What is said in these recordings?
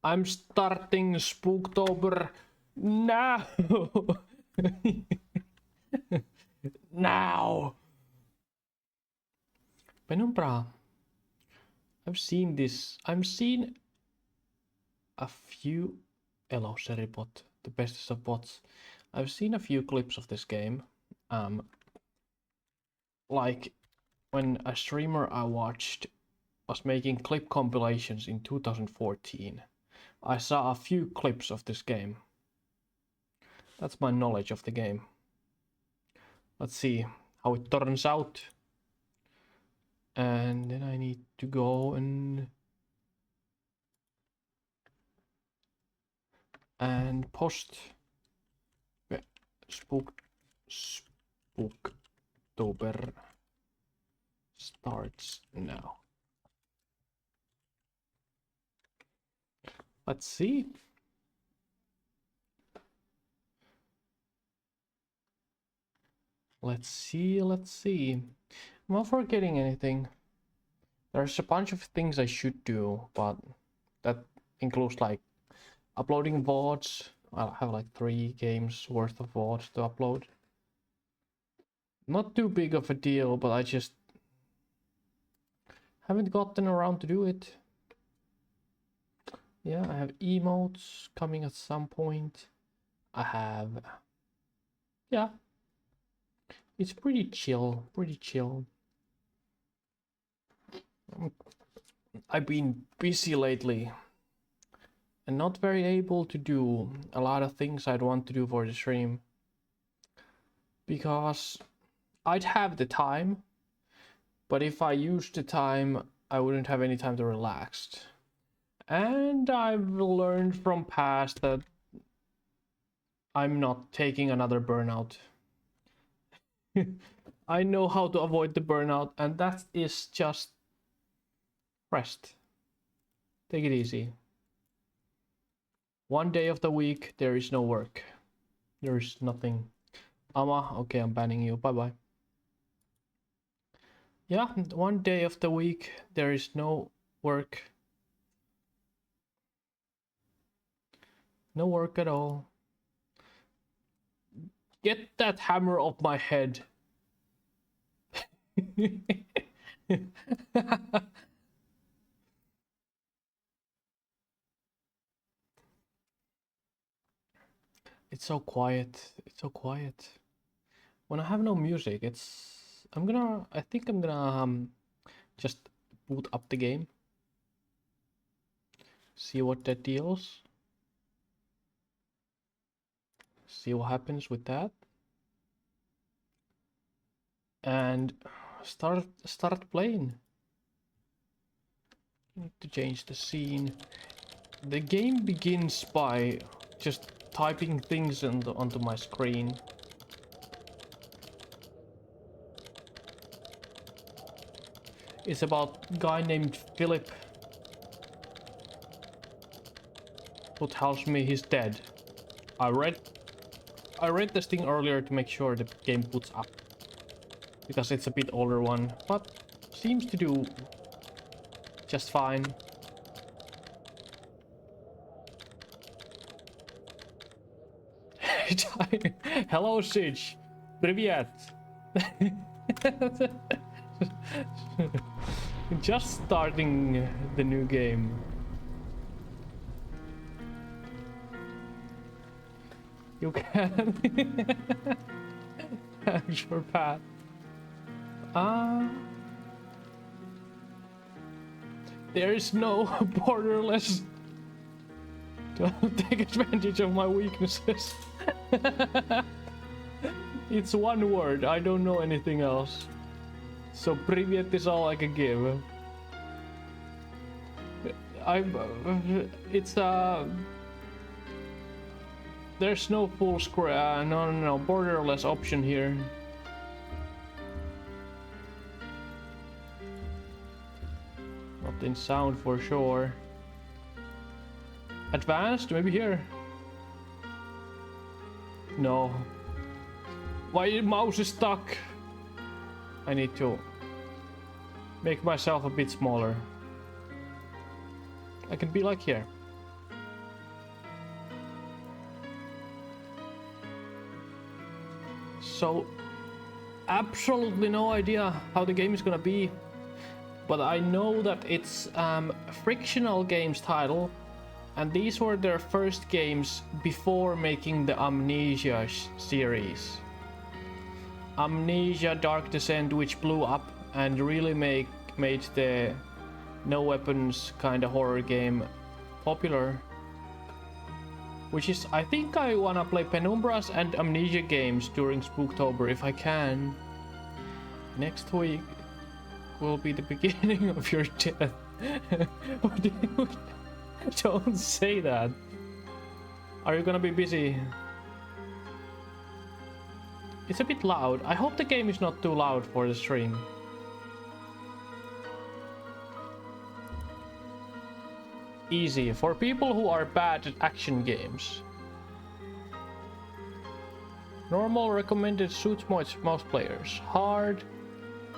I'm starting Spooktober now. Now. Penumbra. I've seen this. I've seen a few. Hello, Seribot, the bestest of bots. I've seen a few clips of this game. Like when a streamer I watched was making clip compilations in 2014. I saw a few clips of this game. That's my knowledge of the game. Let's see how it turns out. And then I need to go and post Spooktober starts now. Let's see. Let's see. Am I forgetting anything? There's a bunch of things I should do, but that includes like uploading VODs. I'll have like 3 games worth of VODs to upload. Not too big of a deal, but I just haven't gotten around to do it. Yeah, I have emotes coming at some point. I have... yeah. It's pretty chill, I've been busy lately and not very able to do a lot of things I'd want to do for the stream. Because I'd have the time, but if I used the time, I wouldn't have any time to relax. And I've learned from past that I'm not taking another burnout. I know how to avoid the burnout, and that is just rest. Take it easy. One day of the week, there is no work. There is nothing. Ama, okay, I'm banning you. Bye-bye. Yeah, one day of the week, there is no work. No work at all. Get that hammer off my head. It's so quiet. It's so quiet. When I have no music, it's... I think I'm gonna just boot up the game. See what that deals. See what happens with that. And start playing. Need to change the scene. The game begins by just typing things onto my screen. It's about a guy named Philip who tells me he's dead. I read this thing earlier to make sure the game boots up, because it's a bit older one, but seems to do just fine. Hello, Sitch. Привет. Just starting the new game. You can. I'm sure, Pat. There is no borderless. Don't take advantage of my weaknesses. It's one word, I don't know anything else. So привет is all I can give. It's there's no full screen, no, borderless option here. Not in sound for sure. Advanced, maybe here. No. My mouse is stuck. I need to make myself a bit smaller. I can be like here. So absolutely no idea how the game is gonna be, but I know that it's Frictional Games title, and these were their first games before making the Amnesia series. Amnesia Dark Descent, which blew up and really made the no weapons kind of horror game popular. Which is, I think I wanna play Penumbras and Amnesia games during Spooktober if I can. Next week will be the beginning of your death. Don't say that. Are you gonna be busy? It's a bit loud. I hope the game is not too loud for the stream. Easy for people who are bad at action games. Normal recommended suits most players. Hard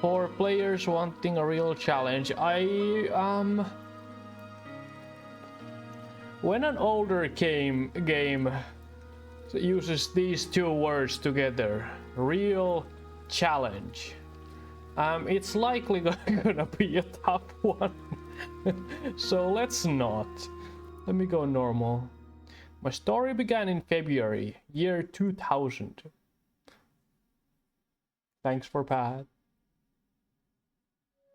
for players wanting a real challenge. When an older game uses these two words together, real challenge, it's likely gonna be a tough one. So let's not. Let me go normal. My story began in February, year 2000. Thanks for Pat.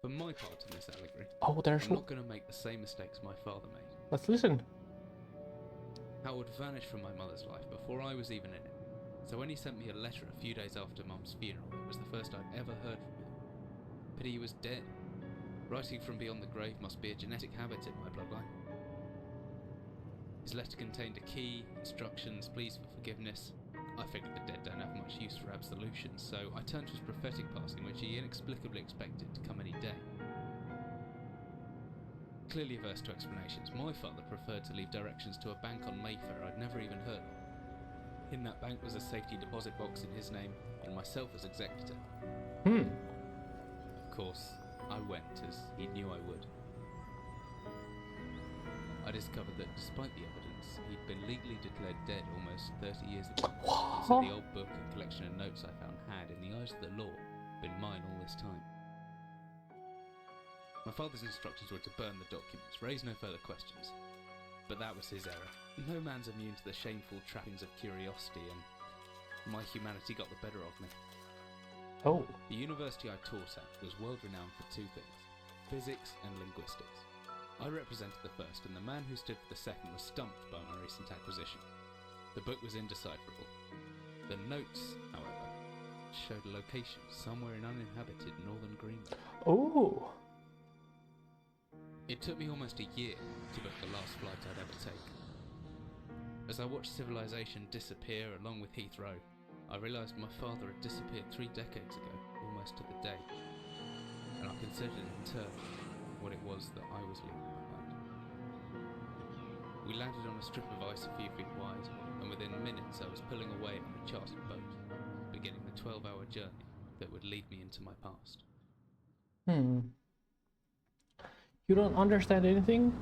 For my part in this allegory, I'm not going to make the same mistakes my father made. Let's listen. Howard vanished from my mother's life before I was even in it. So when he sent me a letter a few days after Mum's funeral, it was the first I'd ever heard from him. Pity he was dead. Writing from beyond the grave must be a genetic habit in my bloodline. His letter contained a key, instructions, pleas for forgiveness. I figured the dead don't have much use for absolutions, so I turned to his prophetic passing, which he inexplicably expected to come any day. Clearly averse to explanations, my father preferred to leave directions to a bank on Mayfair I'd never even heard of. In that bank was a safety deposit box in his name, and myself as executor. Of course, I went, as he knew I would. I discovered that despite the evidence, he'd been legally declared dead almost 30 years ago. So the old book and collection of notes I found had, in the eyes of the law, been mine all this time. My father's instructions were to burn the documents, raise no further questions. But that was his error. No man's immune to the shameful trappings of curiosity, and my humanity got the better of me. Oh. The university I taught at was world renowned for two things: physics and linguistics. I represented the first, and the man who stood for the second was stumped by my recent acquisition. The book was indecipherable. The notes, however, showed a location somewhere in uninhabited northern Greenland. Oh. It took me almost a year to book the last flight I'd ever take. As I watched civilization disappear along with Heathrow, I realised my father had disappeared 3 decades ago, almost to the day, and I considered in turn what it was that I was leaving behind. We landed on a strip of ice a few feet wide, and within minutes I was pulling away on a chartered boat, beginning the 12-hour journey that would lead me into my past. You don't understand anything?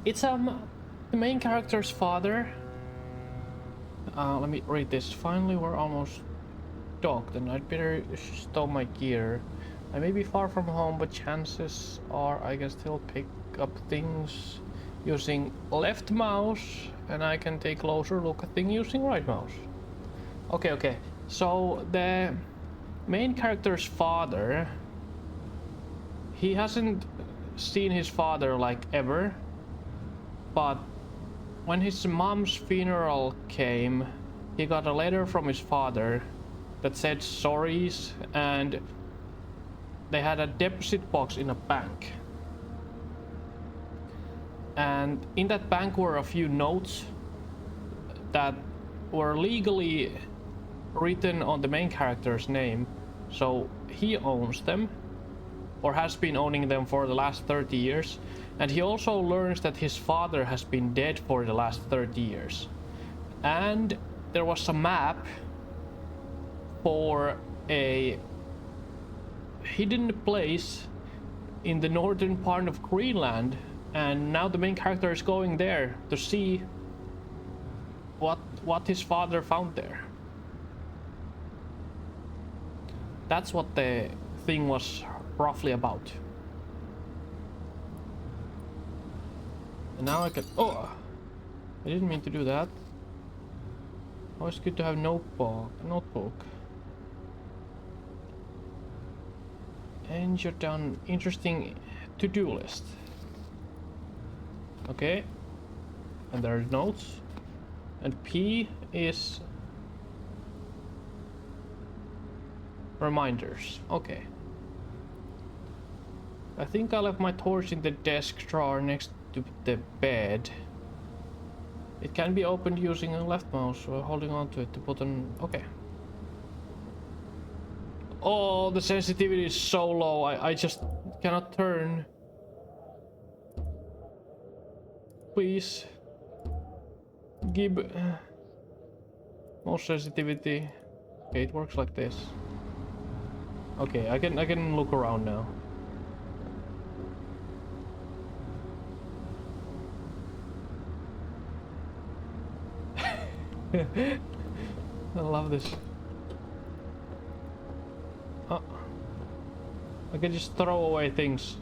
It's the main character's father. Let me read this. Finally, we're almost docked, and I'd better stow my gear. I may be far from home, but chances are I can still pick up things using left mouse, and I can take a closer look at things using right mouse. Okay. So the main character's father, he hasn't seen his father like ever, but when his mom's funeral came, he got a letter from his father that said sorries, and they had a deposit box in a bank. And in that bank were a few notes that were legally written on the main character's name, so he owns them, or has been owning them for the last 30 years. And he also learns that his father has been dead for the last 30 years. And there was a map for a hidden place in the northern part of Greenland, and now the main character is going there to see what his father found there. That's what the thing was roughly about. And now I can... Oh! I didn't mean to do that. Always good to have notebook. And jot down interesting to-do list. Okay. And there are notes. And P is... reminders. Okay. I think I left my torch in the desk drawer next to the bed. It can be opened using a left mouse or holding on to it to put on... Okay. Oh, the sensitivity is so low. I just cannot turn. Please. Give... more sensitivity. Okay, it works like this. Okay, I can look around now. I love this. Oh. I can just throw away things.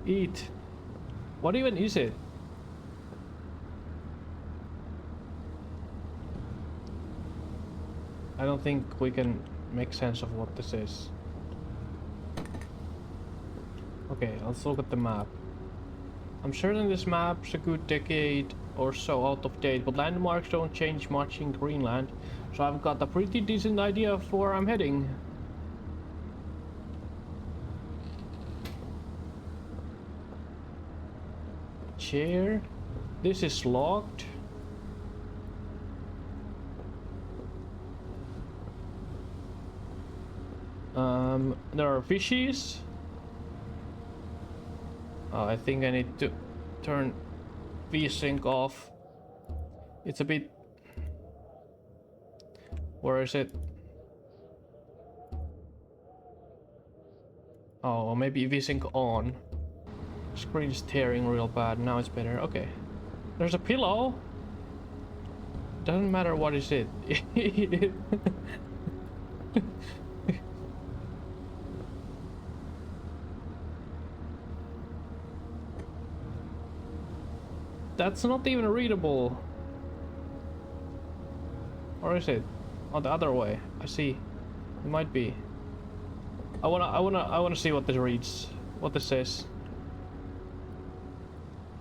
Eat. What even is it? I don't think we can make sense of what this is. Okay, let's look at the map. I'm certain this map's a good decade or so out of date, but landmarks don't change much in Greenland, so I've got a pretty decent idea of where I'm heading. Chair. This is locked. There are fishies. Oh, I think I need to turn V-Sync off. It's a bit... Where is it? Oh, maybe V-Sync on. Screen's tearing real bad. Now it's better. Okay. There's a pillow. Doesn't matter what is it. That's not even readable. Or is it? Oh, the other way. I see. It might be. I wanna see what this reads. What this says.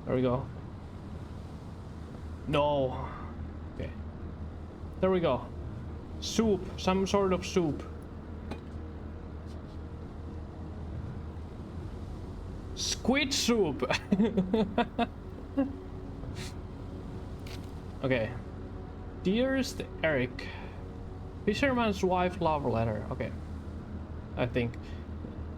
There we go. No. Okay. There we go. Soup. Some sort of soup. Squid soup. Okay. Dearest Eric, Fisherman's Wife love letter. Okay. I think.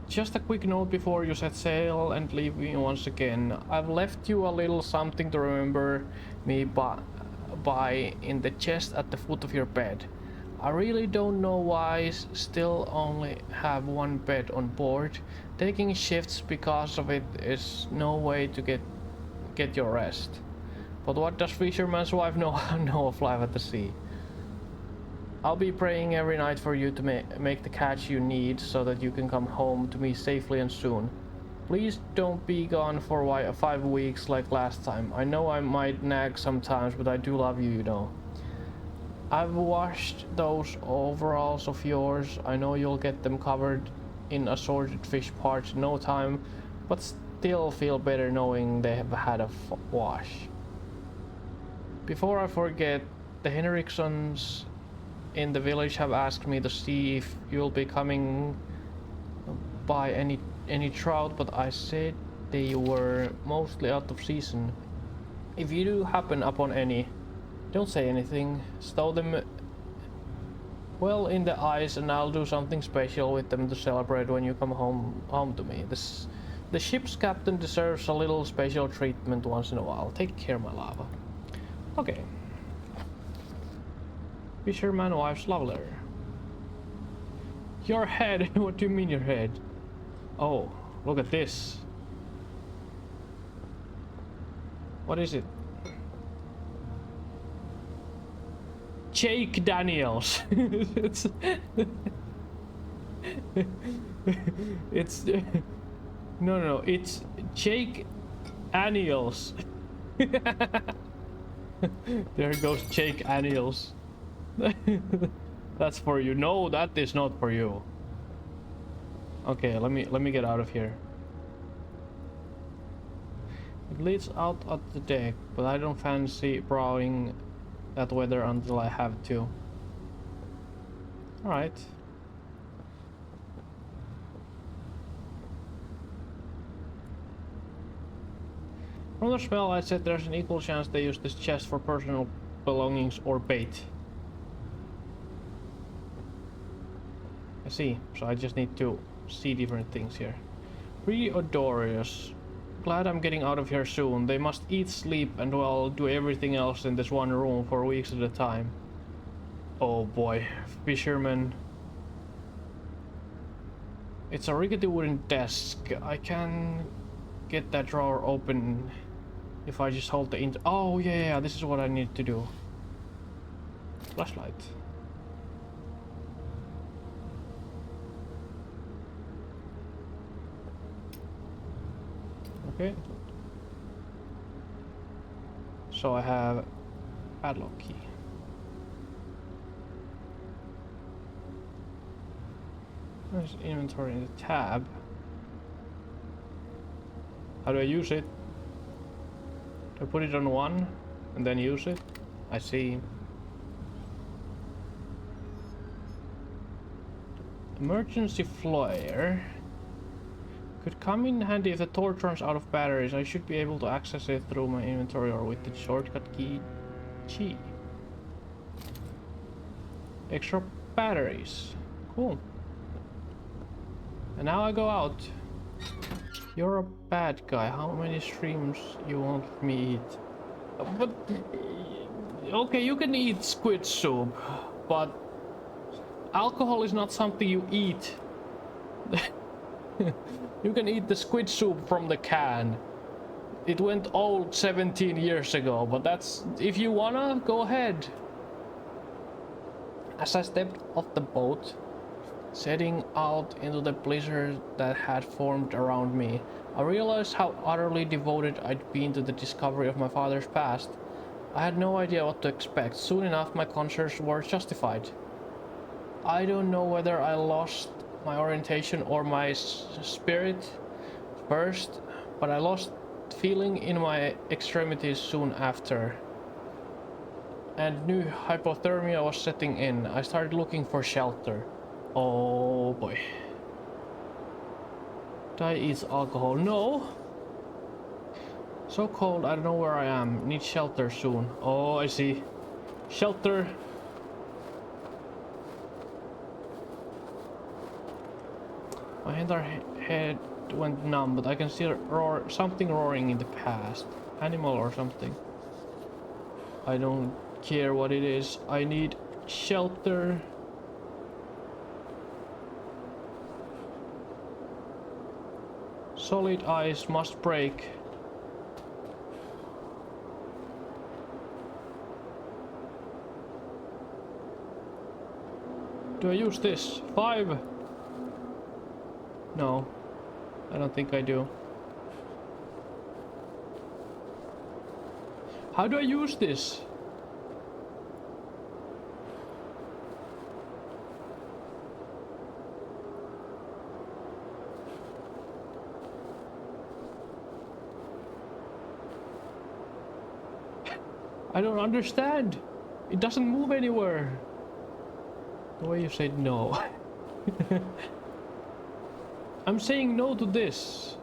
Just a quick note before you set sail and leave me once again. I've left you a little something to remember me by in the chest at the foot of your bed. I really don't know why I still only have one bed on board. Taking shifts because of it is no way to get your rest. But what does Fisherman's Wife know of life at the sea? I'll be praying every night for you to make the catch you need so that you can come home to me safely and soon. Please don't be gone for 5 weeks like last time. I know I might nag sometimes, but I do love you, you know. I've washed those overalls of yours. I know you'll get them covered in assorted fish parts in no time, but still feel better knowing they have had a wash. Before I forget, the Henriksons in the village have asked me to see if you'll be coming by any trout, but I said they were mostly out of season. If you do happen upon any, don't say anything. Stow them well in the ice, and I'll do something special with them to celebrate when you come home to me. The ship's captain deserves a little special treatment once in a while. Take care, my lava. Okay. Fisherman Wife's love letter. Your head? What do you mean your head? Oh, look at this. What is it? Jake Daniels. it's it's no, it's Jake Daniels. There goes Jake Daniels. That's for you. No, that is not for you. Okay, let me get out of here. It leads out at the deck, but I don't fancy browsing that weather until I have to. Alright. From the smell, I said there's an equal chance they use this chest for personal belongings or bait. I see, so I just need to see different things here. Pretty odorous. Glad I'm getting out of here soon. They must eat, sleep, and well, do everything else in this one room for weeks at a time. Oh boy, fisherman. It's a rickety wooden desk. I can get that drawer open if I just hold the oh yeah, this is what I need to do. Flashlight. Okay. So I have padlock key. There's inventory in the tab. How do I use it? Do I put it on one and then use it? I see. Emergency flare. Could come in handy if the torch runs out of batteries. I should be able to access it through my inventory or with the shortcut key G. Extra batteries. Cool. And now I go out. You're a bad guy. How many streams you want me eat? But okay, you can eat squid soup, but alcohol is not something you eat. You can eat the squid soup from the can. It went old 17 years ago, but that's... if you wanna, go ahead. As I stepped off the boat, setting out into the blizzard that had formed around me, I realized how utterly devoted I'd been to the discovery of my father's past. I had no idea what to expect. Soon enough, my concerns were justified. I don't know whether I lost my orientation or my spirit first, but I lost feeling in my extremities soon after, and new hypothermia was setting in. I started looking for shelter. Oh boy. Dai eats alcohol. No! So cold, I don't know where I am. Need shelter soon. Oh, I see. Shelter. My entire head went numb, but I can see something roaring in the past. Animal or something. I don't care what it is. I need shelter. Solid ice must break. Do I use this? 5? No, I don't think I do. How do I use this? I don't understand. It doesn't move anywhere. The way you said no. I'm saying no to this.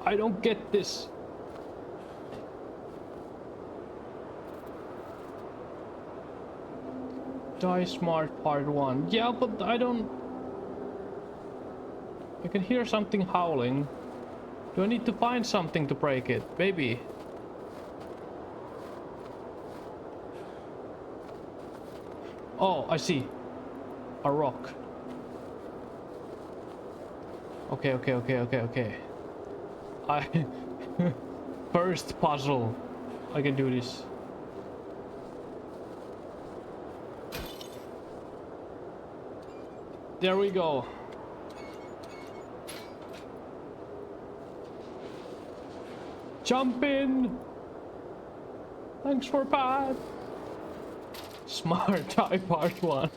I don't get this. Die Smart Part 1. Yeah, but I don't... I can hear something howling. Do I need to find something to break it? Maybe. Oh, I see. A rock. Okay. I... First puzzle. I can do this. There we go. Jump in. Thanks for pad. Smart tie part 1.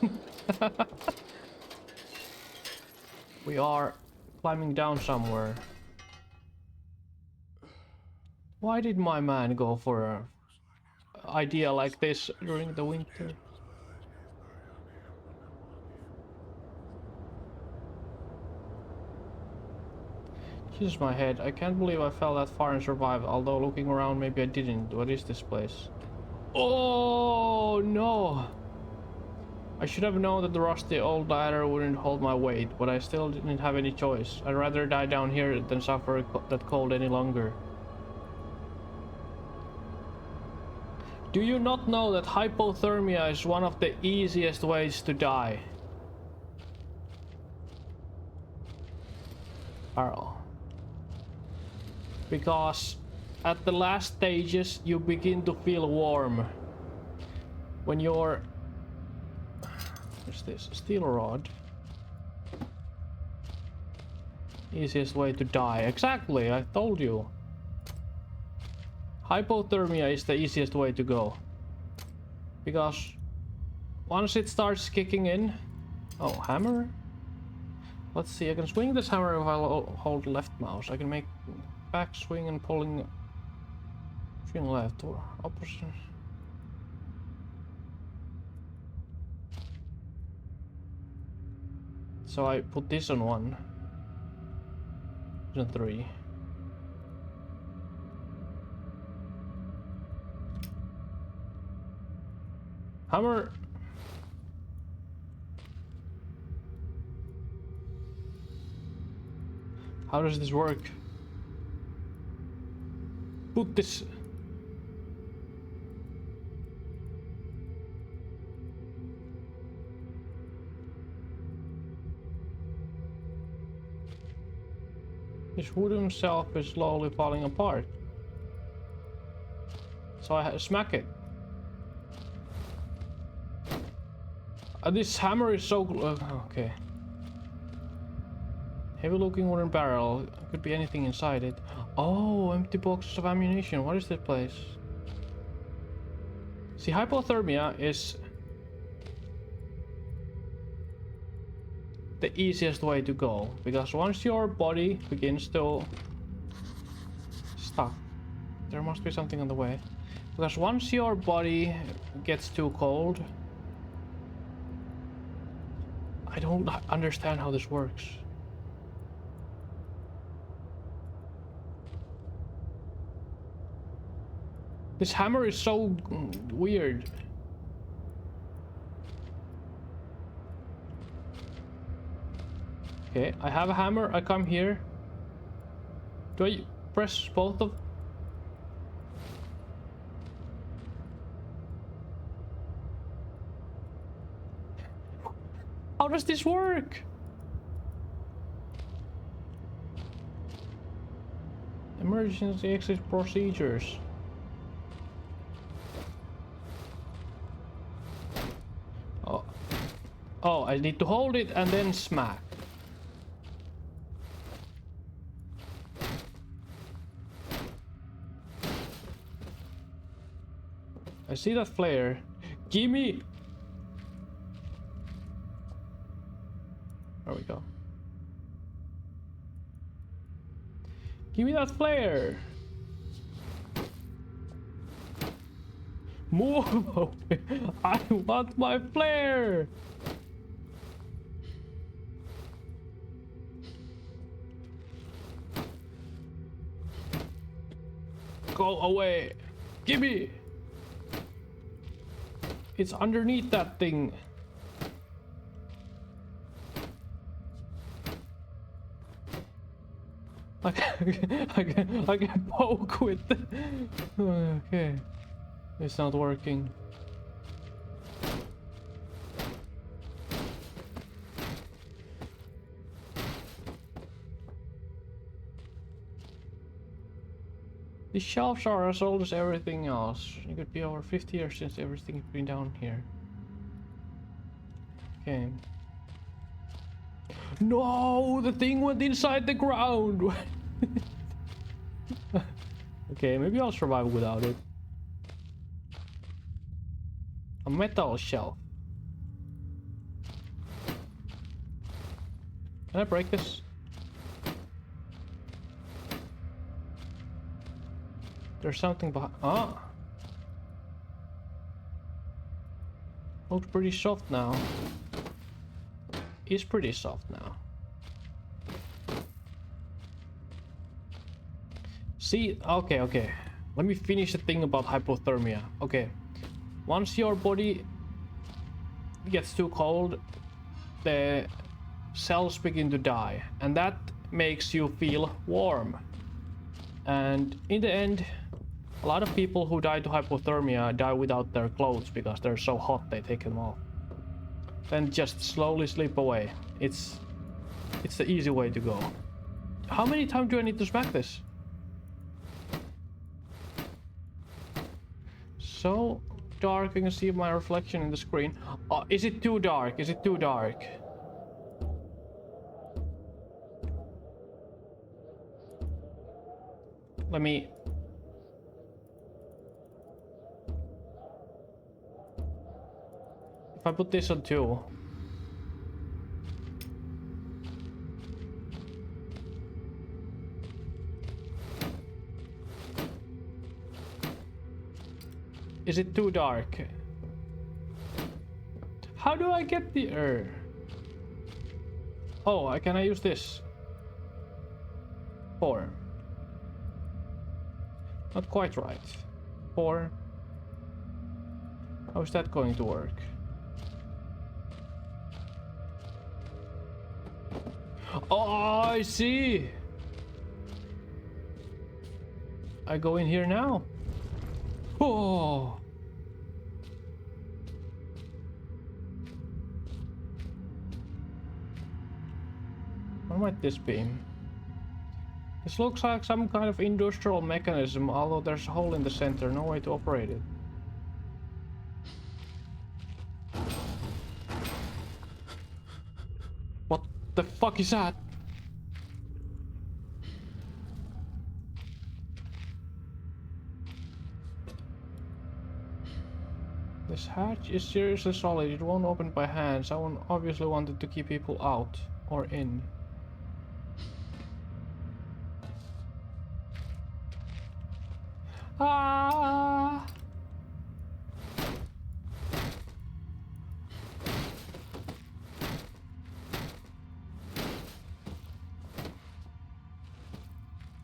We are climbing down somewhere. Why did my man go for an idea like this during the winter? Jesus, my head. I can't believe I fell that far and survived, although looking around maybe I didn't. What is this place? Oh no! I should have known that the rusty old ladder wouldn't hold my weight, but I still didn't have any choice. I'd rather die down here than suffer that cold any longer. Do you not know that hypothermia is one of the easiest ways to die? Carl. Because at the last stages you begin to feel warm. When you're... What's this? Steel rod. Easiest way to die. Exactly, I told you. Hypothermia is the easiest way to go. Because once it starts kicking in... Oh, hammer? Let's see, I can swing this hammer if I hold left mouse. I can make back swing and pulling... Swing left or opposite. So I put this on 1. This on 3. Hammer! How does this work? Put this... This wooden shelf is slowly falling apart. So I smack it. This hammer is so... okay. Heavy looking wooden barrel. Could be anything inside it. Oh, empty boxes of ammunition. What is this place? See, hypothermia is the easiest way to go. Because once your body begins to... Stop. There must be something on the way. Because once your body gets too cold... I don't understand how this works. This hammer is so weird. Okay, I have a hammer. I come here. Do I press both of... How does this work? Emergency exit procedures. Oh. Oh, I need to hold it and then smack. I see that flare. Gimme! There we go. Give me that flare! Move! I want my flare! Go away! Gimme! It's underneath that thing. I can poke with the... Okay. It's not working. The shelves are as old as everything else. It could be over 50 years since everything's been down here. Okay. No, the thing went inside the ground. Okay, maybe I'll survive without it. A metal shelf. Can I break this? There's something behind. Ah! Looks pretty soft now. It's pretty soft now. See, okay. Let me finish the thing about hypothermia. Okay. Once your body gets too cold, the cells begin to die, and that makes you feel warm. And in the end, a lot of people who die to hypothermia die without their clothes because they're so hot they take them off. Then just slowly slip away. It's the easy way to go. How many times do I need to smack this? So dark, I can see my reflection in the screen. Oh, is it too dark? Is it too dark? Let me... If I put this on 2... Is it too dark? How do I get the air? Oh, can I use this? 4. Not quite right. 4. How is that going to work? Oh, I see! I go in here now. Oh! What might this be? This looks like some kind of industrial mechanism, although there's a hole in the center, no way to operate it. What the fuck is that? This hatch is seriously solid, it won't open by hand. Someone obviously wanted to keep people out or in. Ah!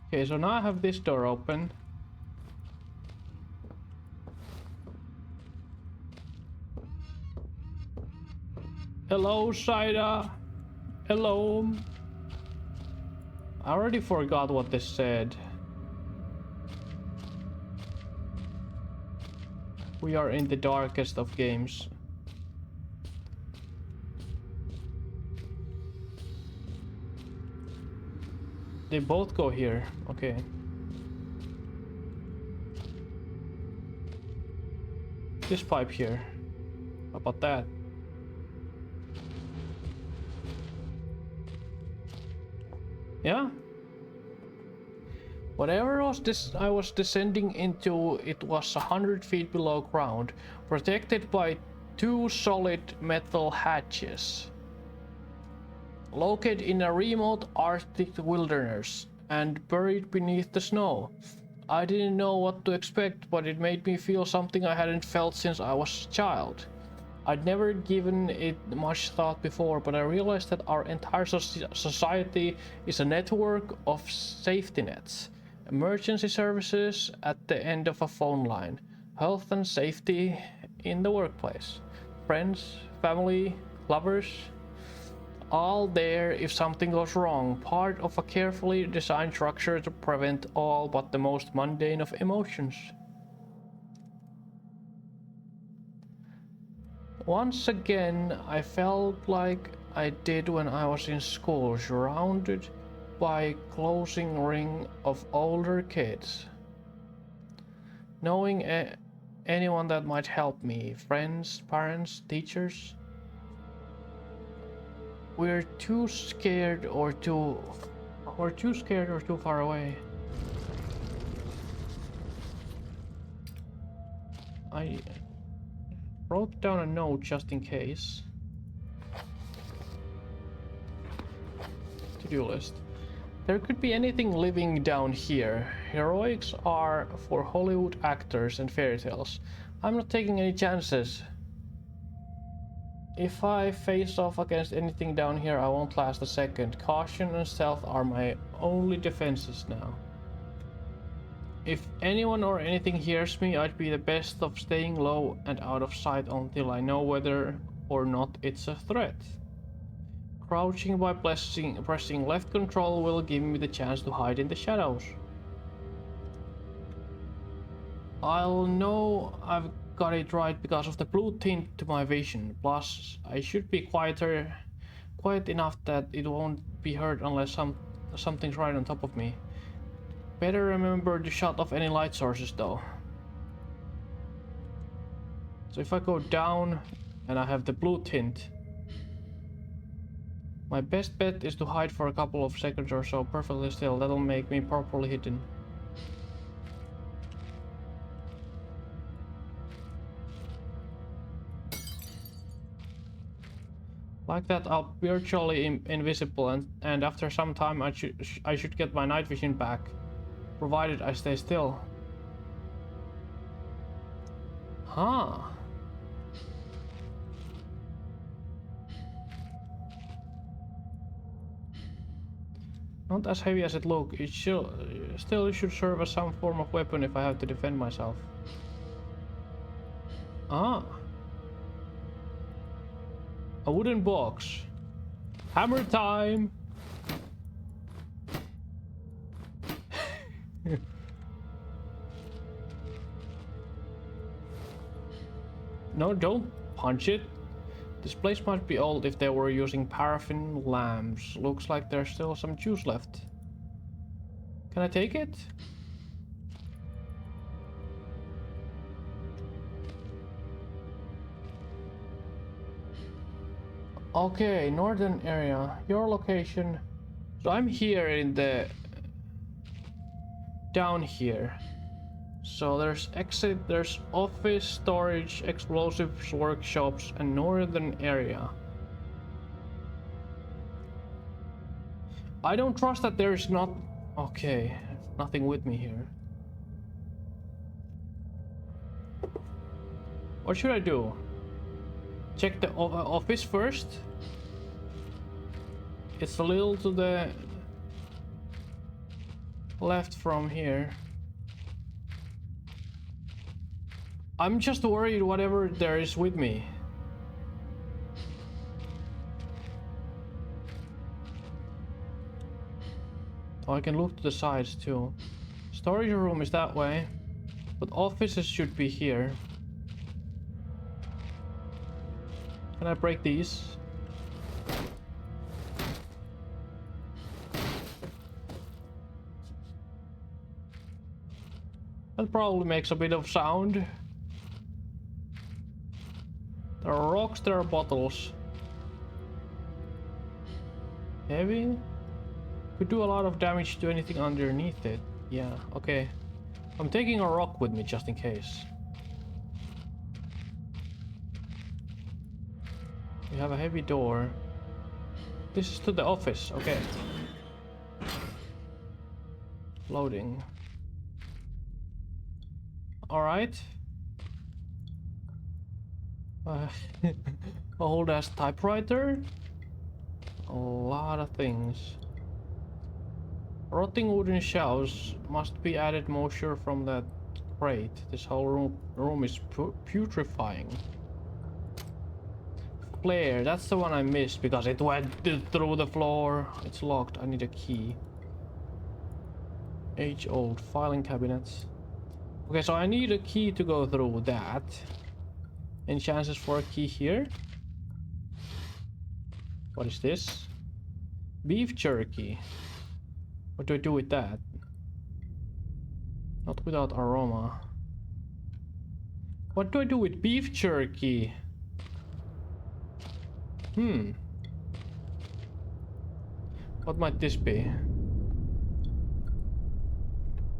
Okay, so now I have this door open. Hello, Saida. Hello. I already forgot what this said. We are in the darkest of games. They both go here. Okay. This pipe here. How about that? Yeah. Whatever I was descending into, it was 100 feet below ground, protected by 2 solid metal hatches. Located in a remote Arctic wilderness and buried beneath the snow. I didn't know what to expect, but it made me feel something I hadn't felt since I was a child. I'd never given it much thought before, but I realized that our entire society is a network of safety nets. Emergency services at the end of a phone line. Health and safety in the workplace. Friends, family, lovers. All there if something goes wrong. Part of a carefully designed structure to prevent all but the most mundane of emotions. Once again, I felt like I did when I was in school, surrounded by a closing ring of older kids. Knowing anyone that might help me. Friends, parents, teachers. We're too scared or too... We're too scared or too far away. I wrote down a note just in case. To-do list. There could be anything living down here. Heroics are for Hollywood actors and fairy tales. I'm not taking any chances. If I face off against anything down here, I won't last a second. Caution and stealth are my only defenses now. If anyone or anything hears me, I'd be the best of staying low and out of sight until I know whether or not it's a threat. Crouching by pressing left control will give me the chance to hide in the shadows. I'll know I've got it right because of the blue tint to my vision. Plus, I should be quiet enough that it won't be heard unless something's right on top of me. Better remember to shut off any light sources though. So if I go down and I have the blue tint, my best bet is to hide for a couple of seconds or so perfectly still. That'll make me properly hidden. Like that, I'll be virtually invisible, and after some time I should get my night vision back, provided I stay still. Huh. Not as heavy as it looks. It still should serve as some form of weapon if I have to defend myself. Ah. A wooden box. Hammer time! No, don't punch it. This place might be old if they were using paraffin lamps. Looks like there's still some juice left. Can I take it? Okay, northern area. Your location. So I'm here in the... down here. So there's exit, there's office, storage, explosives, workshops, and northern area. I don't trust that there's not... Okay, nothing with me here. What should I do? Check the office first. It's a little to the left from here. I'm just worried whatever there is with me. Oh, I can look to the sides too. Storage room is that way, but offices should be here. Can I break these? That probably makes a bit of sound. There are rocks, there are bottles. Heavy? Could do a lot of damage to anything underneath it. Yeah, okay. I'm taking a rock with me just in case. We have a heavy door. This is to the office, okay. Loading. Alright. A old ass typewriter. A lot of things. Rotting wooden shelves must be added moisture from that crate. This whole room is putrefying. Flare, that's the one I missed because it went through the floor. It's locked. I need a key. Age-old filing cabinets. Okay, so I need a key to go through that. Any chances for a key here? What is this? Beef jerky. What do I do with that? Not without aroma. What do I do with beef jerky? What might this be?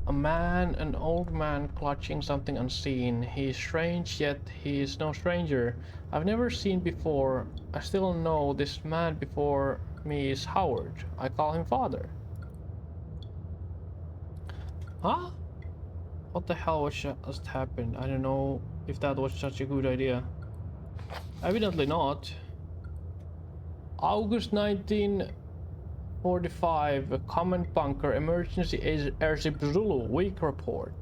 A man, an old man clutching something unseen. He is strange, yet he is no stranger. I've never seen before. I still know this man before me is Howard. I call him father. Huh? What the hell was just happened? I don't know if that was such a good idea. Evidently not. August 1945, Command Bunker, Emergency Airship Zulu, week report.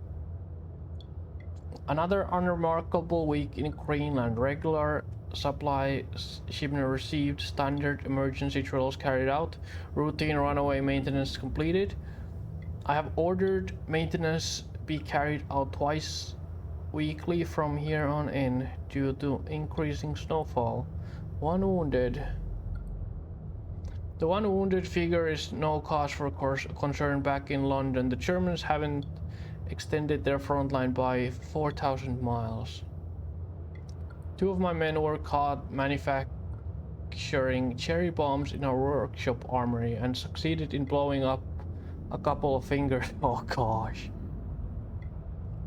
Another unremarkable week in Greenland. Regular supply shipment received, standard emergency drills carried out, routine runaway maintenance completed. I have ordered maintenance be carried out twice weekly from here on in due to increasing snowfall. One wounded. The one wounded figure is no cause for concern back in London. The Germans haven't extended their front line by 4,000 miles. 2 of my men were caught manufacturing cherry bombs in our workshop armory and succeeded in blowing up a couple of fingers. Oh gosh.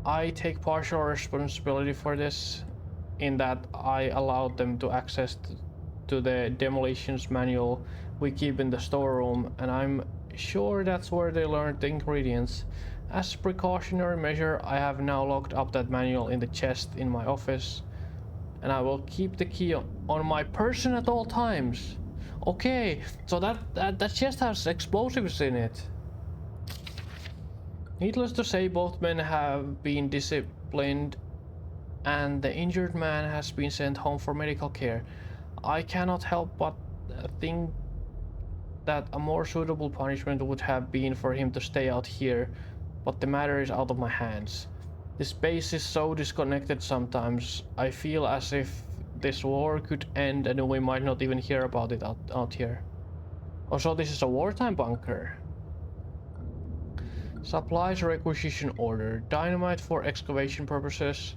I take partial responsibility for this in that I allowed them to access to the demolitions manual we keep in the storeroom, and I'm sure that's where they learned the ingredients. As a precautionary measure, I have now locked up that manual in the chest in my office, and I will keep the key on my person at all times. Okay, so that chest has explosives in it. Needless to say, both men have been disciplined and the injured man has been sent home for medical care. I cannot help but think that a more suitable punishment would have been for him to stay out here, but the matter is out of my hands. This base is so disconnected sometimes. I feel as if this war could end and we might not even hear about it out here. Oh, so this is a wartime bunker. Supplies requisition order. Dynamite for excavation purposes.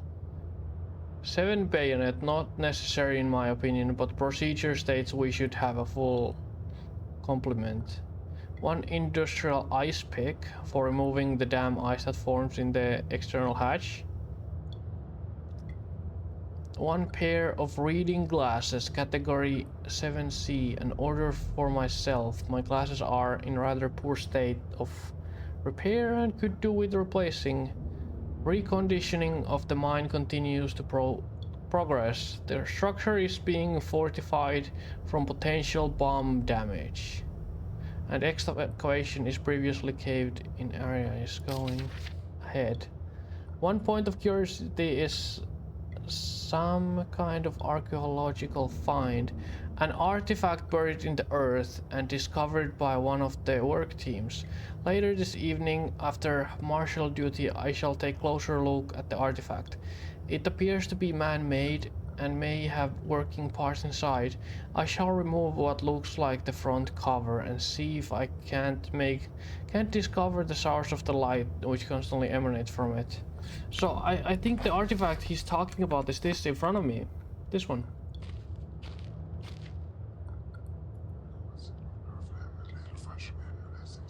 7 bayonet, not necessary in my opinion, but procedure states we should have a full complement. 1 industrial ice pick for removing the damn ice that forms in the external hatch. 1 pair of reading glasses, category 7C, an order for myself. My glasses are in rather poor state of repair and could do with replacing. Reconditioning of the mine continues to progress. The structure is being fortified from potential bomb damage. And excavation is previously caved in area is going ahead. 1 point of curiosity is some kind of archaeological find. An artifact buried in the earth and discovered by one of the work teams. Later this evening, after martial duty, I shall take a closer look at the artifact. It appears to be man-made and may have working parts inside. I shall remove what looks like the front cover and see if I can't discover the source of the light which constantly emanates from it. So I think the artifact he's talking about is this in front of me. This one.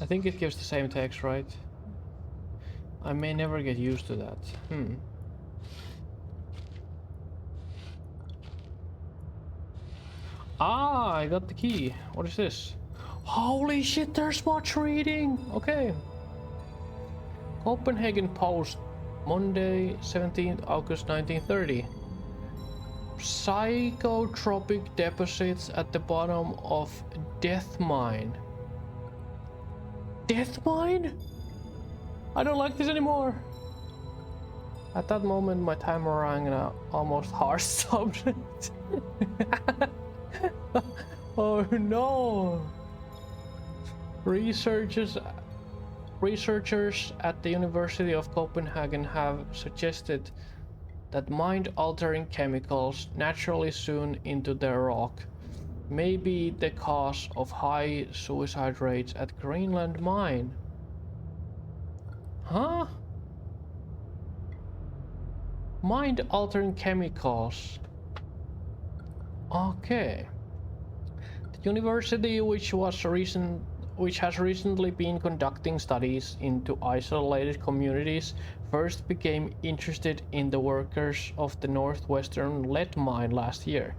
I think it gives the same text, right? I may never get used to that. Ah, I got the key. What is this? Holy shit, there's much reading! Okay. Copenhagen Post, Monday, 17th August 1930. Psychotropic deposits at the bottom of Death Mine. Death Mine? I don't like this anymore. At that moment, my timer rang and I almost hard stopped it. Oh no! Researchers at the University of Copenhagen have suggested that mind-altering chemicals naturally soon into the rock may be the cause of high suicide rates at Greenland mine. Huh? Mind-altering chemicals. Okay. The university, which has recently been conducting studies into isolated communities, first became interested in the workers of the northwestern lead mine last year.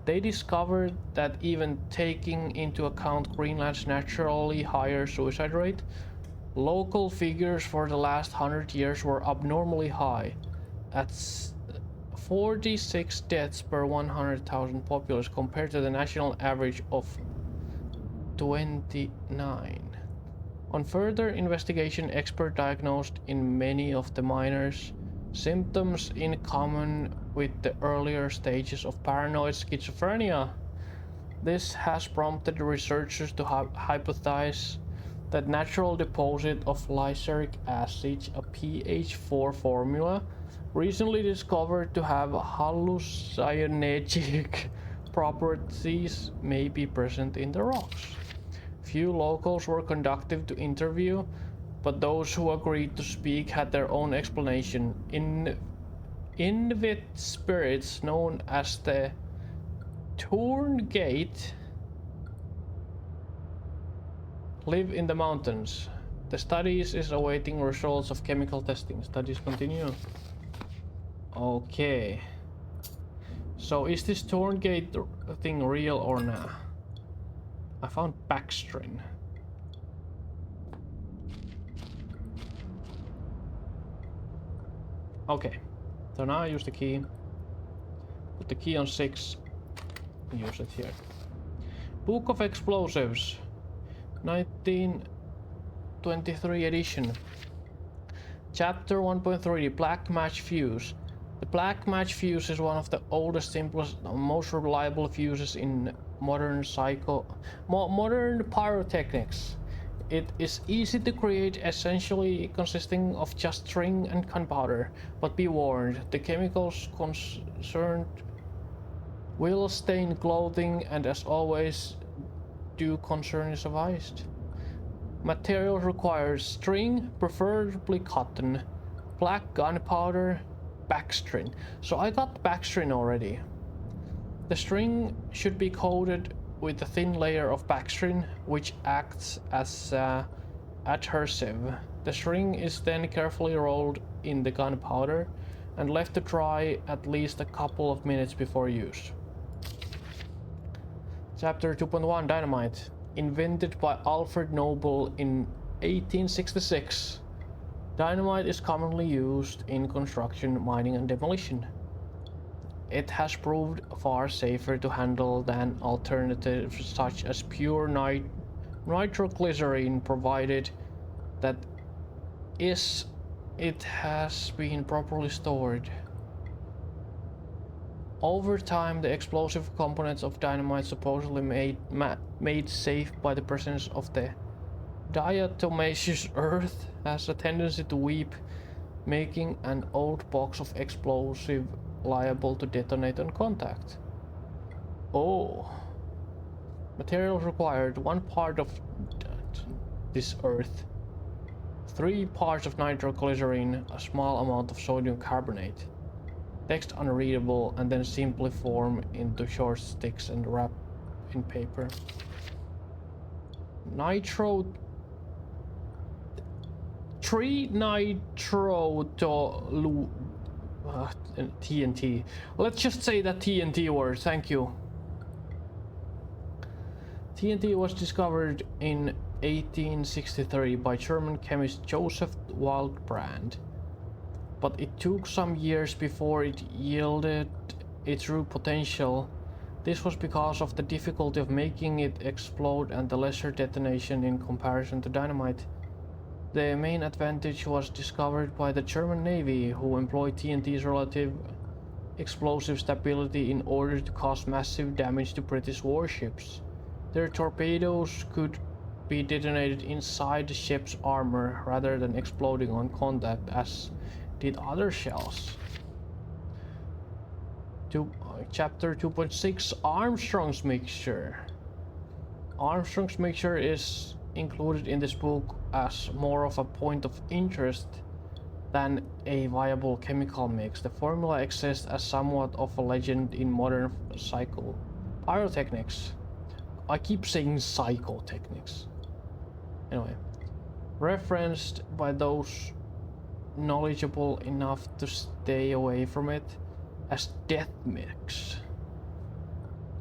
They discovered that even taking into account Greenland's naturally higher suicide rate, local figures for the last 100 years were abnormally high, at 46 deaths per 100,000 populace compared to the national average of 29. On further investigation, experts diagnosed in many of the miners symptoms in common with the earlier stages of paranoid schizophrenia. This has prompted researchers to hypothesize that natural deposit of lysergic acid, a pH4 formula, recently discovered to have hallucinogenic properties, may be present in the rocks. Few locals were conducted to interview, but those who agreed to speak had their own explanation. Inuit spirits known as the Torngate live in the mountains. The studies is awaiting results of chemical testing. Studies continue. Okay. So is this Torngate thing real or not? I found backstring. Okay. So now I use the key. Put the key on 6. Use it here. Book of Explosives. 1923 edition. Chapter 1.3, Black Match Fuse. The black match fuse is one of the oldest, simplest, most reliable fuses in modern pyrotechnics. It is easy to create, essentially consisting of just string and gunpowder, but be warned, the chemicals concerned will stain clothing, and as always, due concern is advised. Materials required: string, preferably cotton, black gunpowder, backstring. So I got backstring already. The string should be coated with a thin layer of backstring, which acts as adhesive. The string is then carefully rolled in the gunpowder and left to dry at least a couple of minutes before use. Chapter 2.1, Dynamite. Invented by Alfred Noble in 1866. Dynamite is commonly used in construction, mining, and demolition. It has proved far safer to handle than alternatives such as pure nitroglycerin, provided that it has been properly stored. Over time, the explosive components of dynamite supposedly made safe by the presence of the diatomaceous earth has a tendency to weep, making an old box of explosive liable to detonate on contact. Oh. Materials required: 1 part of this earth, 3 parts of nitroglycerin, a small amount of sodium carbonate. Text unreadable, and then simply form into short sticks and wrap in paper. TNT. Let's just say that TNT word, thank you. TNT was discovered in 1863 by German chemist Joseph Waldbrand, but it took some years before it yielded its true potential. This was because of the difficulty of making it explode and the lesser detonation in comparison to dynamite. The main advantage was discovered by the German Navy, who employed TNT's relative explosive stability in order to cause massive damage to British warships. Their torpedoes could be detonated inside the ship's armor rather than exploding on contact, as did other shells. Chapter 2.6, Armstrong's Mixture. Armstrong's Mixture is included in this book as more of a point of interest than a viable chemical mix. The formula exists as somewhat of a legend in modern pyrotechnics. I keep saying psychotechnics. Anyway, referenced by those knowledgeable enough to stay away from it as death mix.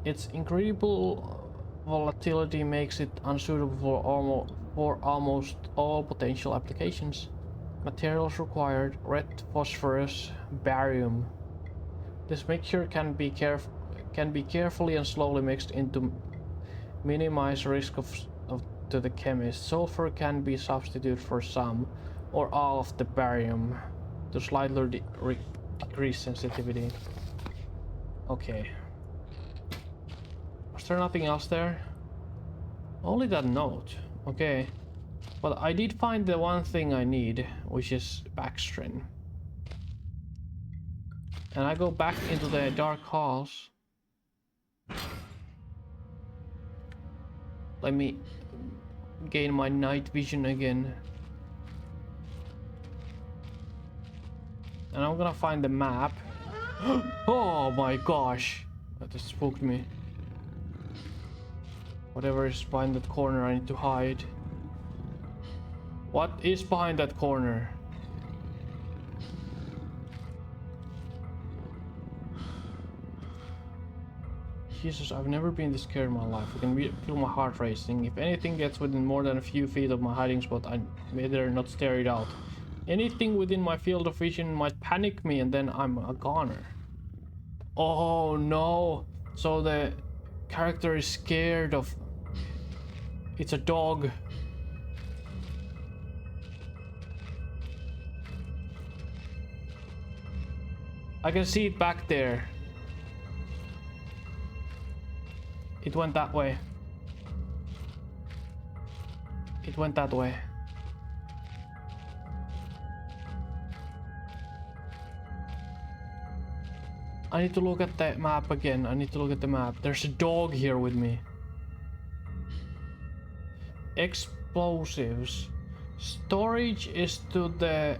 Its incredible volatility makes it unsuitable for almost all potential applications. Materials required: red phosphorus, barium. This mixture can be carefully and slowly mixed in to minimize risk to the chemist. Sulfur can be substituted for some or all of the barium to slightly decrease sensitivity. Okay. Was there nothing else there? Only that note. Okay. But I did find the one thing I need, which is Backstrin. And I go back into the dark halls. Let me gain my night vision again. And I'm gonna find the map. Oh my gosh! That just spooked me. Whatever is behind that corner, I need to hide. What is behind that corner? Jesus, I've never been this scared in my life. I can feel my heart racing. If anything gets within more than a few feet of my hiding spot, I better not stare it out. Anything within my field of vision might panic me and then I'm a goner. Oh no! So the character is scared of... It's a dog. I can see it back there. It went that way. It went that way. I need to look at the map again. I need to look at the map. There's a dog here with me. Explosives. Storage is to the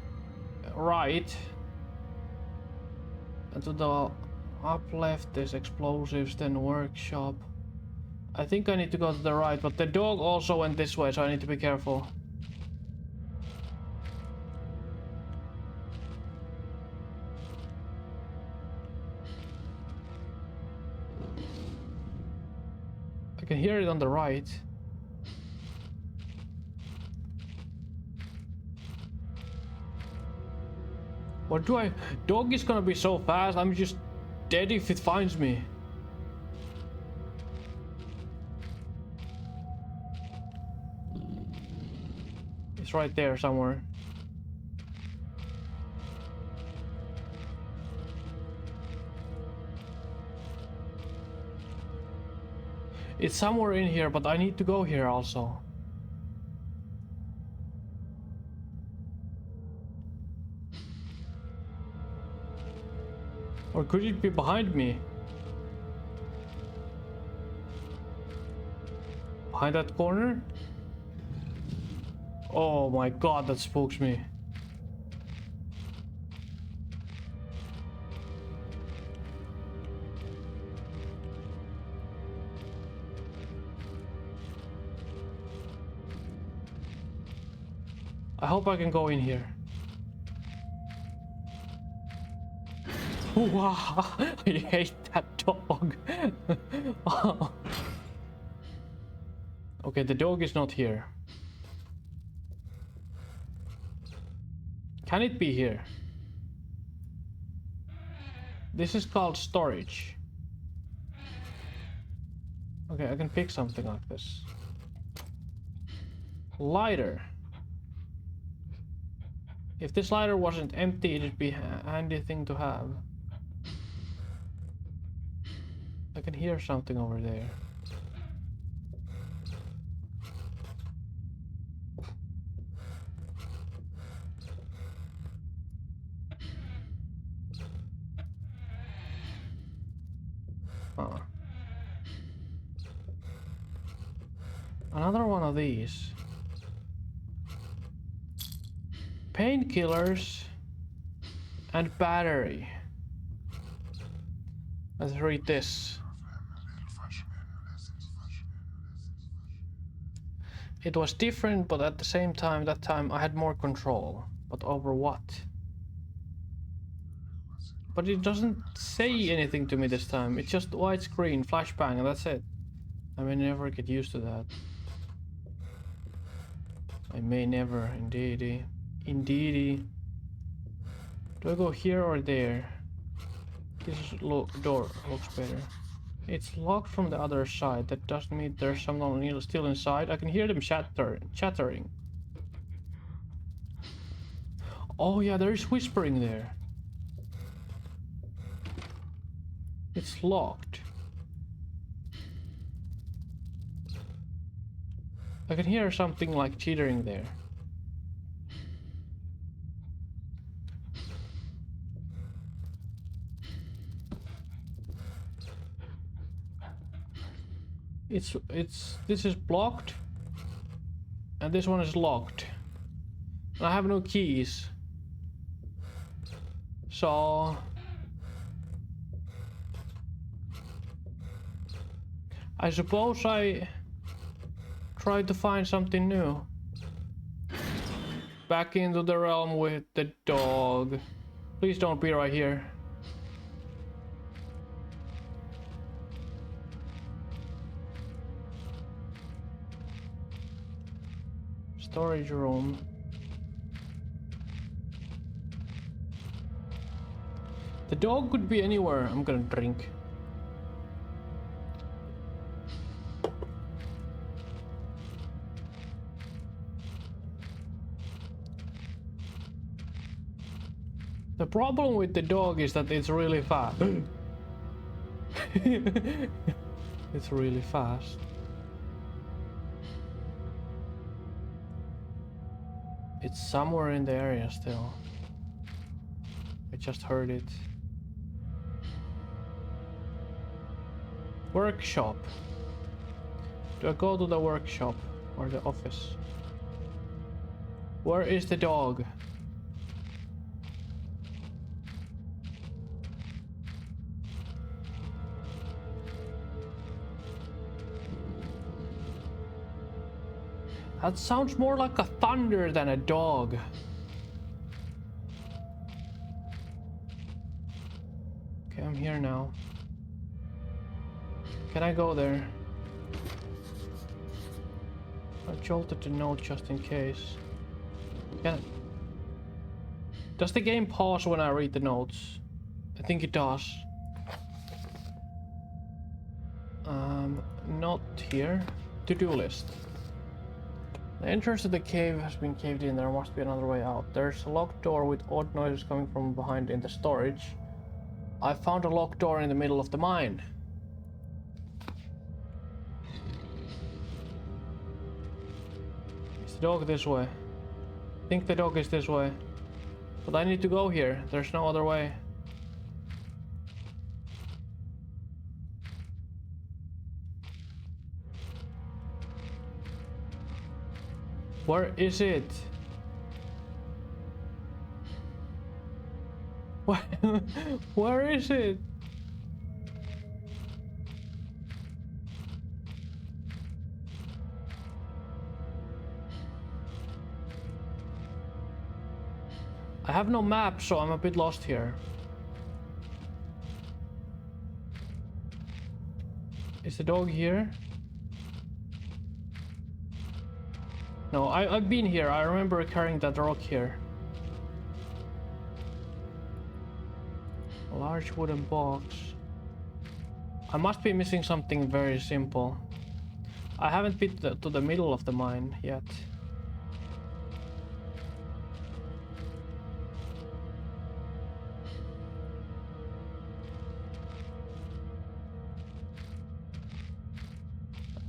right. And to the up left there's explosives, then workshop. I think I need to go to the right, but the dog also went this way, so I need to be careful. I can hear it on the right. What do I... Dog is gonna be so fast, I'm just dead if it finds me. It's right there somewhere. It's somewhere in here, but I need to go here also. Or could it be behind me? Behind that corner? Oh my god, that spooks me. I hope I can go in here. Wow, I hate that dog. Okay, the dog is not here. Can it be here? This is called storage. Okay, I can pick something like this. Lighter. If this lighter wasn't empty, it'd be a handy thing to have. I can hear something over there. Huh. Another one of these. Painkillers. And battery. Let's read this. It was different, but at the same time, that time I had more control. But over what? But it doesn't say anything to me this time. It's just widescreen, flashbang, and that's it. I may never get used to that. I may never, indeedy. Indeedy. Do I go here or there? This door looks better. It's locked from the other side. That doesn't mean there's someone still inside. I can hear them chattering. Oh yeah, there's whispering there. It's locked. I can hear something like chittering there. This is blocked. And this one is locked. And I have no keys. So I suppose I try to find something new. Back into the realm with the dog. Please don't be right here. Storage room. The dog could be anywhere. I'm gonna drink. The problem with the dog is that it's really fast. It's really fast. It's somewhere in the area still. I just heard it. Workshop. Do I go to the workshop or the office? Where is the dog? That sounds more like a thunder than a dog. Okay, I'm here now. Can I go there? I jolted the note just in case. Does the game pause when I read the notes? I think it does. Not here. To-do list. The entrance to the cave has been caved in. There must be another way out. There's a locked door with odd noises coming from behind in the storage. I found a locked door in the middle of the mine. Is the dog this way? I think the dog is this way. But I need to go here. There's no other way. Where is it? Where is it? I have no map, so I'm a bit lost here. Is the dog here? No, I've been here. I remember carrying that rock here. A large wooden box. I must be missing something very simple. I haven't been to the middle of the mine yet.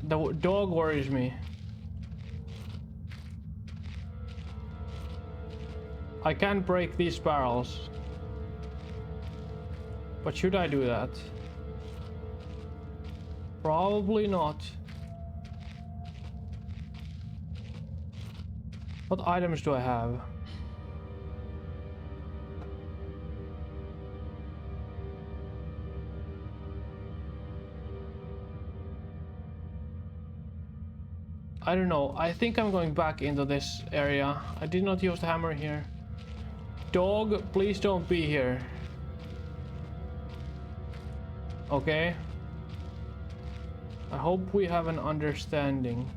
The dog worries me. I can't break these barrels. But should I do that? Probably not. What items do I have? I don't know. I think I'm going back into this area. I did not use the hammer here. Dog, please don't be here. Okay. I hope we have an understanding.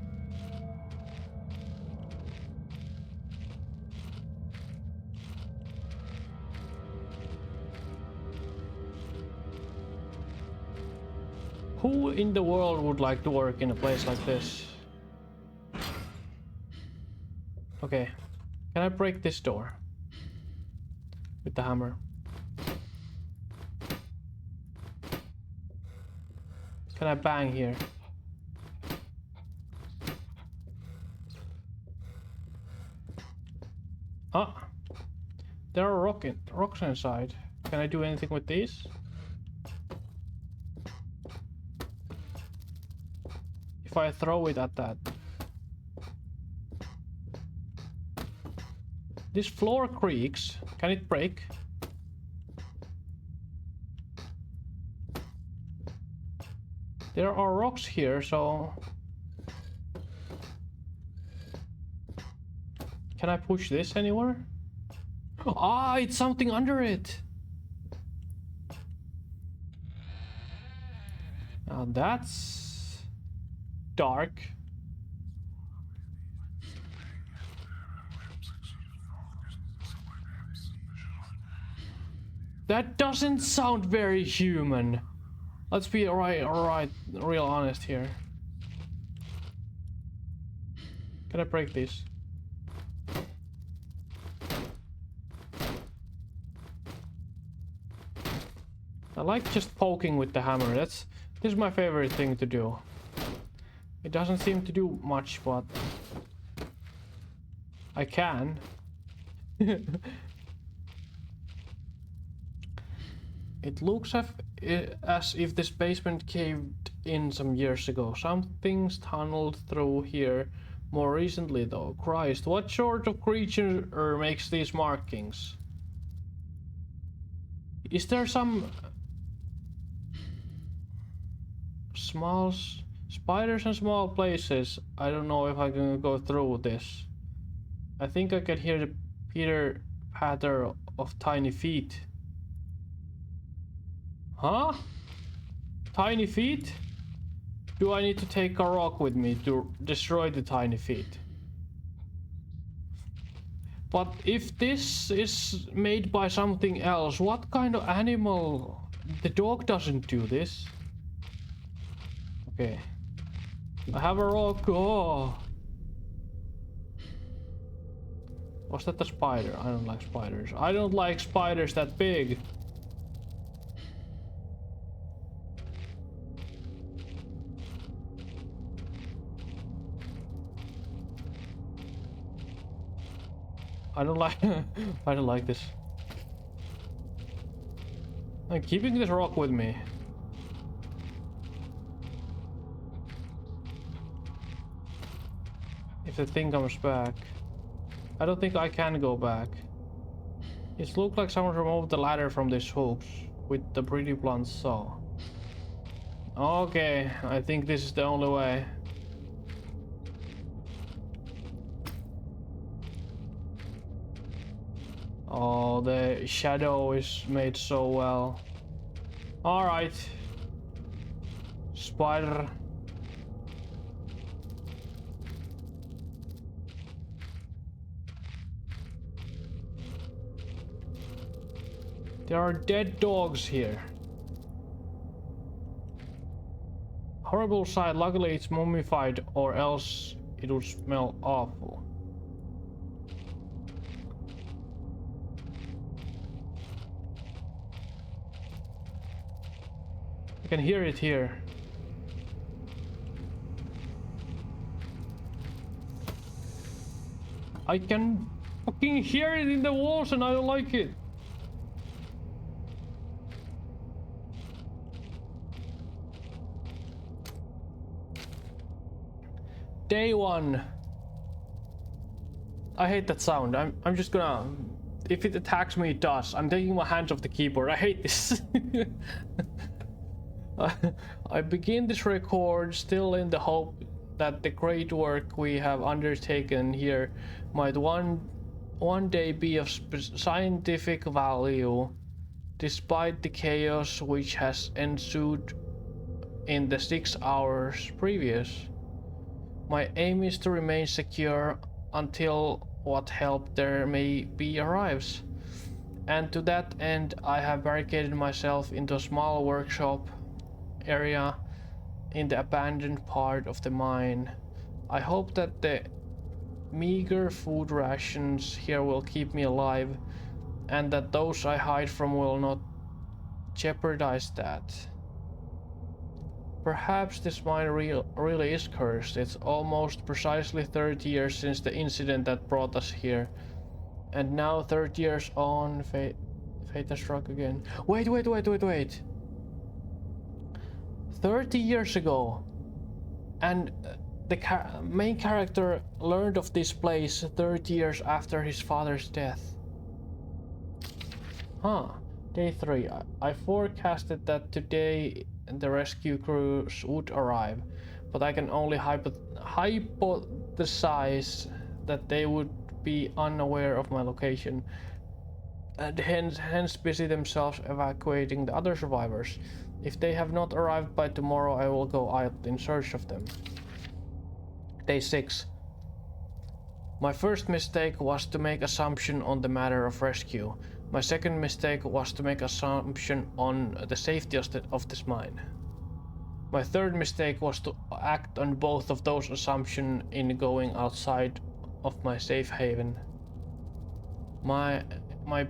Who in the world would like to work in a place like this? Okay. Can I break this door? With the hammer. Can I bang here? Ah! There are rocks inside. Can I do anything with these? If I throw it at that. This floor creaks. Can it break? There are rocks here, so... Can I push this anywhere? Ah, it's something under it! Now that's... dark. That doesn't sound very human. Let's be real honest here. Can I break this? I like just poking with the hammer. This is my favorite thing to do. It doesn't seem to do much, but I can. It looks as if this basement caved in some years ago. Something's tunneled through here more recently though. Christ, what sort of creature makes these markings? Is there some small spiders in small places? I don't know if I can go through this. I think I can hear the pitter patter of tiny feet. Huh? Tiny feet? Do I need to take a rock with me to destroy the tiny feet? But if this is made by something else, what kind of animal? The dog doesn't do this. Okay. I have a rock. Oh. Was that the spider? I don't like spiders. I don't like spiders that big. I don't like I don't like this. I'm keeping this rock with me. If the thing comes back. I don't think I can go back. It looks like someone removed the ladder from these hooks with the pretty blunt saw. Okay, I think this is the only way. Oh, the shadow is made so well. Alright. Spider. There are dead dogs here. Horrible sight. Luckily it's mummified, or else it would smell awful. I can hear it here. I can fucking hear it in the walls and I don't like it. Day one. I hate that sound. I'm just gonna... If it attacks me, it does. I'm taking my hands off the keyboard. I hate this. I begin this record still in the hope that the great work we have undertaken here might one day be of scientific value, despite the chaos which has ensued in the 6 hours previous. My aim is to remain secure until what help there may be arrives, and to that end I have barricaded myself into a small workshop area in the abandoned part of the mine. I hope that the meager food rations here will keep me alive, and that those I hide from will not jeopardize that. Perhaps this mine really is cursed. It's almost precisely 30 years since the incident that brought us here. And now 30 years on, fate has struck again. Wait. 30 years ago. And the main character learned of this place 30 years after his father's death. Huh. Day 3. I forecasted that today the rescue crews would arrive, but I can only hypothesize that they would be unaware of my location and hence busy themselves evacuating the other survivors. If they have not arrived by tomorrow, I will go out in search of them. Day 6. My first mistake was to make assumption on the matter of rescue. My second mistake was to make assumption on the safety of this mine. My third mistake was to act on both of those assumptions in going outside of my safe haven. My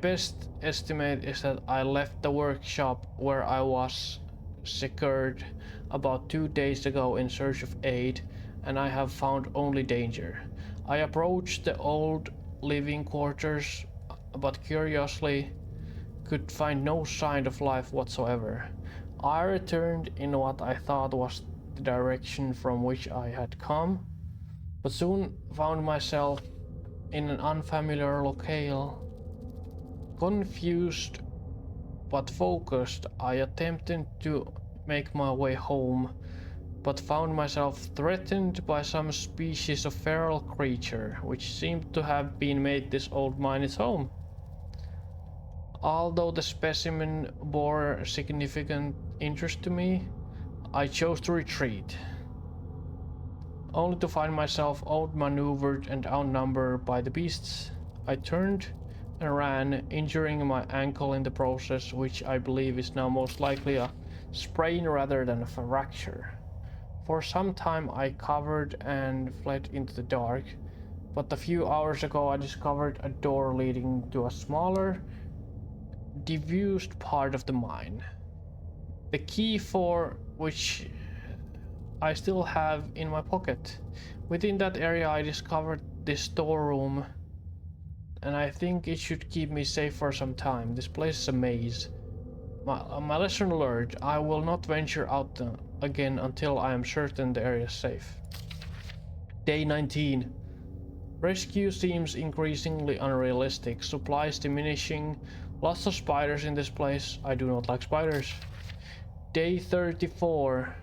best estimate is that I left the workshop where I was secured about 2 days ago in search of aid, and I have found only danger. I approached the old living quarters, but curiously could find no sign of life whatsoever. I returned in what I thought was the direction from which I had come, but soon found myself in an unfamiliar locale. Confused but focused, I attempted to make my way home, but found myself threatened by some species of feral creature, which seemed to have made this old mine its home. Although the specimen bore significant interest to me, I chose to retreat, only to find myself outmaneuvered and outnumbered by the beasts. I turned and ran, injuring my ankle in the process, which I believe is now most likely a sprain rather than a fracture. For some time I covered and fled into the dark, but a few hours ago I discovered a door leading to a smaller, diffused part of the mine, the key for which I still have in my pocket. Within that area I discovered this storeroom, and I think it should keep me safe for some time. This place is a maze. My lesson learned: I will not venture out again until I am certain the area is safe. Day 19. Rescue seems increasingly unrealistic. Supplies diminishing. Lots of spiders in this place. I do not like spiders. Day 34.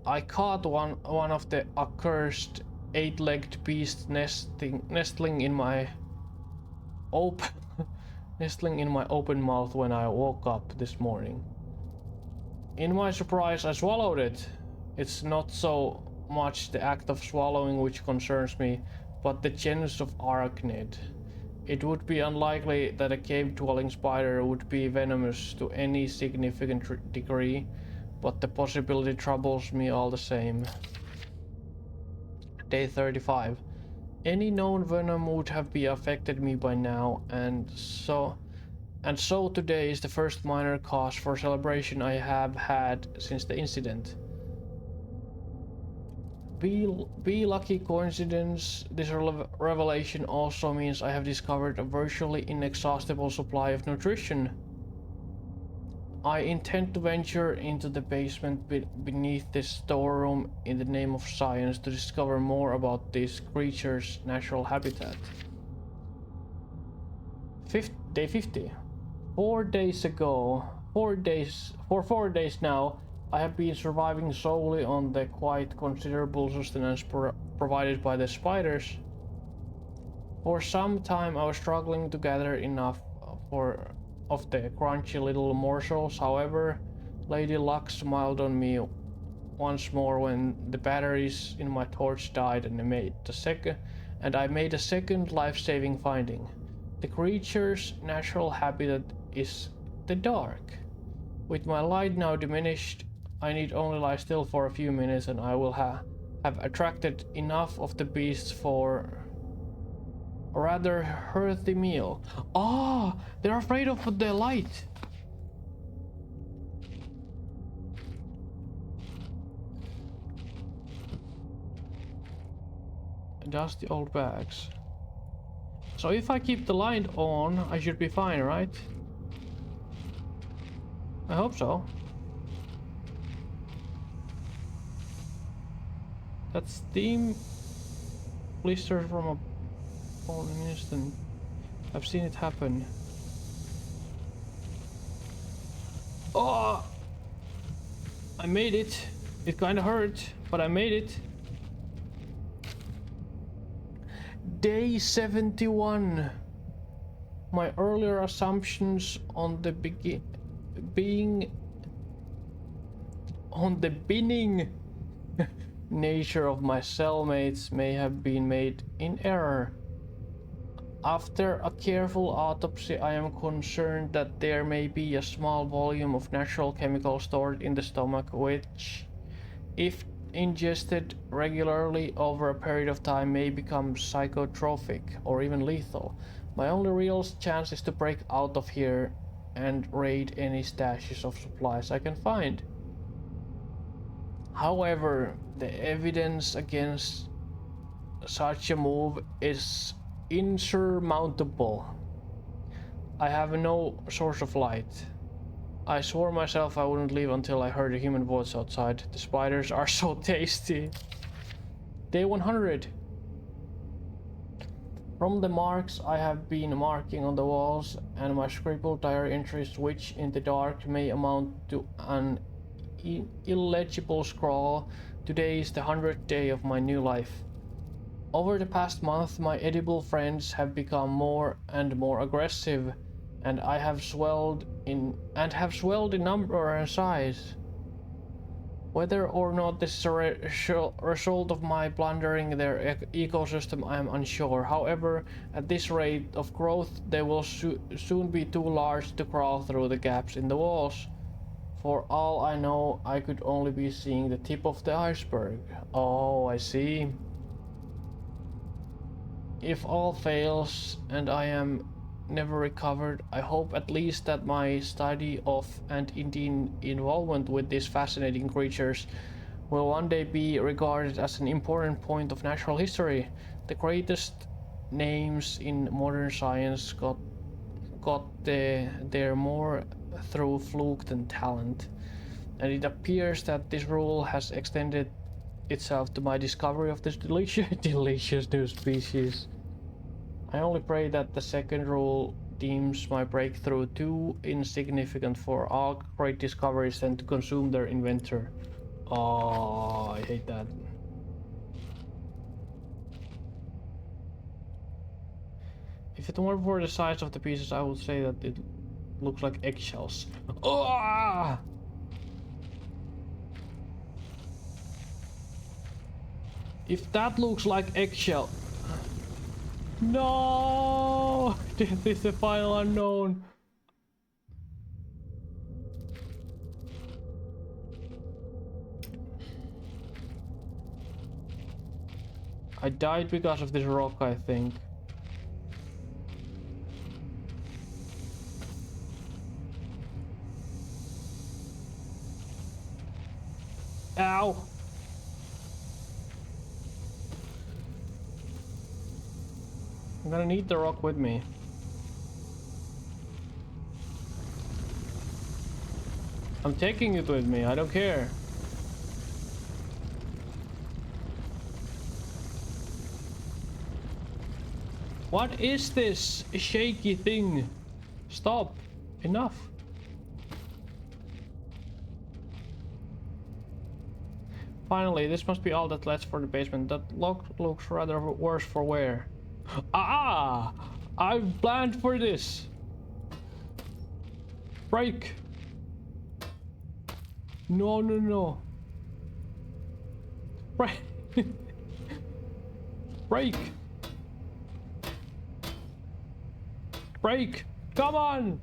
I caught one of the accursed 8-legged beasts nestling in my open mouth when I woke up this morning. In my surprise, I swallowed it. It's not so much the act of swallowing which concerns me, but the genus of arachnid. It would be unlikely that a cave-dwelling spider would be venomous to any significant degree, but the possibility troubles me all the same. Day 35. Any known venom would have affected me by now, and so today is the first minor cause for celebration I have had since the incident. Be lucky coincidence, this revelation also means I have discovered a virtually inexhaustible supply of nutrition. I intend to venture into the basement beneath this storeroom in the name of science to discover more about these creatures' natural habitat. Day 50. 4 days ago, 4 days now, I have been surviving solely on the quite considerable sustenance provided by the spiders. For some time I was struggling to gather enough of the crunchy little morsels. However, Lady Luck smiled on me once more when the batteries in my torch died, and I made a second life-saving finding. The creature's natural habitat is the dark. With my light now diminished, I need only lie still for a few minutes and I will have attracted enough of the beasts for a rather hearty meal. Ah, they're afraid of the light. Dusty old bags. So if I keep the light on, I should be fine, right? I hope so. That steam blisters from a falling instant. I've seen it happen. Oh! I made it. It kinda hurt, but I made it. Day 71. My earlier assumptions on the beginning nature of my cellmates may have been made in error. After a careful autopsy, I am concerned that there may be a small volume of natural chemical stored in the stomach which, if ingested regularly over a period of time, may become psychotropic or even lethal. My only real chance is to break out of here and raid any stashes of supplies I can find. However, the evidence against such a move is insurmountable. I have no source of light. I swore myself I wouldn't leave until I heard a human voice outside. The spiders are so tasty. Day 100. From the marks I have been marking on the walls and my scribbled diary entries, which in the dark may amount to an illegible scrawl, today is the 100th day of my new life. Over the past month, my edible friends have become more and more aggressive, and I have swelled in number and size. Whether or not this is a result of my plundering their ecosystem, I am unsure. However, at this rate of growth, they will soon be too large to crawl through the gaps in the walls. For all I know, I could only be seeing the tip of the iceberg. Oh, I see. If all fails and I am never recovered, I hope at least that my study of and indeed involvement with these fascinating creatures will one day be regarded as an important point of natural history. The greatest names in modern science got there more through fluke than talent, and it appears that this rule has extended itself to my discovery of this delicious new species. I only pray that the second rule deems my breakthrough too insignificant for all great discoveries and to consume their inventor. Oh, I hate that. If it weren't for the size of the pieces, I would say that it looks like eggshells. Oh! If that looks like eggshell... No! This is the final unknown. I died because of this rock, I think. Ow! I'm gonna need the rock with me. I'm taking it with me, I don't care. What is this shaky thing? Stop. Enough. Finally, this must be all that left for the basement. That lock looks rather worse for wear. Ah! I've planned for this! Break! No, no, no. Break! Break! Break! Come on!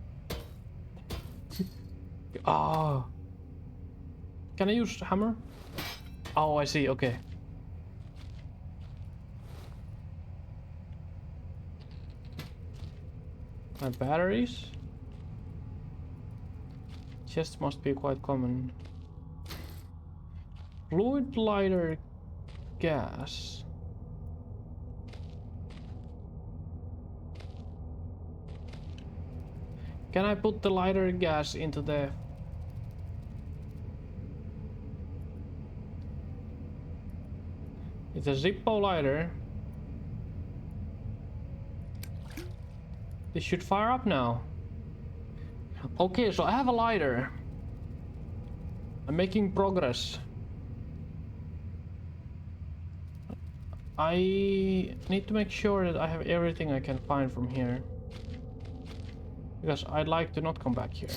Ah! Can I use hammer? Oh, I see, okay. My batteries? Chests must be quite common. Fluid lighter gas. Can I put the lighter gas into the... It's a Zippo lighter. This should fire up now. Okay, so I have a lighter. I'm making progress. I need to make sure that I have everything I can find from here. Because I'd like to not come back here.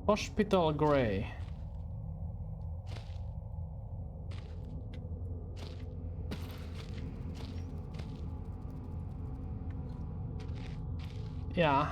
Hospital Grey. Yeah.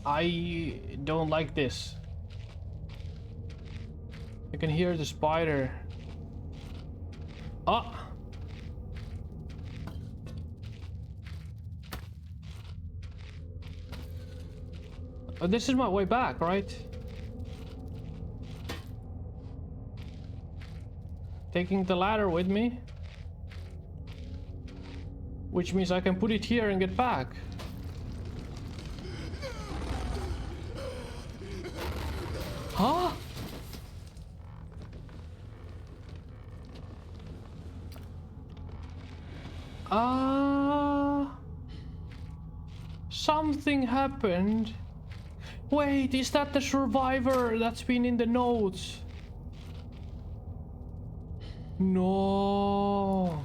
I don't like this. You can hear the spider. Ah! Oh, this is my way back, right? Taking the ladder with me. Which means I can put it here and get back. Huh? Something happened. Wait, is that the survivor that's been in the notes? No.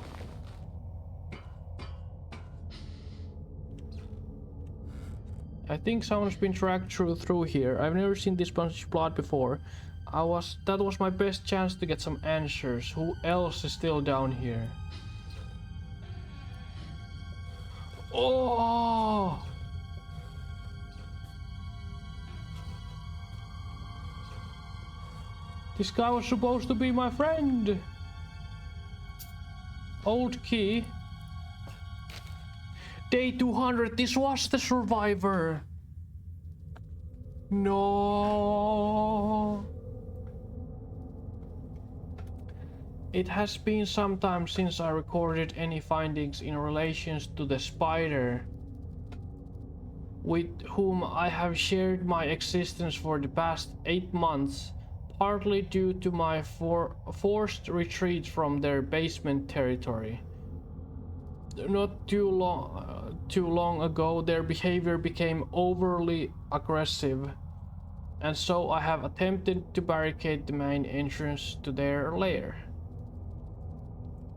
I think someone's been dragged through here. I've never seen this much blood before. That was my best chance to get some answers. Who else is still down here? Oh! This guy was supposed to be my friend. Old key. Day 200, this was the survivor. No. It has been some time since I recorded any findings in relation to the spider, with whom I have shared my existence for the past 8 months, partly due to my forced retreat from their basement territory. Not too long ago, their behavior became overly aggressive, and so I have attempted to barricade the main entrance to their lair,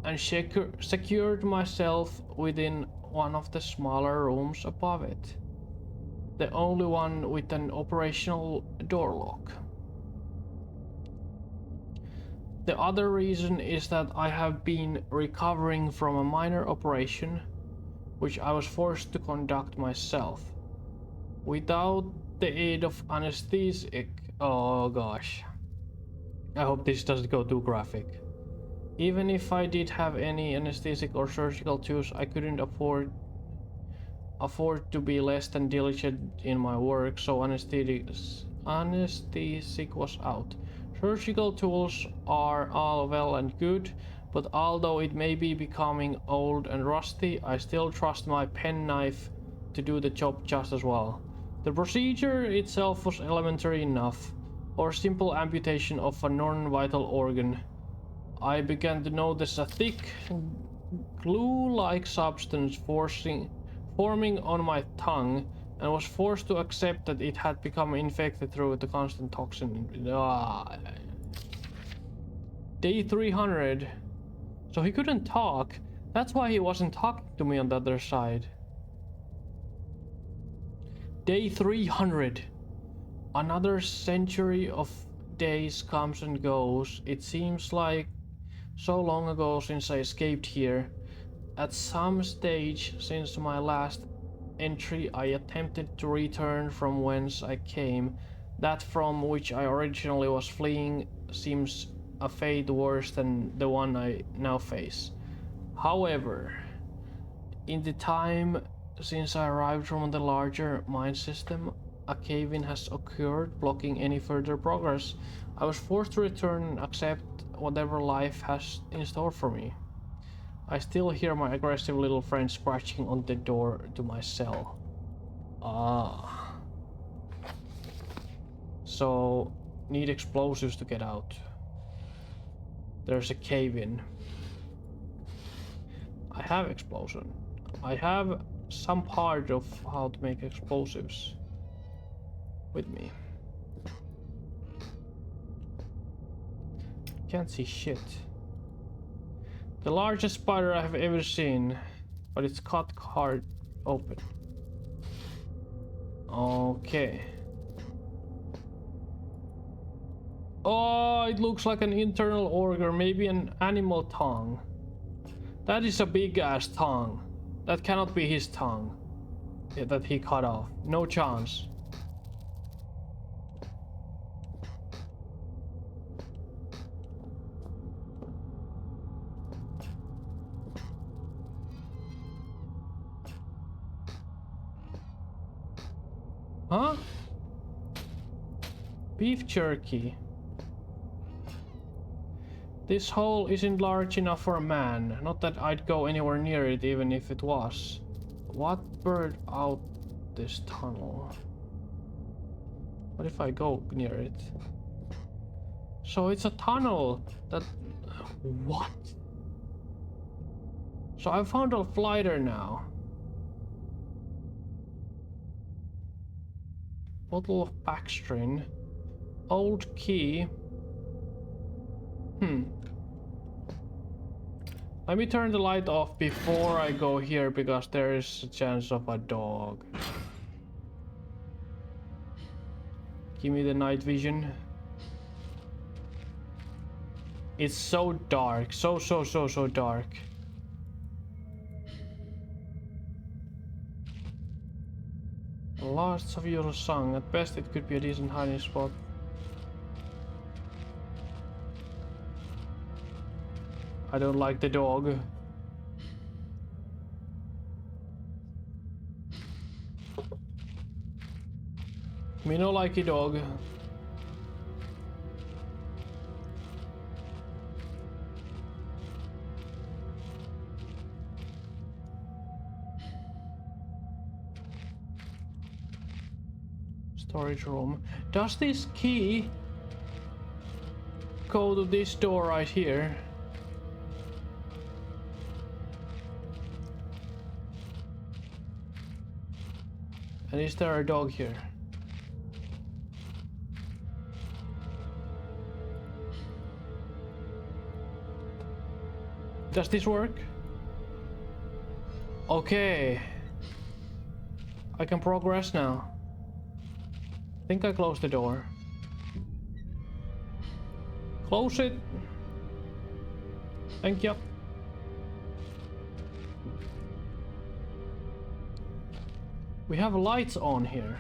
and secured myself within one of the smaller rooms above it, the only one with an operational door lock. The other reason is that I have been recovering from a minor operation, which I was forced to conduct myself, without the aid of anesthetic. Oh gosh. I hope this doesn't go too graphic. Even if I did have any anesthetic or surgical tools, I couldn't afford to be less than diligent in my work, so anesthetic was out. Surgical tools are all well and good, but although it may be becoming old and rusty, I still trust my penknife to do the job just as well. The procedure itself was elementary enough, or simple amputation of a non-vital organ. I began to notice a thick, glue-like substance forming on my tongue, and was forced to accept that it had become infected through the constant toxin. Day 300. So he couldn't talk. That's why he wasn't talking to me on the other side. Day 300. Another century of days comes and goes. It seems like so long ago since I escaped here. At some stage since my last entry, I attempted to return from whence I came. That from which I originally was fleeing seems a fate worse than the one I now face. However, in the time since I arrived from the larger mind system, a cave-in has occurred, blocking any further progress. I was forced to return and accept whatever life has in store for me. I still hear my aggressive little friend scratching on the door to my cell. Ah. So, need explosives to get out. There's a cave-in. I have explosion. I have some part of how to make explosives with me. Can't see shit. The largest spider I have ever seen, but it's cut hard open. Okay. Oh, it looks like an internal organ, maybe an animal tongue. That is a big ass tongue. That cannot be his tongue that he cut off. No chance. Huh? Beef jerky. This hole isn't large enough for a man. Not that I'd go anywhere near it even if it was. What bird out this tunnel? What if I go near it? So it's a tunnel that... What? So I found a glider now. Bottle of Baxtrin. Old key. Let me turn the light off before I go here because there is a chance of a dog. Give me the night vision. It's so dark. So dark. Lost of your song. At best it could be a decent hiding spot. I don't like the dog. Me no likey dog. Storage room. Does this key go to this door right here? And is there a dog here? Does this work? Okay. I can progress now. I think I closed the door. Close it. Thank you. We have lights on here.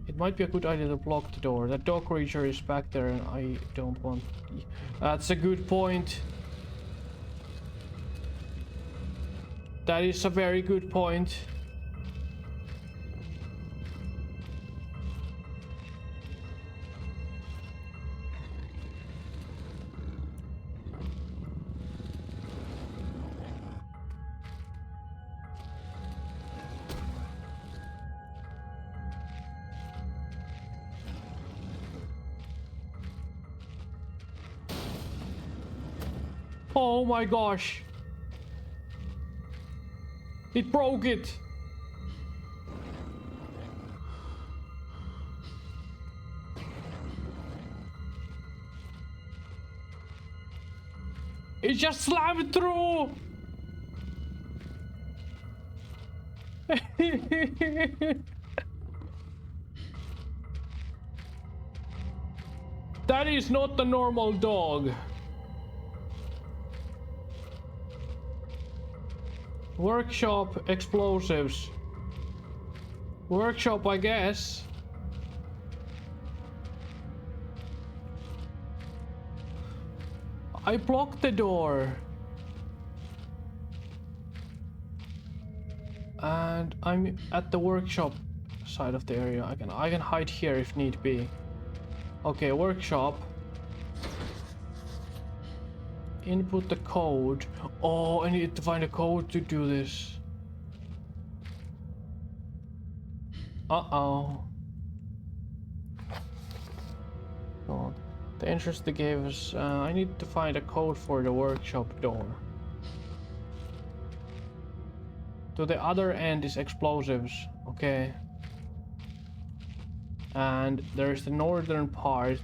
It might be a good idea to block the door. That dog creature is back there and I don't want... That's a good point. That is a very good point. Oh my gosh! It broke it! It just slammed through! That is not the normal dog. Workshop explosives. Workshop, I guess. I blocked the door. And I'm at the workshop side of the area. I can hide here if need be. Okay, workshop. Input the code. Oh, I need to find a code to do this. Uh-oh. Oh, the entrance they gave us. I need to find a code for the workshop door. To the other end is explosives. Okay. And there's the northern part.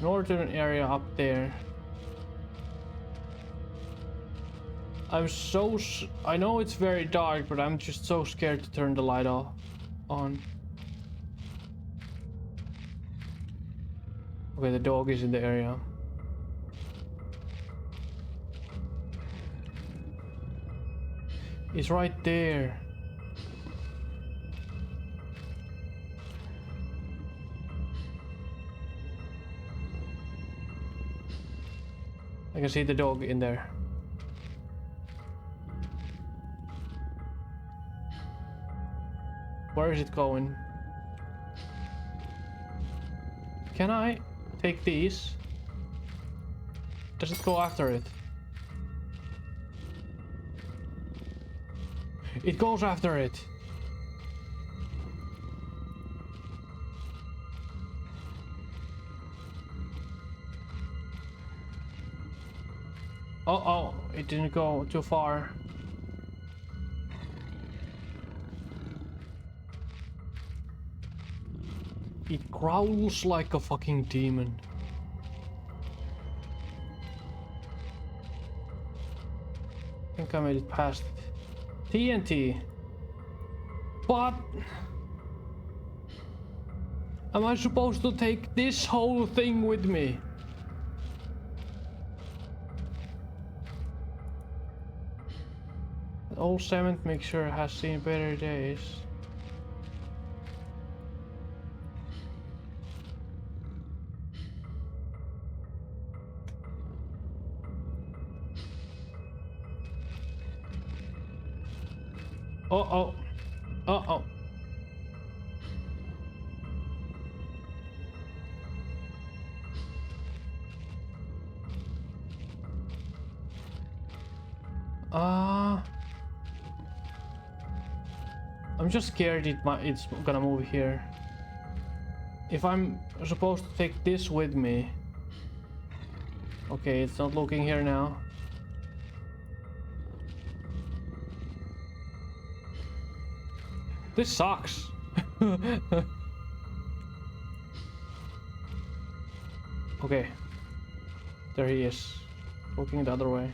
Northern area up there. I know it's very dark, but I'm just so scared to turn the light on. Okay, the dog is in the area. It's right there. I can see the dog in there. Where is it going? Can I take these? Does it go after it? It goes after it. Uh-oh, it didn't go too far. It growls like a fucking demon. I think I made it past TNT. But am I supposed to take this whole thing with me? The old cement mixer has seen better days. Uh-oh. Uh-oh. I'm just scared it's gonna move here. If I'm supposed to take this with me. Okay, it's not looking here now. This sucks. Okay. There he is. Looking the other way.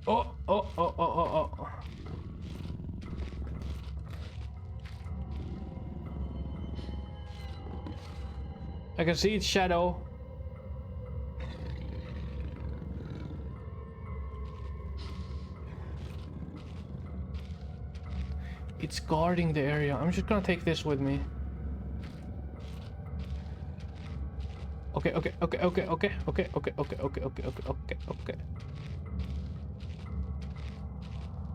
Oh, oh, oh, oh, oh, oh. I can see its shadow. It's guarding the area. I'm just gonna take this with me. Okay, okay, okay, okay, okay, okay, okay, okay, okay, okay, okay, okay.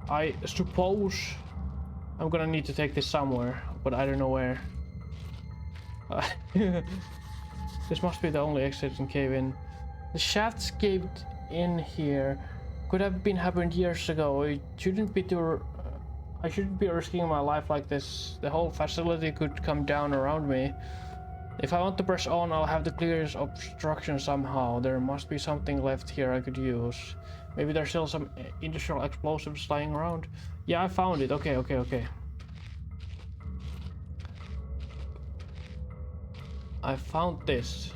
I suppose I'm gonna need to take this somewhere, but I don't know where. This must be the only exit and cave in. The shafts caved in here. Could have been happened years ago. It shouldn't be too. I shouldn't be risking my life like this. The whole facility could come down around me. If I want to press on, I'll have to clear this obstruction somehow. There must be something left here I could use. Maybe there's still some industrial explosives lying around. Yeah, I found it. Okay, okay, okay. I found this.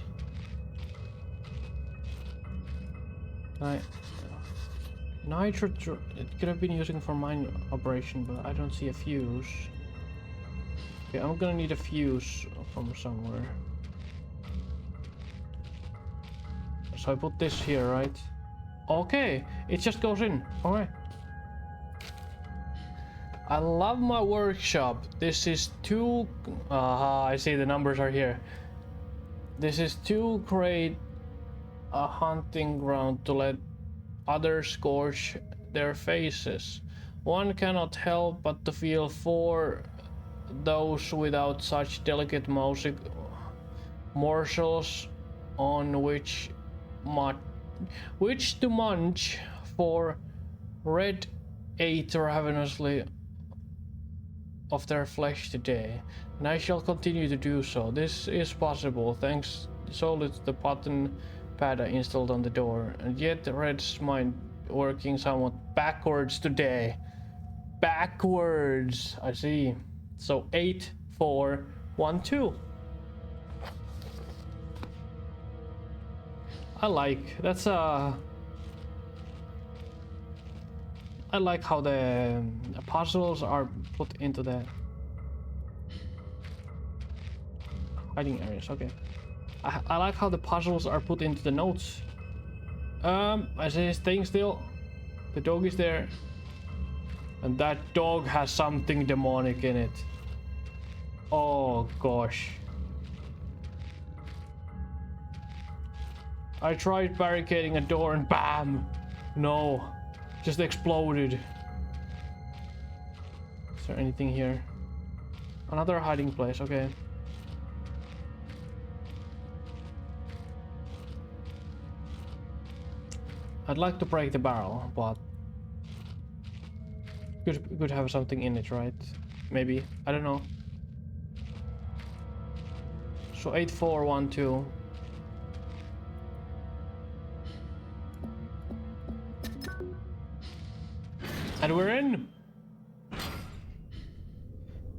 Nitro. It could have been using for mine operation, but I don't see a fuse. Okay, I'm gonna need a fuse from somewhere. So I put this here, right? Okay, it just goes in. Alright. I love my workshop. This is too... I see the numbers are here. This is too great a hunting ground to let others scorch their faces. One cannot help but to feel for those without such delicate morsels on which to munch, for red ate ravenously of their flesh today, and I shall continue to do so. This is possible thanks solely to the button pad I installed on the door, and yet Red's mind working somewhat backwards today. Backwards, I see. So 8, 4, 1, 2. I like how the puzzles are put into the hiding areas. Okay. I like how the puzzles are put into the notes. I see staying still. The dog is there. And that dog has something demonic in it. Oh gosh. I tried barricading a door and bam! No. Just exploded. Is there anything here? Another hiding place, okay. I'd like to break the barrel, but could have something in it, right? Maybe. I don't know. So 8, 4, 1, 2. And we're in!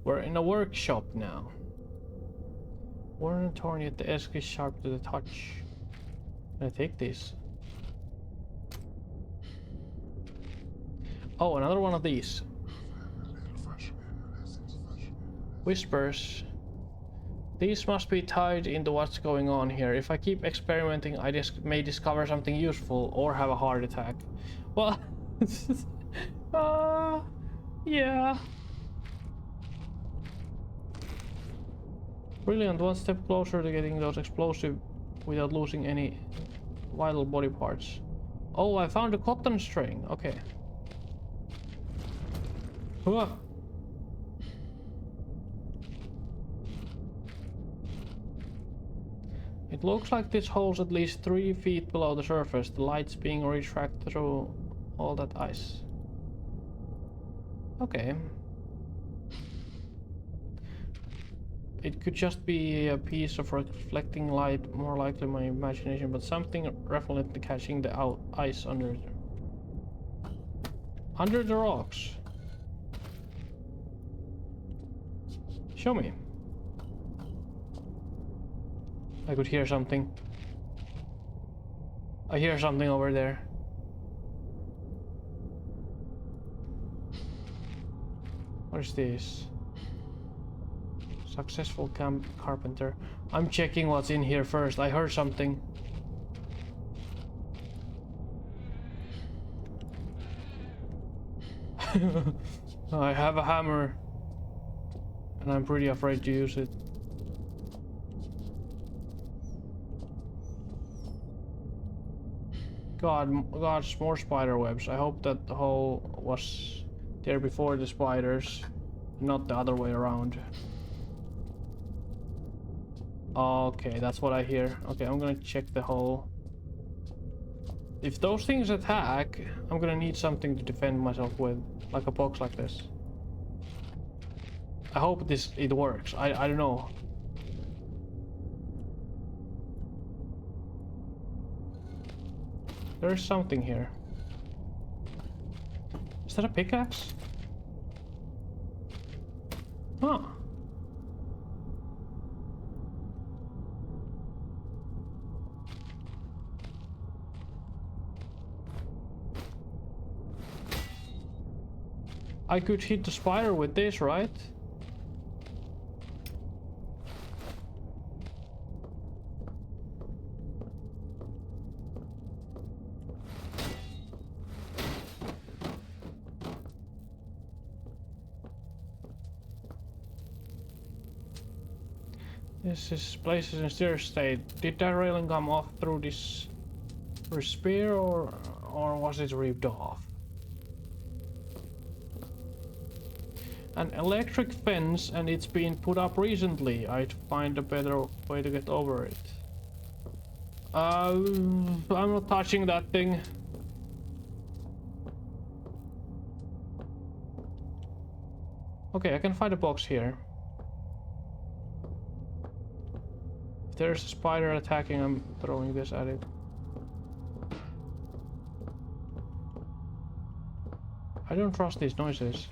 We're in a workshop now. Worn and torn, yet the edge is sharp to the touch. Can I take this? Oh, another one of these. Whispers. These must be tied into what's going on here. If I keep experimenting, I may discover something useful or have a heart attack. Well, yeah. Brilliant, one step closer to getting those explosive without losing any vital body parts. Oh, I found a cotton string. Okay. It looks like this hole's at least 3 feet below the surface, the light's being refracted through all that ice. Okay. It could just be a piece of reflecting light, more likely my imagination, but something reluctantly catching the ice under the rocks. Show me. I could hear something. I hear something over there. What is this? Successful camp carpenter. I'm checking what's in here first. I heard something. I have a hammer. And I'm pretty afraid to use it. Gosh, more spider webs. I hope that the hole was there before the spiders, not the other way around. Okay, that's what I hear. Okay, I'm gonna check the hole. If those things attack, I'm gonna need something to defend myself with, like a box like this. I hope it works. I don't know. There's something here. Is that a pickaxe? Huh. I could hit the spider with this, right? This place is in steer state. Did that railing come off through this spear or was it ripped off? An electric fence and it's been put up recently. I'd find a better way to get over it. I'm not touching that thing. Okay, I can find a box here. If there's a spider attacking, I'm throwing this at it. I don't trust these noises.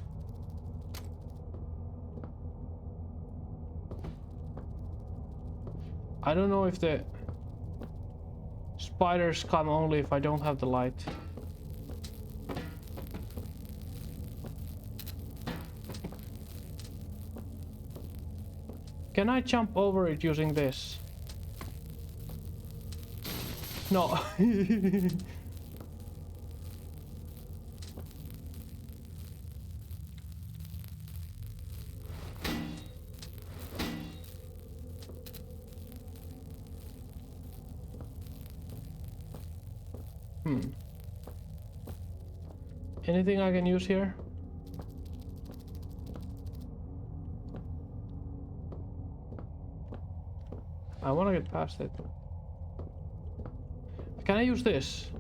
I don't know if the spiders come only if I don't have the light. Can I jump over it using this? No. Anything I can use here? I want to get past it. Can I use this?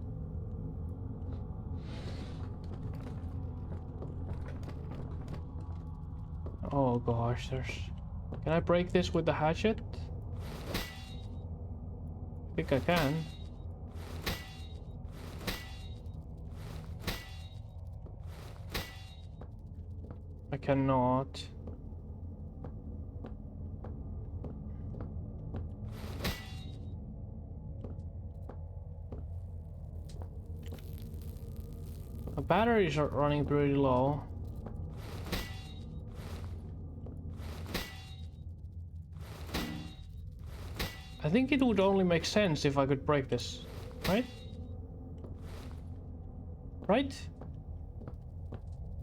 Oh gosh, there's... Can I break this with the hatchet? I think I can. I cannot. The batteries are running pretty low. I think it would only make sense if I could break this, right? Right?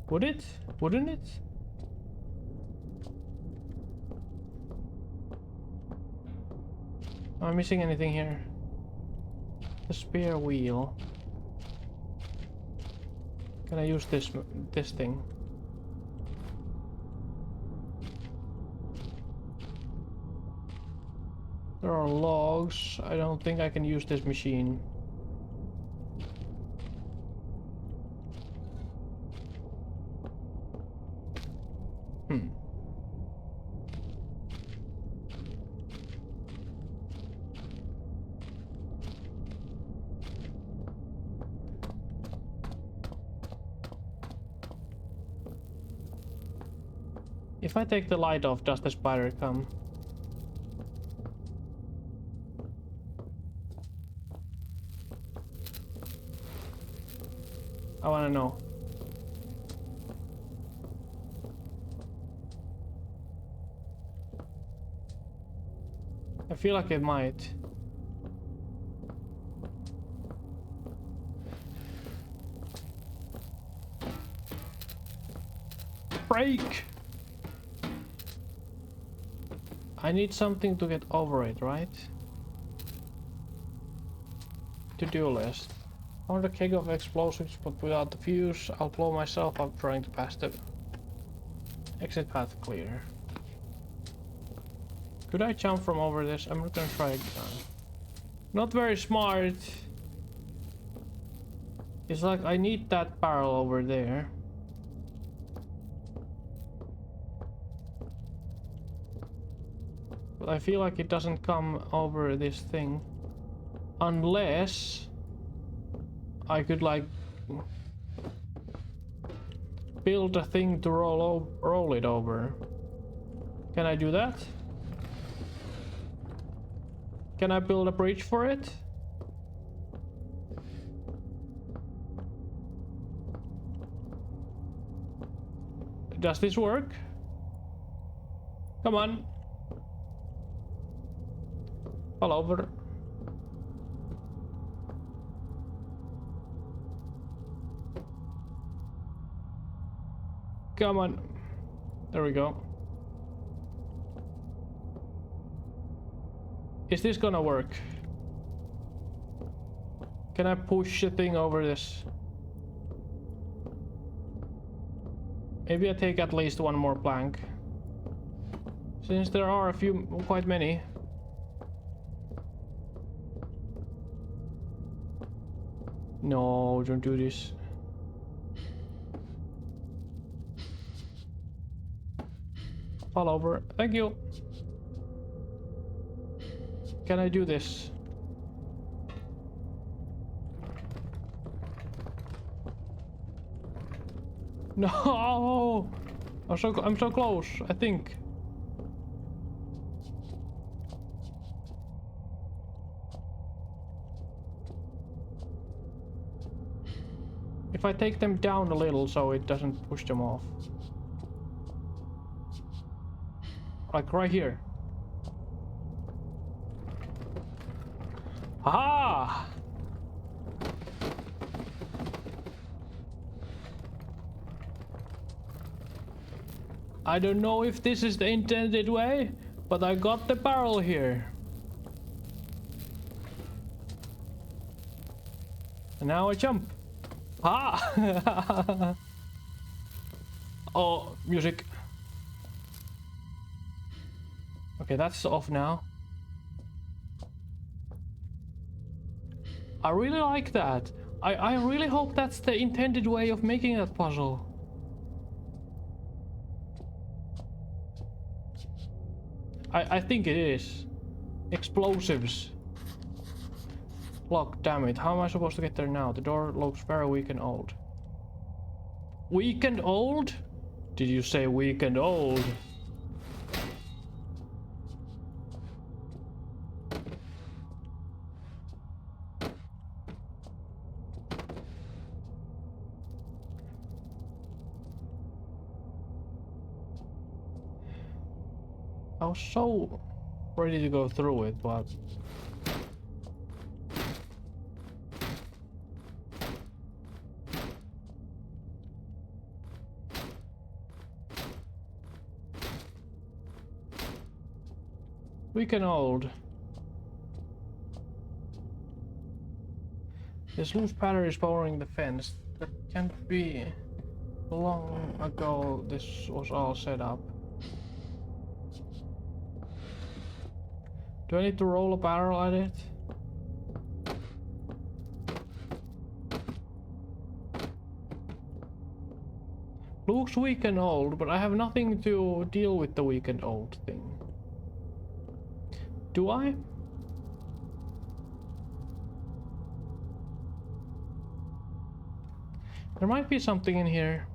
Would it? Wouldn't it? Am I missing anything here? The spare wheel. Can I use this thing? There are logs. I don't think I can use this machine. If I take the light off, does the spider come? I wanna know. I feel like it might. Break! I need something to get over it, right? To-do list. Found a keg of explosives, but without the fuse, I'll blow myself up trying to pass the exit path clear. Could I jump from over this? I'm not gonna try again. Not very smart. It's like I need that barrel over there. But I feel like it doesn't come over this thing. Unless... I could like build a thing to roll it over. Can I do that? Can I build a bridge for it? Does this work? Come on. Fall over. Come on. There we go. Is this gonna work? Can I push the thing over this? Maybe I take at least one more plank. Since there are quite many. No, don't do this. Fall over. Thank you. Can I do this? No! I'm so close, I think. If I take them down a little so it doesn't push them off. Like right here. Aha! I don't know if this is the intended way, but I got the barrel here. And now I jump. Ah! Oh, music. Okay, that's off now. I really like that. I really hope that's the intended way of making that puzzle. I think it is. Explosives. Lock, damn it. How am I supposed to get there now? The door looks very weak and old. Weak and old? Did you say weak and old? I was so ready to go through it, but weak and old. This loose pattern is powering the fence. That can't be. Long ago this was all set up. Do I need to roll a barrel at it? Looks weak and old, but I have nothing to deal with the weak and old thing. Do I? There might be something in here.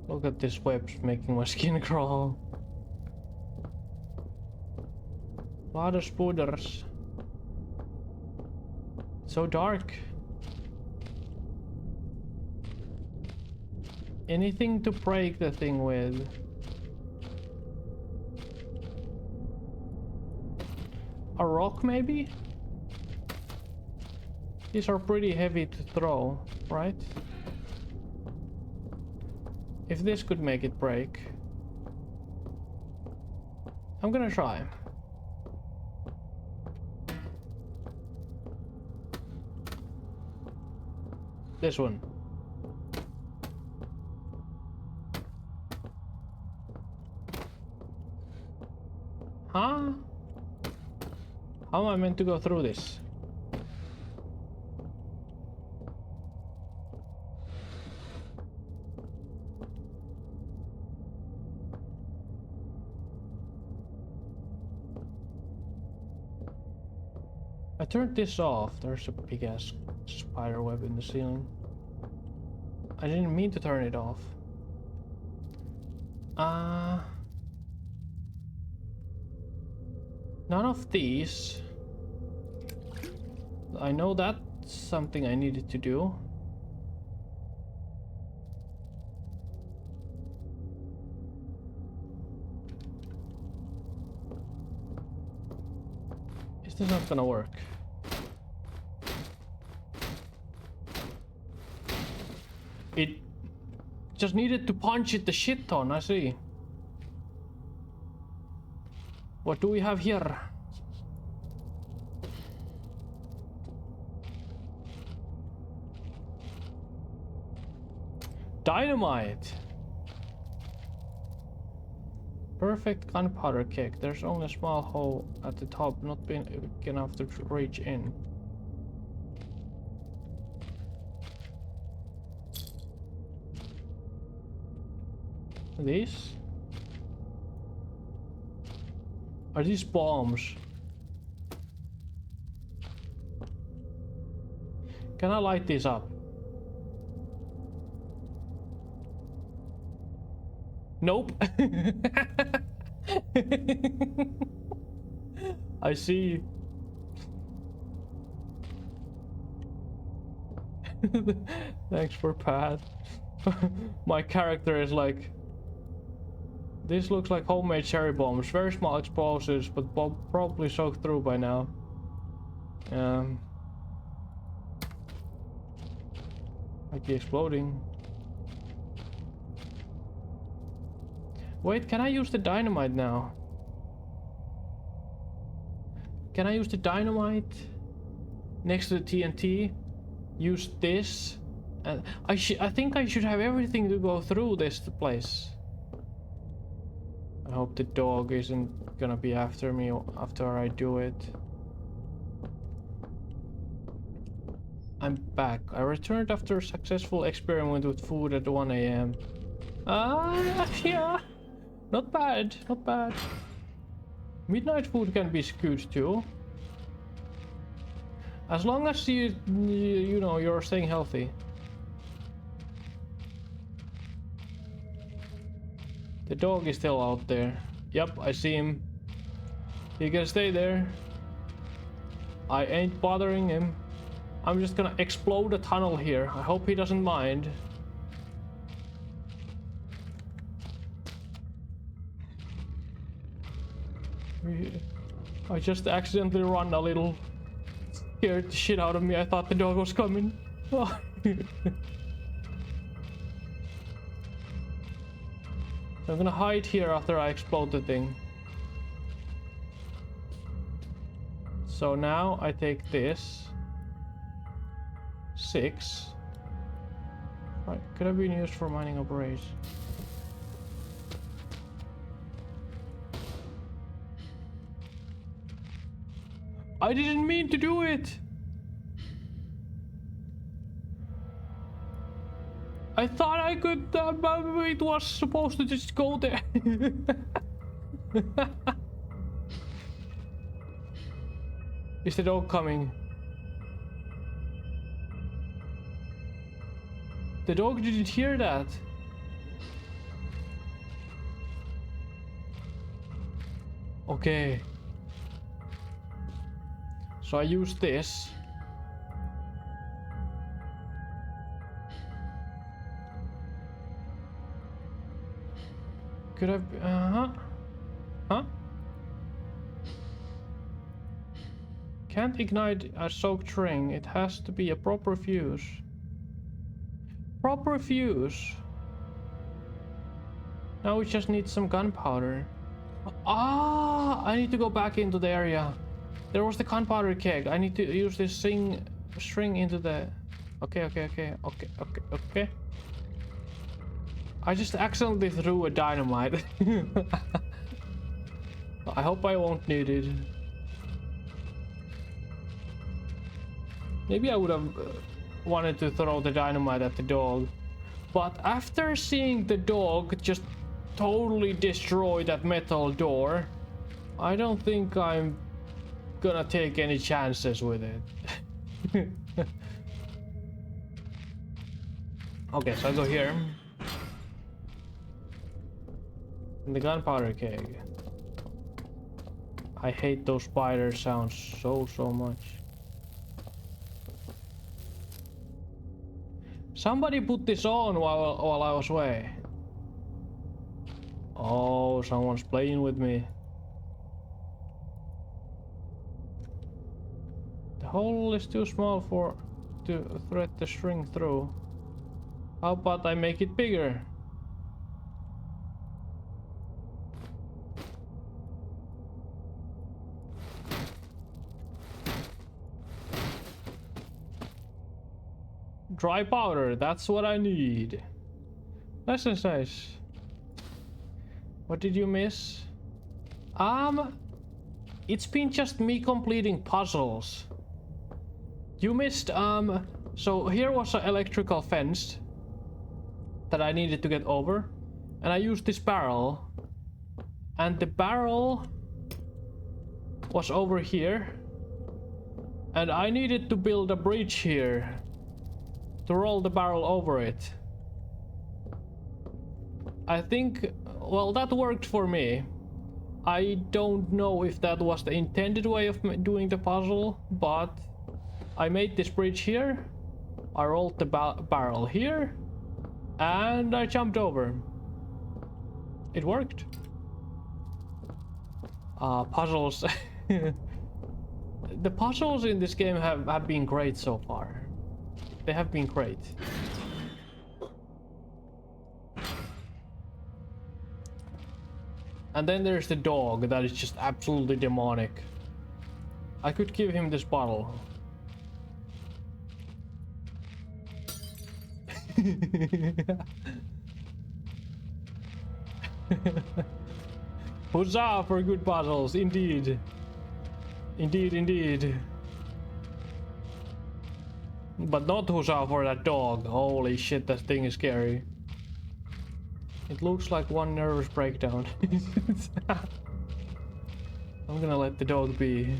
Look at this web's making my skin crawl. Lot of spooders. So dark. Anything to break the thing with. A rock maybe? These are pretty heavy to throw, right? If this could make it break. I'm gonna try. This one. Huh? How am I meant to go through this? I turned this off. There's a big ass spider web in the ceiling. I didn't mean to turn it off. None of these. I know that's something I needed to do. Is this not gonna work? It just needed to punch it the shit ton, I see. What do we have here? Dynamite! Perfect gunpowder keg. There's only a small hole at the top, not big enough to reach in. These? Are these bombs? Can I light these up? Nope. I see. Thanks for Pat. My character is like, this looks like homemade cherry bombs. Very small explosives, but probably soaked through by now. Might be exploding. Wait, can I use the dynamite now? Can I use the dynamite next to the TNT? Use this? And I think I should have everything to go through this place. I hope the dog isn't gonna be after me after I do it. I'm back. I returned after a successful experiment with food at 1 AM. Yeah. Not bad, not bad. Midnight food can be good too. As long as you know, you're staying healthy. The dog is still out there. Yep, I see him. He can stay there. I ain't bothering him. I'm just gonna explode a tunnel here. I hope he doesn't mind. I just accidentally run a little. Scared the shit out of me. I thought the dog was coming. Oh. I'm gonna hide here after I explode the thing. So now I take this. 6. Right, could have been used for mining operations. I didn't mean to do it! I thought I could, but it was supposed to just go there. Is the dog coming? The dog didn't hear that. Okay. So I use this. Could have, huh? Can't ignite a soaked ring. It has to be a proper fuse. Proper fuse. Now we just need some gunpowder. Ah, I need to go back into the area. There was the gunpowder keg. I need to use this string into the... Okay. I just accidentally threw a dynamite. I hope I won't need it. Maybe I would have wanted to throw the dynamite at the dog. But after seeing the dog just totally destroy that metal door, I don't think I'm gonna take any chances with it. Okay, so I go here. And the gunpowder keg. I hate those spider sounds so much. Somebody put this on while I was away. Oh, someone's playing with me. The hole is too small to thread the string through. How about I make it bigger? Dry powder, that's what I need. That's nice. What did you miss? It's been just me completing puzzles. You missed, so here was an electrical fence that I needed to get over. And I used this barrel. And the barrel was over here. And I needed to build a bridge here to roll the barrel over it. I think, well, that worked for me. I don't know if that was the intended way of doing the puzzle, but I made this bridge here. I rolled the barrel here, and I jumped over. It worked. Puzzles. The puzzles in this game have been great so far. They have been great. And then there's the dog that is just absolutely demonic. I could give him this bottle. Huzzah for good puzzles, indeed. Indeed. But not huzzah for that dog. Holy shit, that thing is scary. It looks like one nervous breakdown. I'm gonna let the dog be.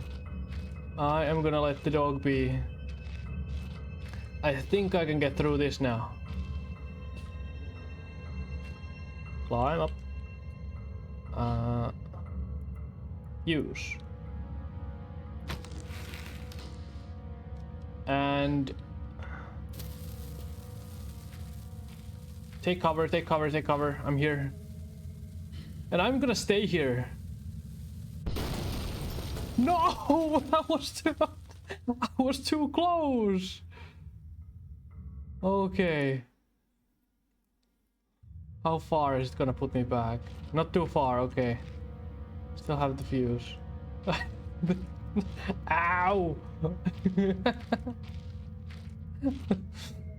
I am gonna let the dog be. I think I can get through this now. Climb up. Use. And take cover. I'm here. And I'm gonna stay here. No! That was too close. Okay. How far is it gonna put me back? Not too far, okay. Still have the fuse. Ow!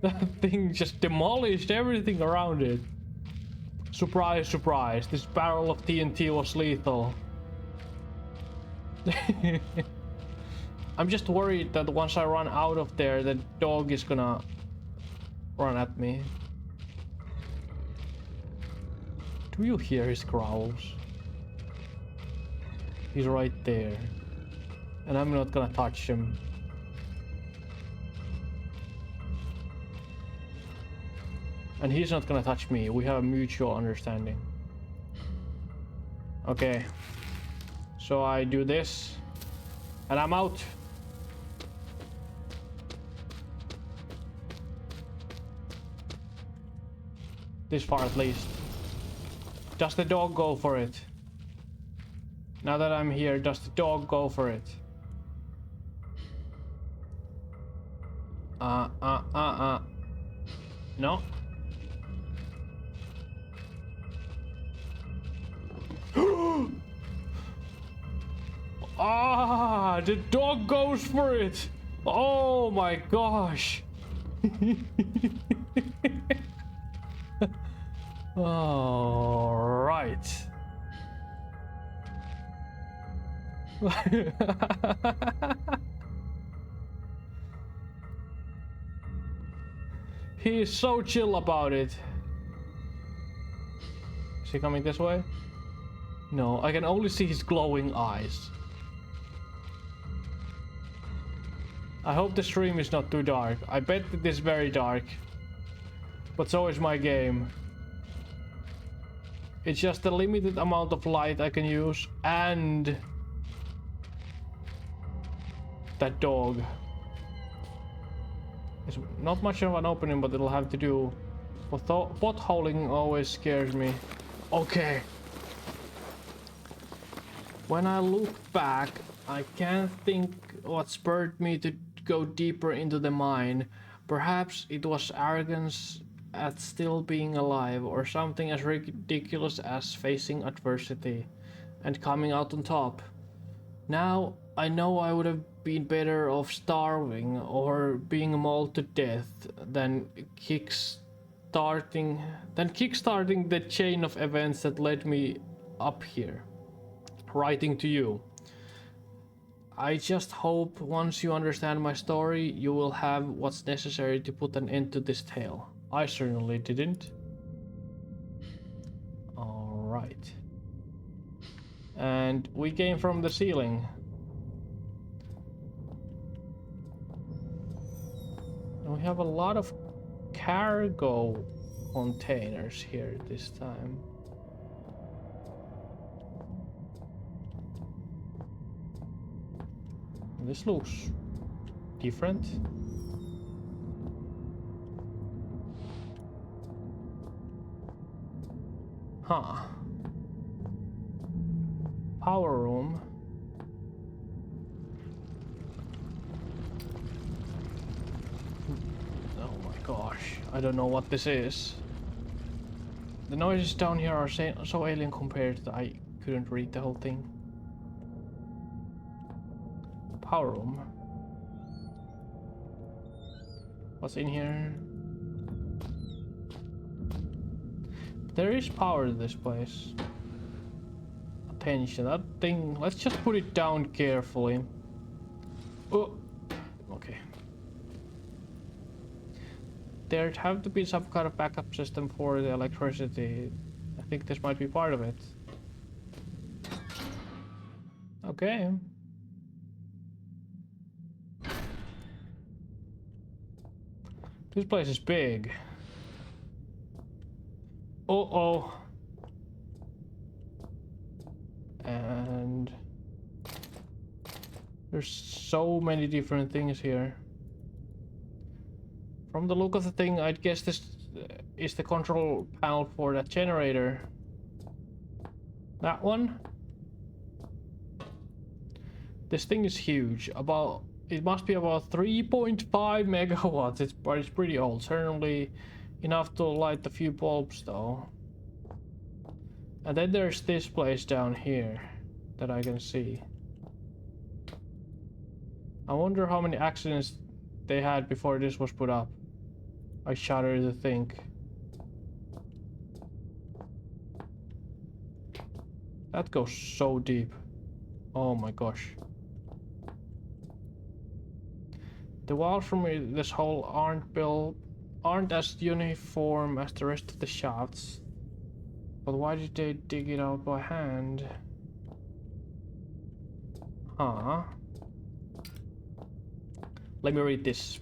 That thing just demolished everything around it. Surprise, surprise. This barrel of TNT was lethal. I'm just worried that once I run out of there, the dog is gonna run at me. Do you hear his growls? He's right there. And I'm not gonna touch him. And he's not gonna touch me. We have a mutual understanding. Okay. So I do this. And I'm out. This far at least. Does the dog go for it? Now that I'm here, does the dog go for it? No. Ah, the dog goes for it. Oh my gosh. All right. He is so chill about it. Is he coming this way? No, I can only see his glowing eyes. I hope the stream is not too dark. I bet it is very dark. But so is my game. It's just a limited amount of light I can use, and that dog. It's not much of an opening, but it'll have to do. Potholing always scares me. Okay. When I look back, I can't think what spurred me to go deeper into the mine. Perhaps it was arrogance at still being alive, or something as ridiculous as facing adversity and coming out on top. Now I know I would have been better off starving or being mauled to death than kickstarting the chain of events that led me up here. Writing to you. I just hope once you understand my story, you will have what's necessary to put an end to this tale. I certainly didn't. Alright. And we came from the ceiling. And we have a lot of cargo containers here this time. This looks different. Huh. Power room. Oh my gosh, I don't know what this is. The noises down here are so alien compared that I couldn't read the whole thing. Power room. What's in here? There is power to this place. Attention, that thing. Let's just put it down carefully. Oh, okay. There'd have to be some kind of backup system for the electricity. I think this might be part of it. Okay. This place is big. Uh-oh. And there's so many different things here. From the look of the thing, I'd guess this is the control panel for that generator. That one? This thing is huge. It must be about 3.5 megawatts. But it's pretty old. Certainly enough to light a few bulbs though. And then there's this place down here that I can see. I wonder how many accidents they had before this was put up. I shudder to think. That goes so deep. Oh my gosh. The walls from this hole aren't as uniform as the rest of the shafts. But why did they dig it out by hand? Huh? Let me read this.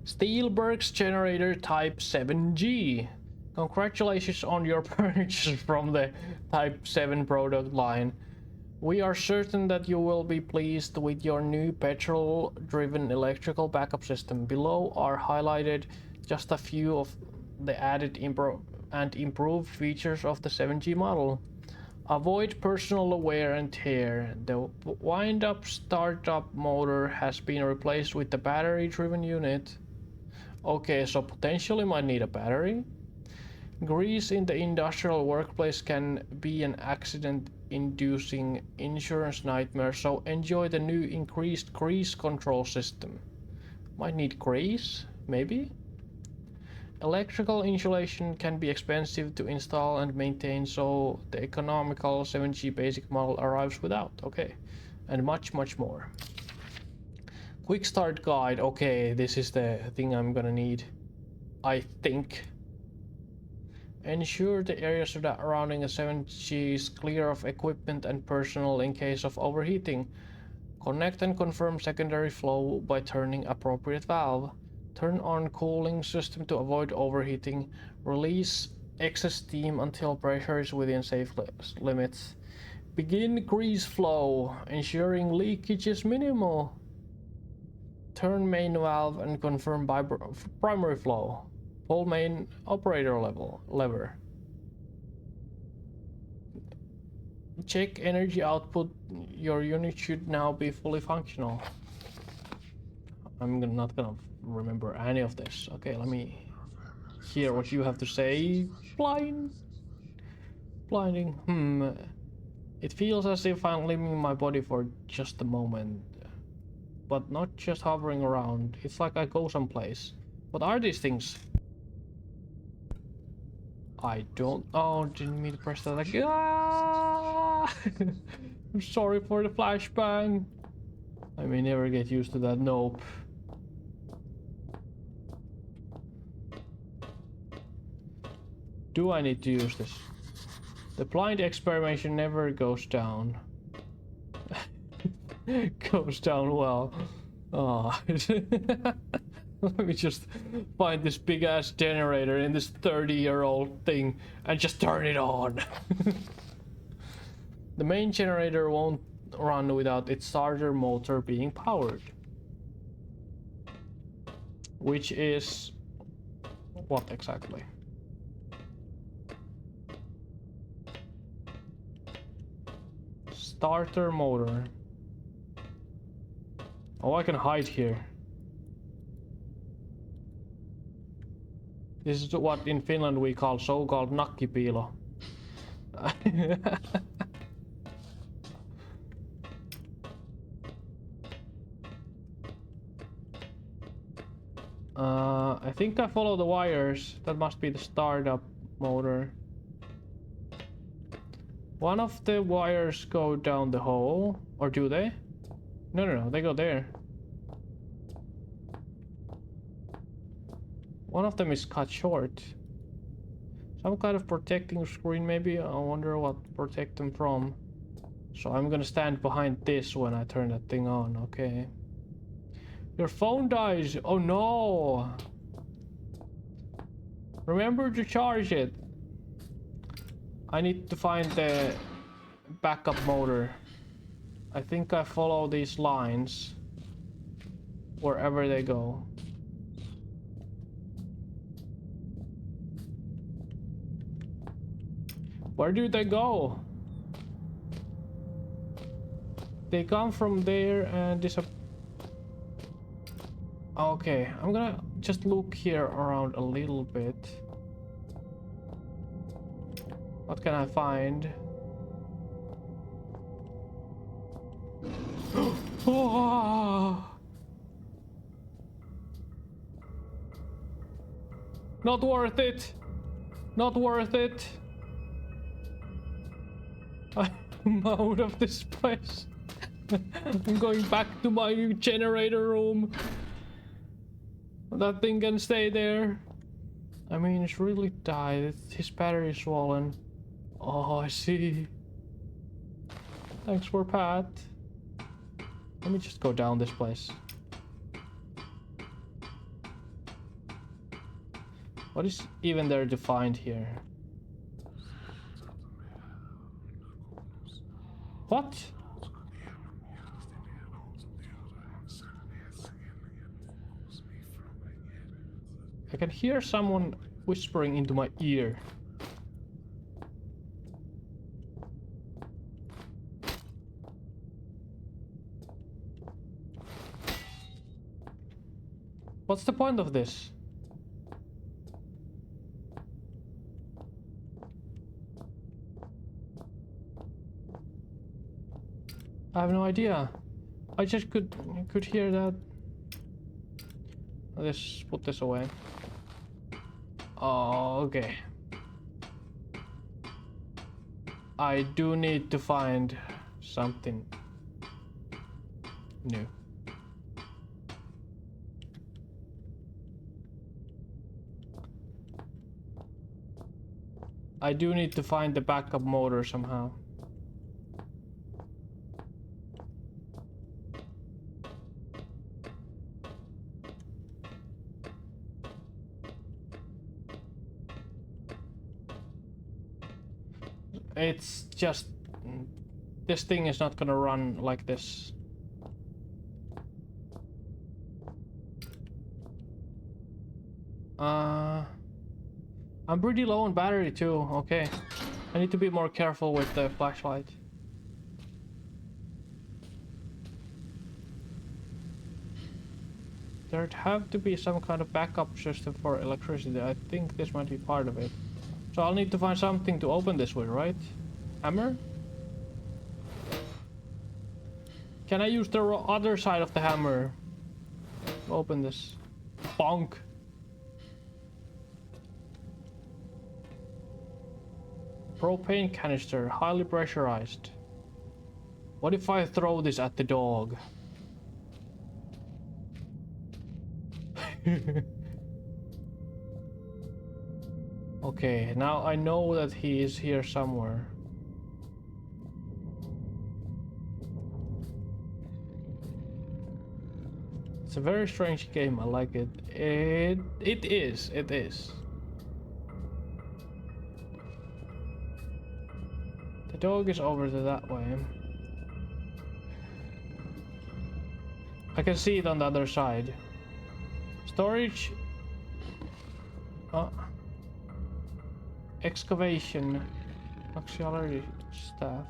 Steelberg's generator type 7G. Congratulations on your purchase from the Type 7 product line. We are certain that you will be pleased with your new petrol-driven electrical backup system. Below are highlighted just a few of the added improved features of the 7G model. Avoid personal wear and tear. The wind-up startup motor has been replaced with the battery-driven unit. Okay, so potentially might need a battery. Grease in the industrial workplace can be an accident-inducing insurance nightmare, so enjoy the new increased grease control system. Might need grease, maybe? Electrical insulation can be expensive to install and maintain, so the economical 7G basic model arrives without. Okay, and much more. Quick start guide. Okay, this is the thing I'm gonna need, I think. Ensure the area surrounding a 7G is clear of equipment and personnel in case of overheating. Connect and confirm secondary flow by turning appropriate valve. Turn on cooling system to avoid overheating. Release excess steam until pressure is within safe limits. Begin grease flow, ensuring leakage is minimal. Turn main valve and confirm primary flow. Pull main operator lever. Check energy output. Your unit should now be fully functional. I'm not gonna remember any of this. Okay, let me hear what you have to say. Blinding. It feels as if I'm leaving my body for just a moment. But not just hovering around. It's like I go someplace. What are these things? I don't. Oh, didn't mean to press that. Like, ah! I'm sorry for the flashbang. I may never get used to that. Nope. Do I need to use this? The blind experimentation never goes down. Goes down well. Oh. Let me just find this big ass generator in this 30-year-old thing and just turn it on. The main generator won't run without its starter motor being powered. Which is what exactly? Starter motor. Oh, I can hide here. This is what in Finland we call so-called nakkipiilo. I think I follow the wires. That must be the startup motor. One of the wires go down the hole, or do they? No, they go there. One of them is cut short. Some kind of protecting screen maybe? I wonder what to protect them from. So I'm gonna stand behind this when I turn that thing on, okay. Your phone dies! Oh no! Remember to charge it. I need to find the backup motor. I think I follow these lines wherever they go. Where do they go? They come from there and disappear. Okay, I'm gonna just look here around a little bit. What can I find? Oh! Not worth it! Not worth it! I'm out of this place. I'm going back to my generator room. That thing can stay there. I mean, it's really died. His battery is swollen. Oh, I see. Thanks for Pat. Let me just go down this place. What is even there to find here? What? I can hear someone whispering into my ear. What's the point of this? I have no idea. I just could hear that. Let's put this away. Oh, okay. I do need to find something new. I do need to find the backup motor somehow. It's just... This thing is not gonna run like this. I'm pretty low on battery too, okay. I need to be more careful with the flashlight. There'd have to be some kind of backup system for electricity. I think this might be part of it. So I'll need to find something to open this with, right? Hammer? Can I use the other side of the hammer to open this? Bonk. Propane canister, highly pressurized. What if I throw this at the dog? Okay, now I know that he is here somewhere. It's a very strange game, I like it. It is. The dog is over to that way. I can see it on the other side. Storage. Excavation. Auxiliary staff.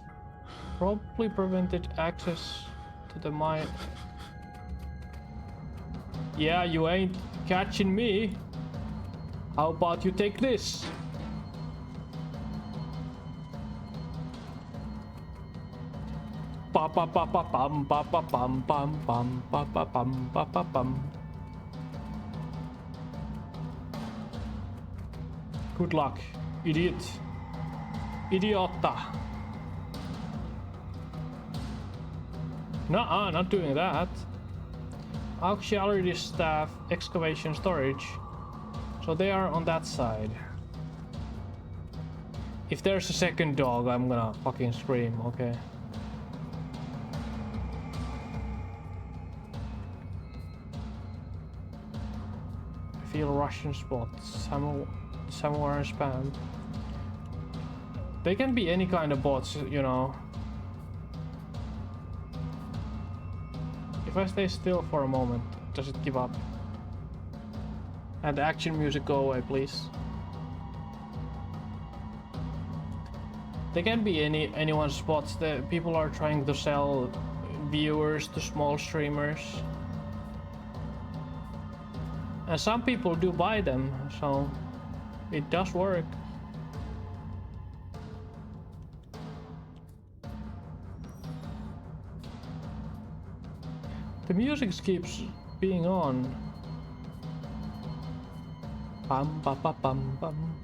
Probably prevented access to the mine. Yeah, you ain't catching me. How about you take this? Pa pa pa pa pam pa pa pam pam pam pa pa pam pa pa pam. Good luck, idiot. Idiota. Nuh-uh, not doing that. Auxiliary staff, excavation, storage. So they are on that side. If there's a second dog, I'm gonna fucking scream, okay? I feel Russian spots. Somewhere in spam. They can be any kind of bots, you know. If I stay still for a moment, does it give up? And the action music go away, please. They can be anyone's spots. The people are trying to sell viewers to small streamers. And some people do buy them, so it does work. The music keeps being on. Bum ba ba bum bum.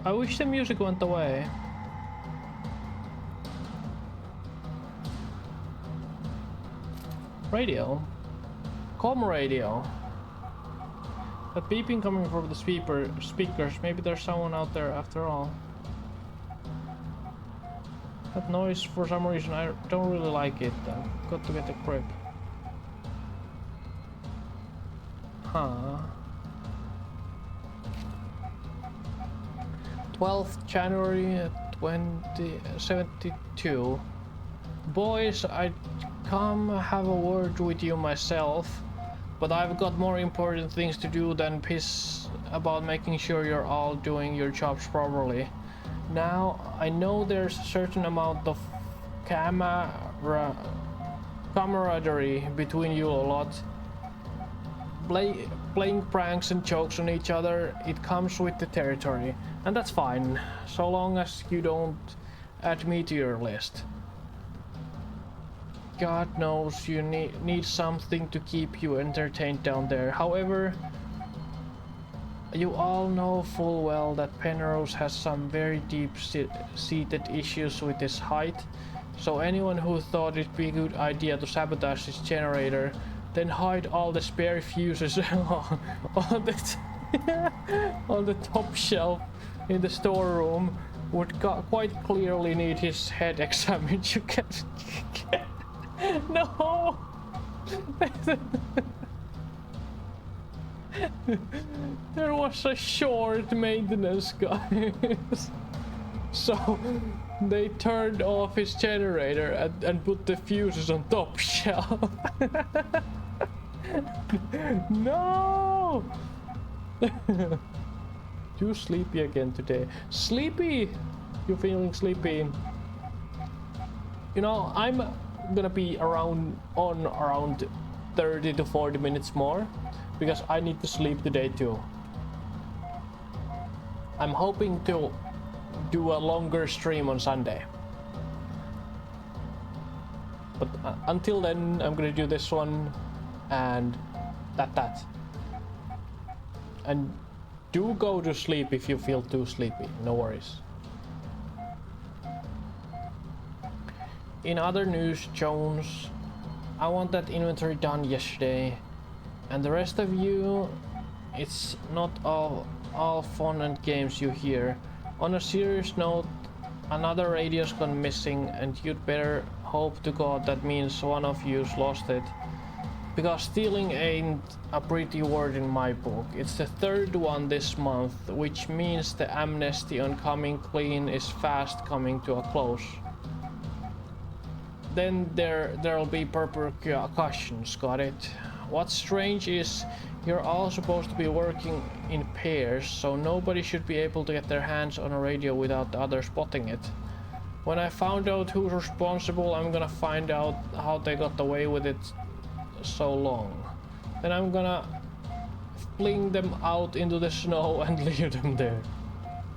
I wish the music went away. Radio? Com radio. That beeping coming from the speakers. Maybe there's someone out there after all. That noise, for some reason, I don't really like it. I've got to get a grip. Huh. 12th January 2072. Boys, I'd come have a word with you myself, but I've got more important things to do than piss about making sure you're all doing your jobs properly. Now, I know there's a certain amount of camaraderie between you a lot. Playing pranks and jokes on each other, it comes with the territory. And that's fine, so long as you don't add me to your list. God knows you need something to keep you entertained down there. However, you all know full well that Penrose has some very deep-seated issues with his height, so anyone who thought it'd be a good idea to sabotage his generator, then hide all the spare fuses on the top shelf in the storeroom would quite clearly need his head examined. You can... No! There was a short maintenance, guys. So they turned off his generator and put the fuses on top shelf. No! You sleepy again today? Sleepy? You feeling sleepy? You know, I'm gonna be around 30 to 40 minutes more because I need to sleep today too. I'm hoping to do a longer stream on Sunday. But until then, I'm gonna do this one and that. And do go to sleep if you feel too sleepy, no worries. In other news, Jones, I want that inventory done yesterday. And the rest of you, it's not all fun and games you hear. On a serious note, another radio's gone missing and you'd better hope to God that means one of you's lost it. Because stealing ain't a pretty word in my book. It's the third one this month, which means the amnesty on coming clean is fast coming to a close. Then there'll be repercussions, got it? What's strange is you're all supposed to be working in pairs, so nobody should be able to get their hands on a radio without the other spotting it. When I found out who's responsible, I'm gonna find out how they got away with it so long. Then I'm gonna fling them out into the snow and leave them there.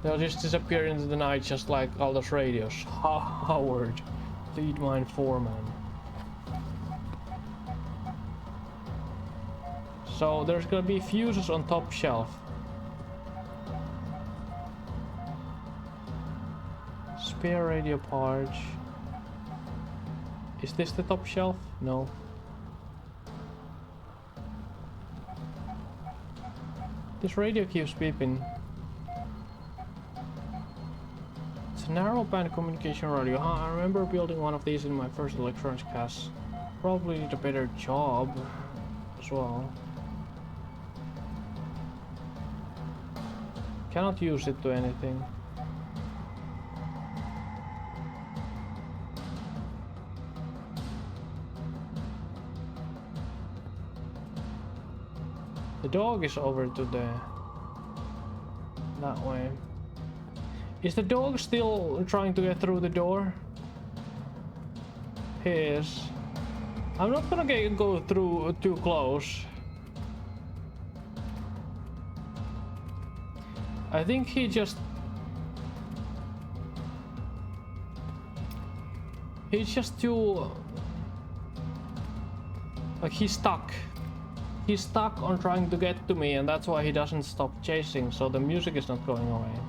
They'll just disappear into the night just like all those radios. Howard, lead mine foreman. So there's gonna be fuses on top shelf. Spare radio parts. Is this the top shelf? No. This radio keeps beeping. It's a narrowband communication radio. I remember building one of these in my first electronics class. Probably did a better job as well. Cannot use it to anything. The dog is over to that way. Is the dog still trying to get through the door? He is. I'm not gonna go through too close. I think he's just too, like, he's stuck. He's stuck on trying to get to me, and that's why he doesn't stop chasing, so the music is not going away.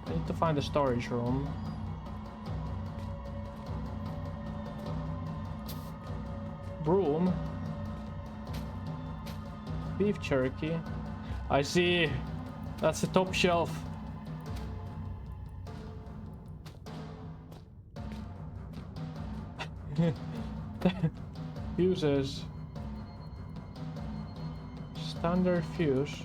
I need to find the storage room. Broom. Beef jerky. I see. That's the top shelf. Fuses. Standard fuse.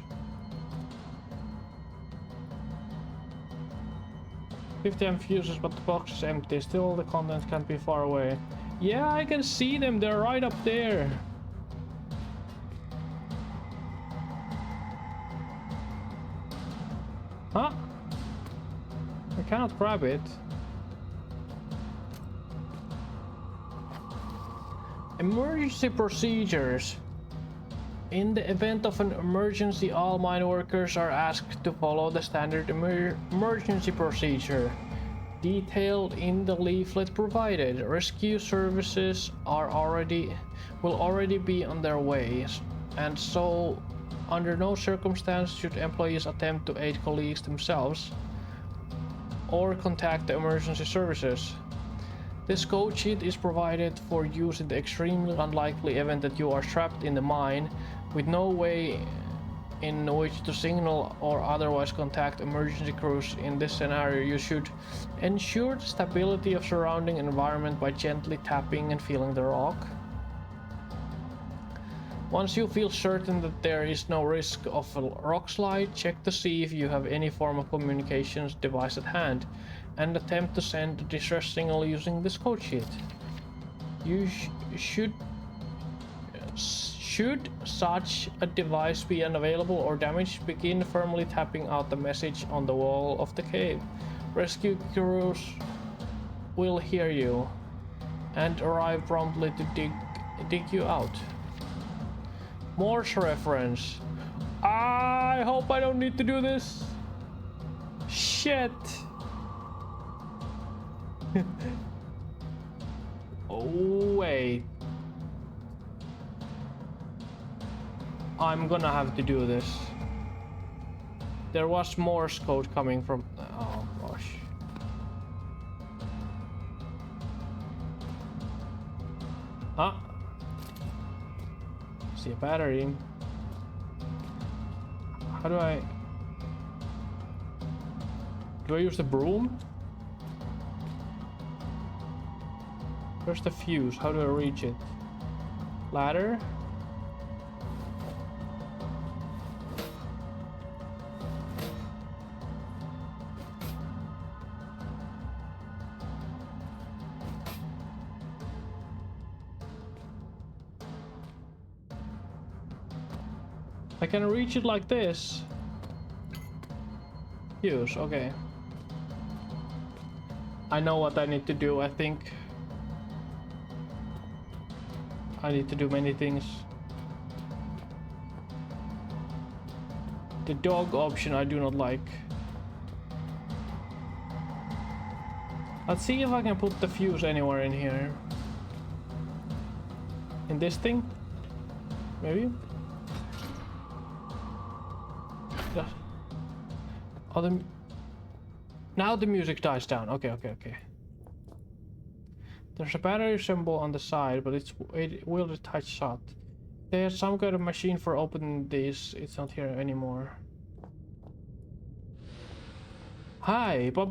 50 amp fuses, but the box is empty. Still, the contents can't be far away. Yeah, I can see them. They're right up there. Huh? I cannot grab it. Emergency procedures. In the event of an emergency, all mine workers are asked to follow the standard emergency procedure detailed in the leaflet provided. Rescue services will already be on their way, and so under no circumstance should employees attempt to aid colleagues themselves or contact the emergency services. This code sheet is provided for use in the extremely unlikely event that you are trapped in the mine with no way in which to signal or otherwise contact emergency crews. In this scenario, you should ensure the stability of surrounding environment by gently tapping and feeling the rock. Once you feel certain that there is no risk of a rock slide, check to see if you have any form of communications device at hand, and attempt to send a distress signal using this code sheet. You should such a device be unavailable or damaged, begin firmly tapping out the message on the wall of the cave. Rescue crews will hear you and arrive promptly to dig you out. Morse reference. I hope I don't need to do this. Shit. Oh wait. I'm gonna have to do this. There was Morse code coming from... Oh gosh. Huh? See a battery. How do I... Do I use the broom? Where's the fuse? How do I reach it? Ladder? I can reach it like this. Fuse, okay. I know what I need to do, I think. I need to do many things. The dog option I do not like. Let's see if I can put the fuse anywhere in here. In this thing? Maybe? Yeah. Oh, now the music dies down. Okay. There's a battery symbol on the side, but it will detach shut. There's some kind of machine for opening this. It's not here anymore. Hi, but.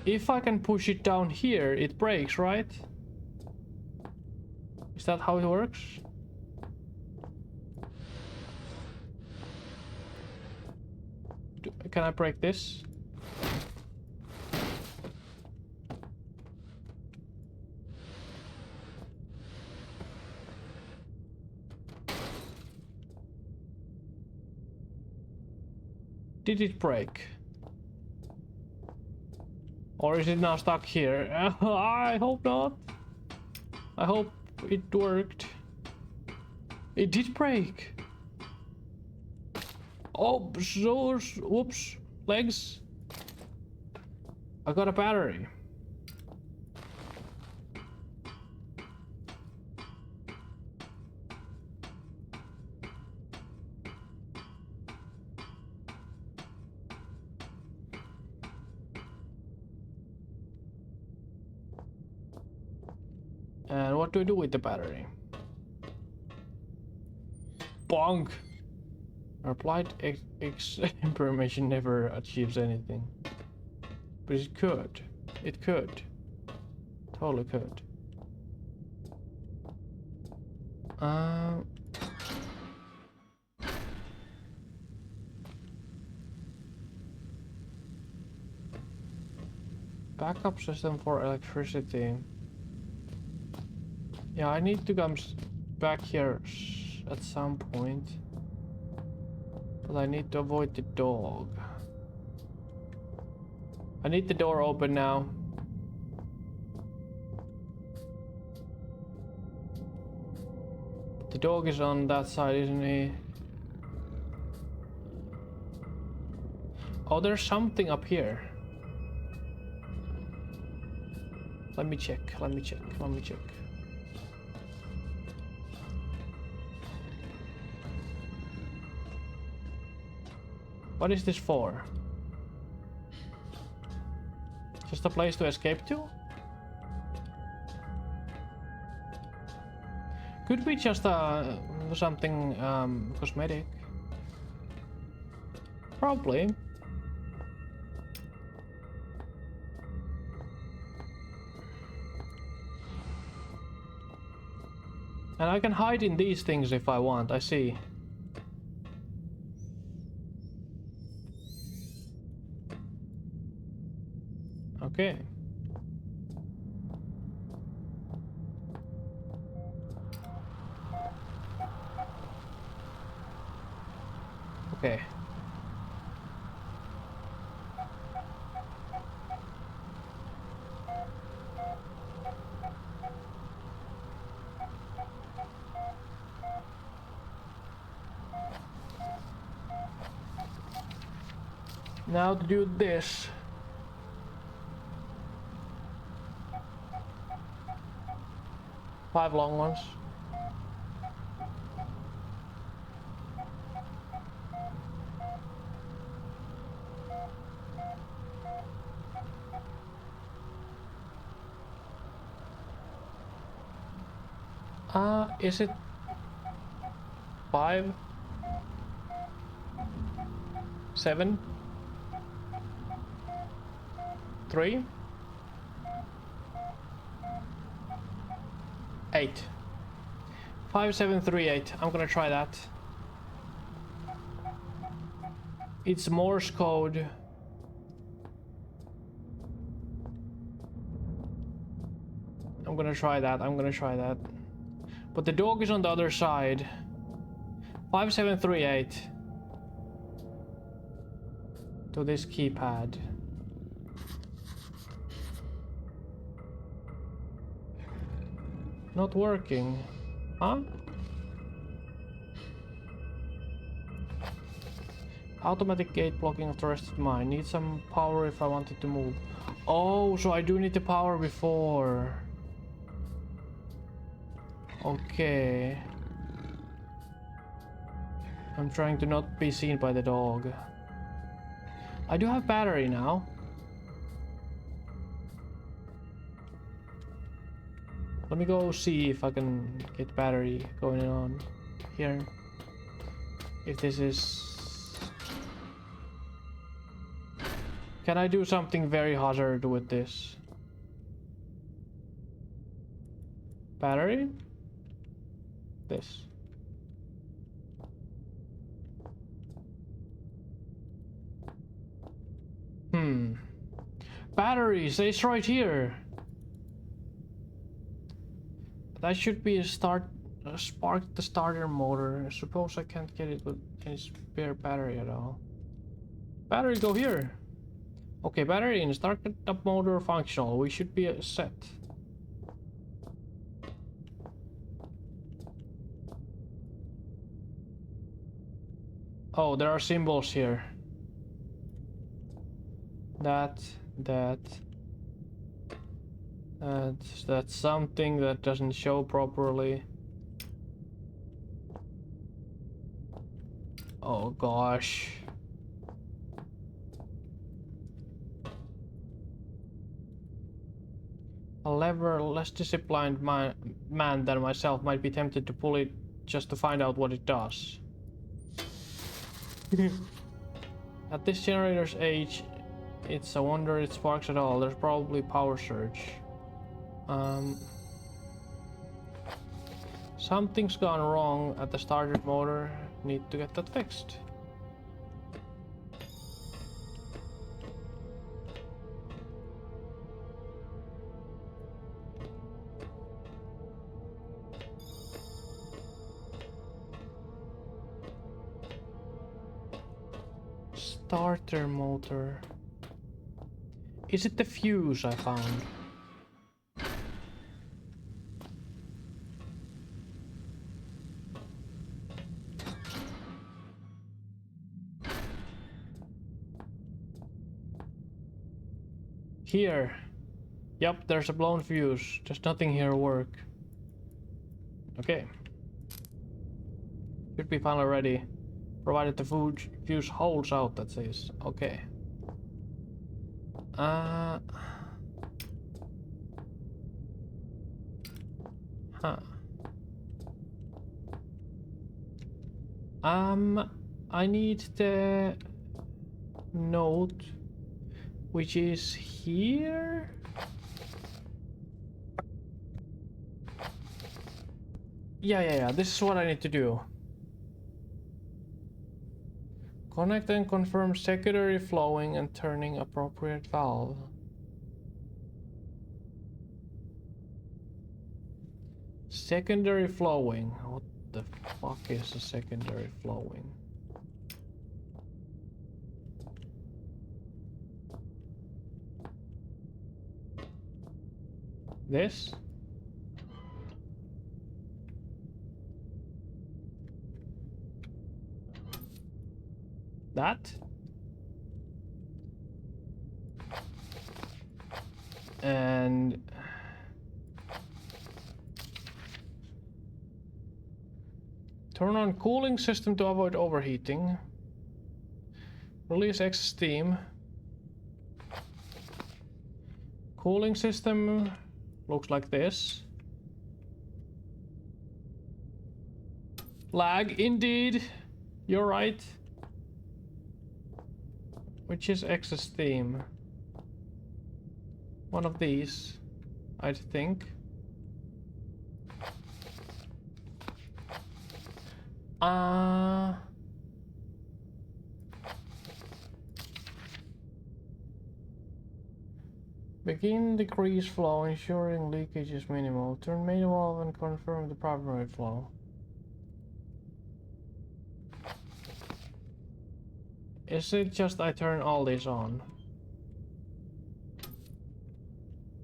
If I can push it down here, it breaks, right? Is that how it works? Can I break this? Did it break? Or is it now stuck here? I hope not. I hope it worked. It did break. Oh, whoops, legs. I got a battery. And what do I do with the battery? Bonk! Applied information never achieves anything. But it could. It could. Totally could. Backup system for electricity. Yeah, I need to come back here at some point. But I need to avoid the dog. I need the door open now. The dog is on that side, isn't he? Oh, there's something up here. Let me check. What is this for? Just a place to escape to? Could be just something cosmetic. Probably. And I can hide in these things if I want, I see. Okay. Okay. Now to do this. Five long ones. Is it 5? 7? 3? 8. 5, 7, 3, 8. I'm gonna try that. It's Morse code. I'm gonna try that. But the dog is on the other side. 5, 7, 3, 8. To this keypad. Not working. Huh? Automatic gate blocking of the rested mine. Need some power if I wanted to move. Oh, so I do need the power before. Okay. I'm trying to not be seen by the dog. I do have battery now. Let me go see if I can get battery going on here. If this is... Can I do something very hazard with this? Battery? This. Battery stays right here. That should be a spark the starter motor. I suppose I can't get it with any spare battery at all. Battery go here. Okay, battery in, start up motor functional. We should be set. Oh, there are symbols here. That's something that doesn't show properly. Oh gosh. A lever less disciplined man than myself might be tempted to pull it just to find out what it does. At this generator's age, it's a wonder it sparks at all. There's probably power surge. Something's gone wrong at the starter motor. Need to get that fixed. Starter motor. Is it the fuse I found? Here. Yep, there's a blown fuse. There's nothing here to work. Okay. Should be finally ready. Provided the fuse holds out, that says. Okay. Huh. I need the note, which is here. Yeah. This is what I need to do. Connect and confirm secondary flowing and turning appropriate valve. Secondary flowing. What the fuck is a secondary flowing? This? That? And turn on cooling system to avoid overheating. Release excess steam. Cooling system looks like this. Lag, indeed. You're right. Which is excess steam? One of these, I think. Begin decrease flow, ensuring leakage is minimal. Turn main valve and confirm the primary flow. Is it just I turn all these on?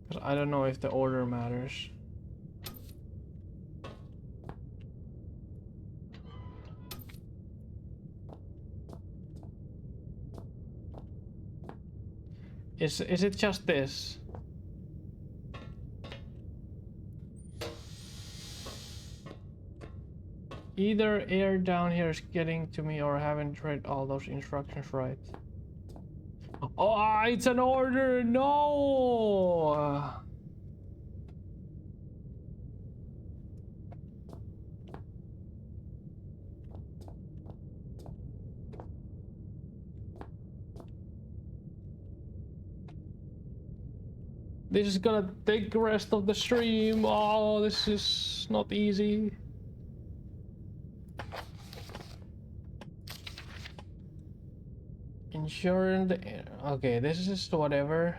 Because I don't know if the order matters. Is it just this? Either air down here is getting to me or I haven't read all those instructions right. Oh, it's an order! No! This is gonna take the rest of the stream. Oh, this is not easy. Ensuring the air. Okay, this is whatever.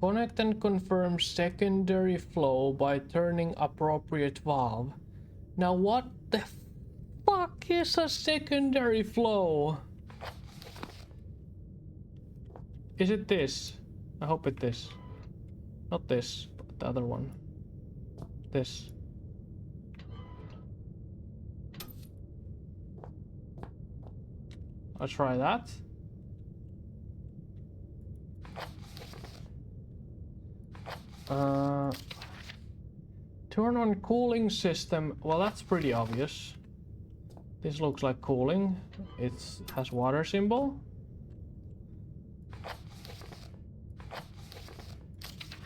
Connect and confirm secondary flow by turning appropriate valve. Now what the fuck is a secondary flow? Is it this? I hope it's this. Not this, but the other one. This. I'll try that. Turn on cooling system. Well, that's pretty obvious. This looks like cooling. It has water symbol.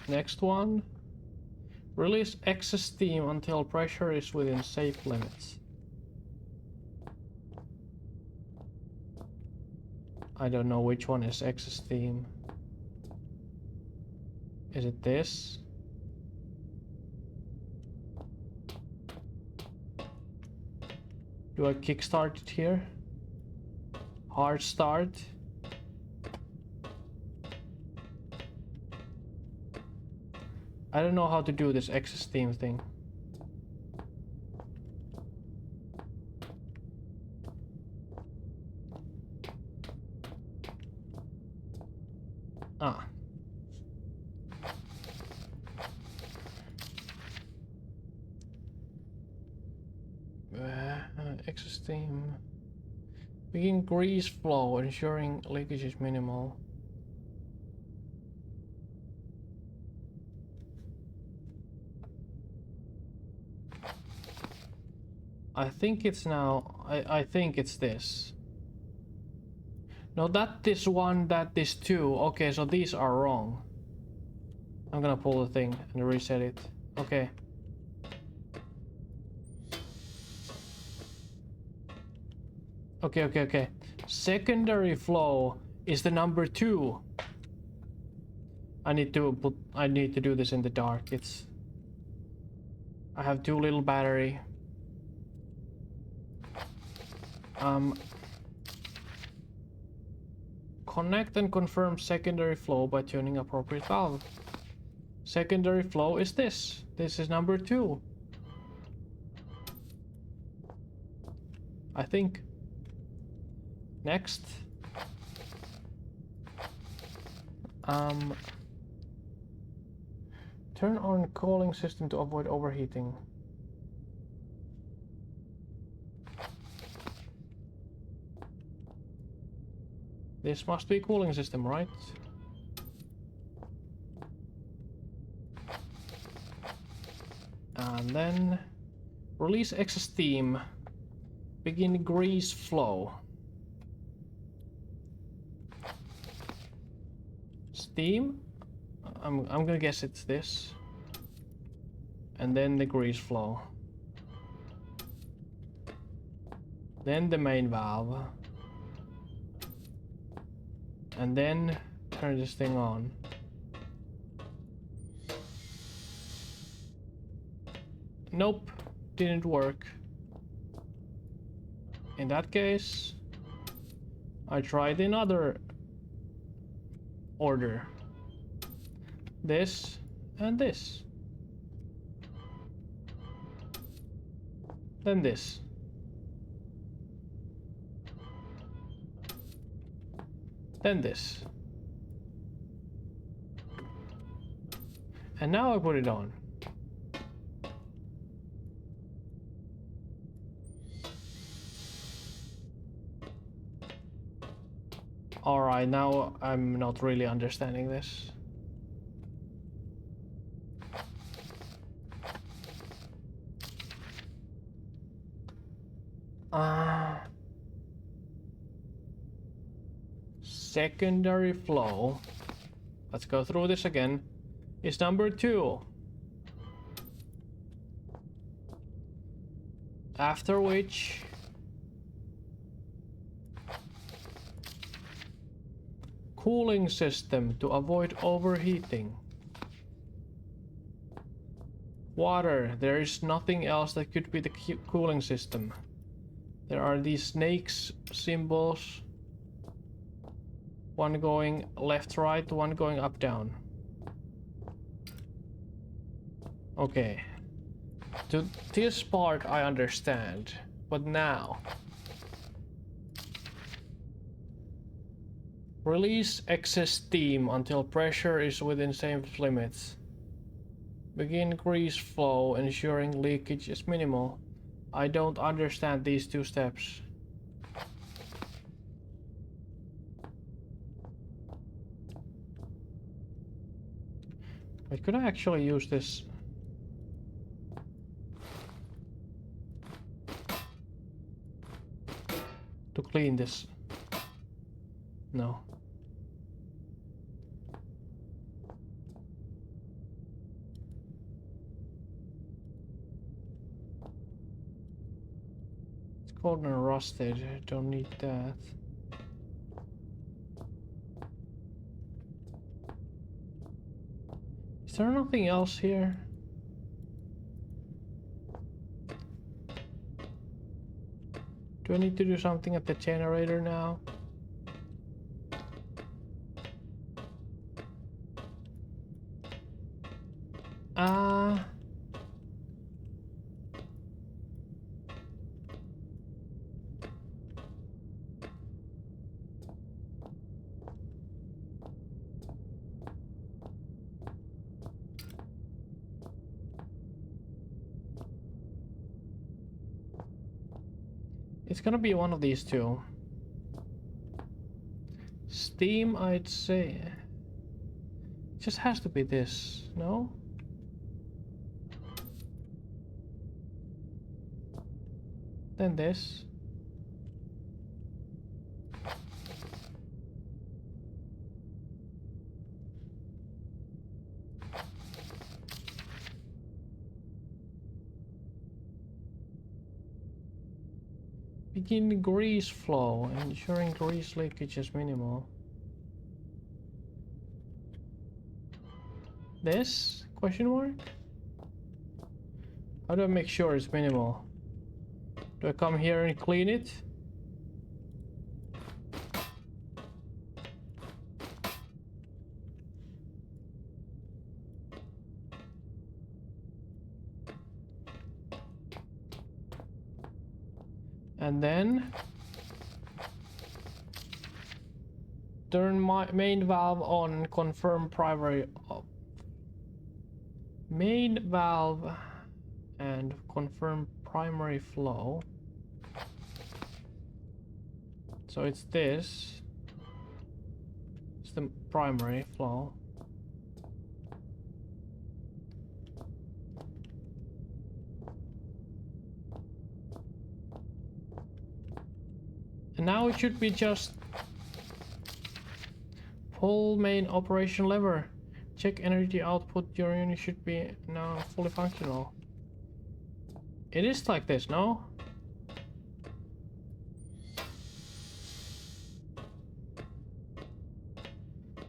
Next one. Release excess steam until pressure is within safe limits. I don't know which one is excess steam. Is it this? Do I kickstart it here? Hard start. I don't know how to do this excess steam thing. Ah. Excess steam. Begin grease flow, ensuring leakage is minimal. I think it's now. I think it's this. No, that is one, that is two. Okay, so these are wrong. I'm gonna pull the thing and reset it. Okay. Okay. Secondary flow is the number 2. I need to do this in the dark. I have too little battery. Connect and confirm secondary flow by tuning appropriate valve. Secondary flow is this. This is number 2. I think. Next. Turn on cooling system to avoid overheating. This must be cooling system, right? And then release excess steam. Begin grease flow. Steam? I'm gonna guess it's this. And then the grease flow. Then the main valve. And then turn this thing on. Nope, didn't work. In that case, I tried another order. This and this. Then this. Then this. And now I put it on. Alright, now I'm not really understanding this. Secondary flow. Let's go through this again. Is number 2. After which cooling system to avoid overheating. Water. There is nothing else that could be the cooling system. There are these snakes symbols. One going left, right, one going up, down. Okay. To this part I understand. But now. Release excess steam until pressure is within safe limits. Begin grease flow, ensuring leakage is minimal. I don't understand these 2 steps. Wait, could I actually use this? To clean this? No. It's cold and rusted. I don't need that. Is there nothing else here? Do I need to do something at the generator now? It's gonna be one of these 2. Steam, I'd say. It just has to be this, no? Then this. Begin grease flow, ensuring grease leakage is minimal. This? Question mark? How do I make sure it's minimal? Do I come here and clean it? And then turn my main valve on, confirm primary main valve and confirm primary flow. So it's this. It's the primary flow. And now it should be just pull main operation lever. Check energy output. Your unit should be now fully functional. It is like this, no?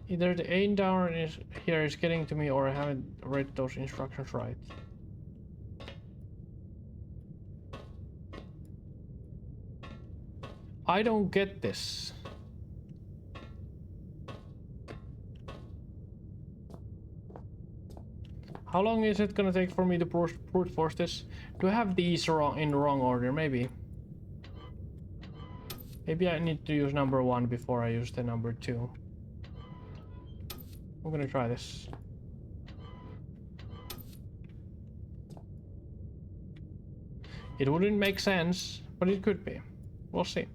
Either the aim down is here is getting to me, or I haven't read those instructions right. I don't get this. How long is it gonna take for me to brute force this? Do I have these wrong in the wrong order? Maybe. Maybe I need to use number 1 before I use the number 2. I'm gonna try this. It wouldn't make sense, but it could be. We'll see.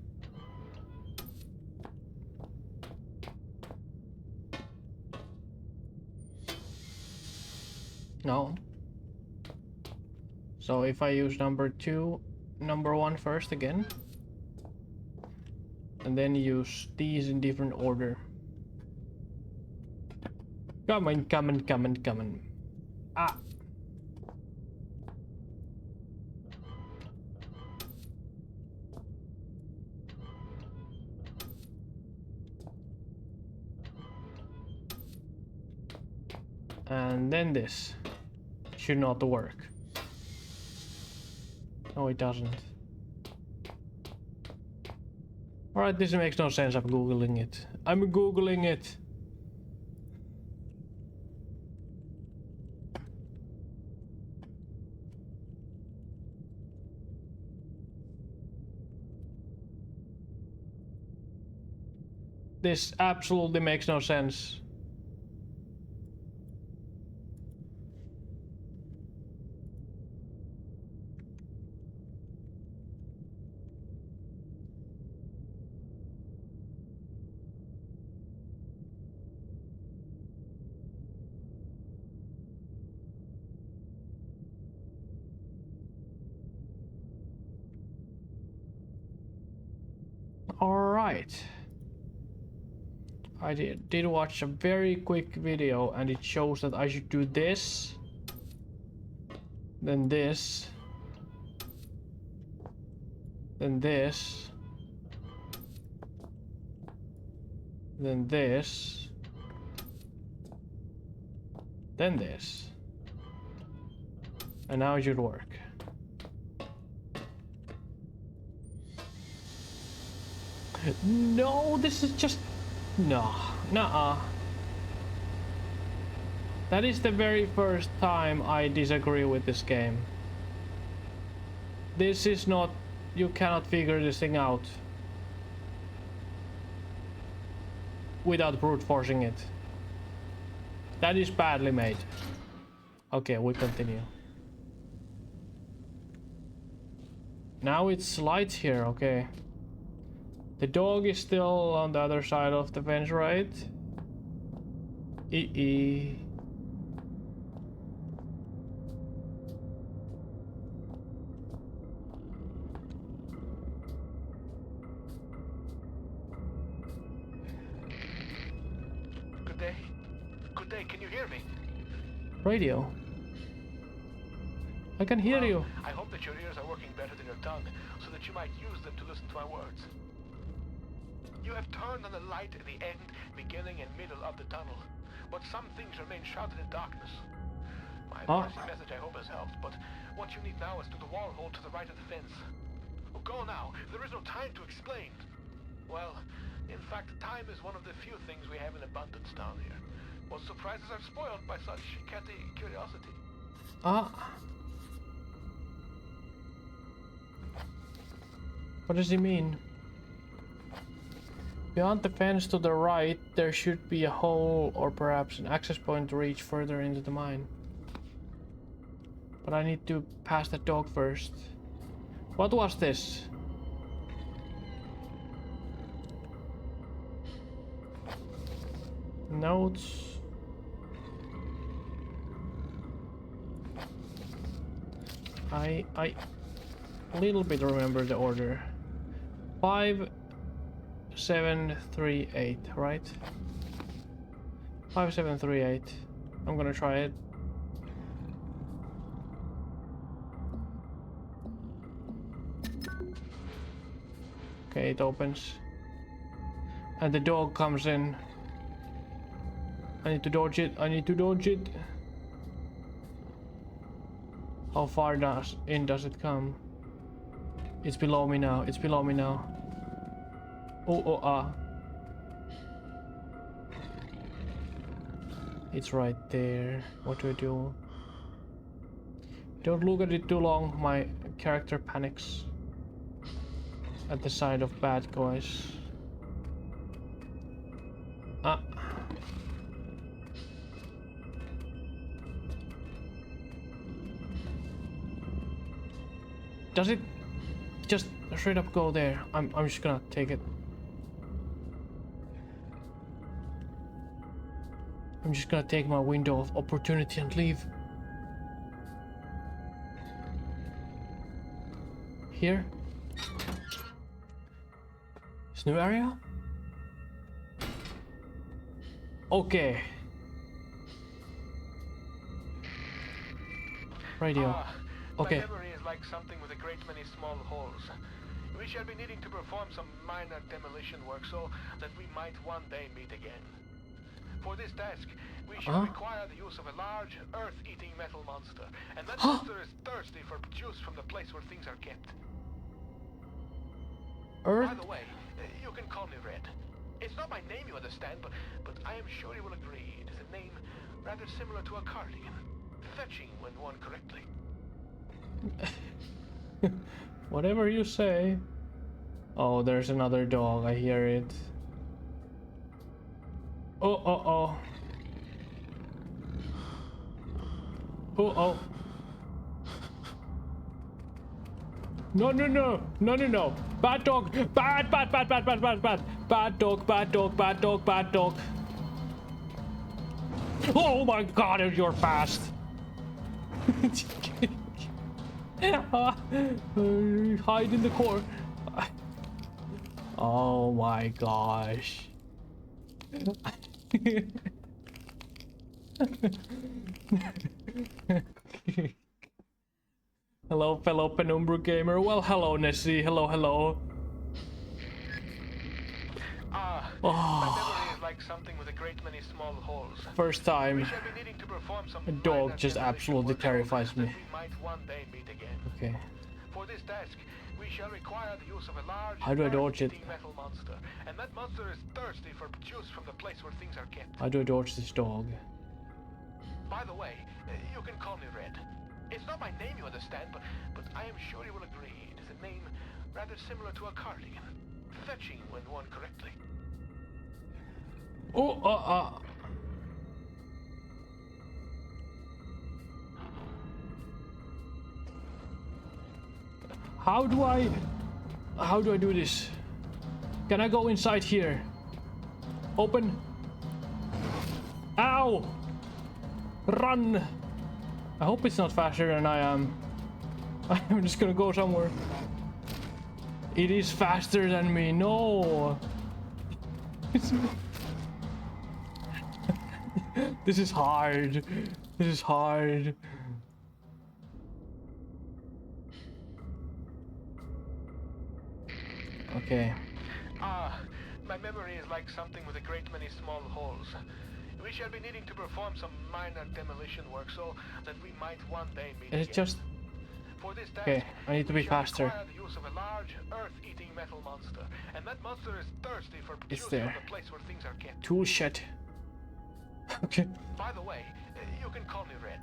No. So if I use number 2, number 1 first again, and then use these in different order. Come on, come on, come on, come on. Ah. And then this should not work. No, it doesn't. Alright, this makes no sense. I'm googling it. I'm googling it. This absolutely makes no sense. Alright. I did watch a very quick video, and it shows that I should do this, then this, then this, then this, then this, and now it should work. No, this is just... No, nuh-uh. That is the very first time I disagree with this game. This is not... You cannot figure this thing out without brute forcing it. That is badly made. Okay, we continue. Now it's light here, okay. The dog is still on the other side of the fence, right? Good day. Good day, can you hear me? Radio. I can hear you. I hope that your ears are working better than your tongue, so that you might use them to listen to my words. You have turned on the light at the end, beginning and middle of the tunnel, but some things remain shrouded in darkness. My emergency message I hope has helped, but what you need now is to the wall hole to the right of the fence. Oh, go now, there is no time to explain. Well, in fact, time is one of the few things we have in abundance down here. What surprises are spoiled by such catty curiosity. What does he mean? Beyond the fence to the right, there should be a hole or perhaps an access point to reach further into the mine. But I need to pass that dog first. What was this? Notes. I a little bit remember the order. 5, 7, 3, 8, right? 5, 7, 3, 8. I'm gonna try it. Okay, it opens. And the dog comes in. I need to dodge it. I need to dodge it. How far does it come? It's below me now. It's below me now. Oh. It's right there. What do I do? Don't look at it too long. My character panics at the sight of bad guys. Ah. Does it just straight up go there? I'm just gonna take it. I'm just gonna take my window of opportunity and leave. Here? This new area? Okay. Radio. Okay. My memory is like something with a great many small holes. We shall be needing to perform some minor demolition work so that we might one day meet again. For this task, we shall require the use of a large, earth-eating metal monster, and that monster is thirsty for juice from the place where things are kept. Earth? By the way, you can call me Red. It's not my name, you understand, but I am sure you will agree it is a name rather similar to a cardigan, fetching when worn correctly. Whatever you say. Oh, there's another dog. I hear it. Oh. No. Bad dog. Bad dog. Oh my god, you're fast. Hide in the core. Oh my gosh. Hello, fellow Penumbra gamer. Well, hello, Nessie. Hello. My memory is like something with a great many small holes. First time We shall be needing to perform some a dog minor just demolition absolutely work so terrifies that me. we might one day meet again. Okay. For this task, we shall require the use of a large, How do I dodge it? earth-eating metal monster, and that monster is thirsty for juice from the place where things are kept. How do I dodge this dog? By the way, you can call me Red. It's not my name, you understand, but I am sure you will agree it is a name rather similar to a cardigan, fetching when worn correctly. Oh, How do I do this? Can I go inside here? Open. Ow! Run! I hope it's not faster than I am. I'm just gonna go somewhere. It is faster than me. No! This is hard. This is hard. Okay. My memory is like something with a great many small holes. We shall be needing to perform some minor demolition work so that we might one day meet It's again. just... For this task, Okay, I need to be we shall faster. require the use of a large, earth-eating metal monster, and that monster is thirsty for It's juice there. from the place where things are kept. Tool shed. Okay. By the way, you can call me Red.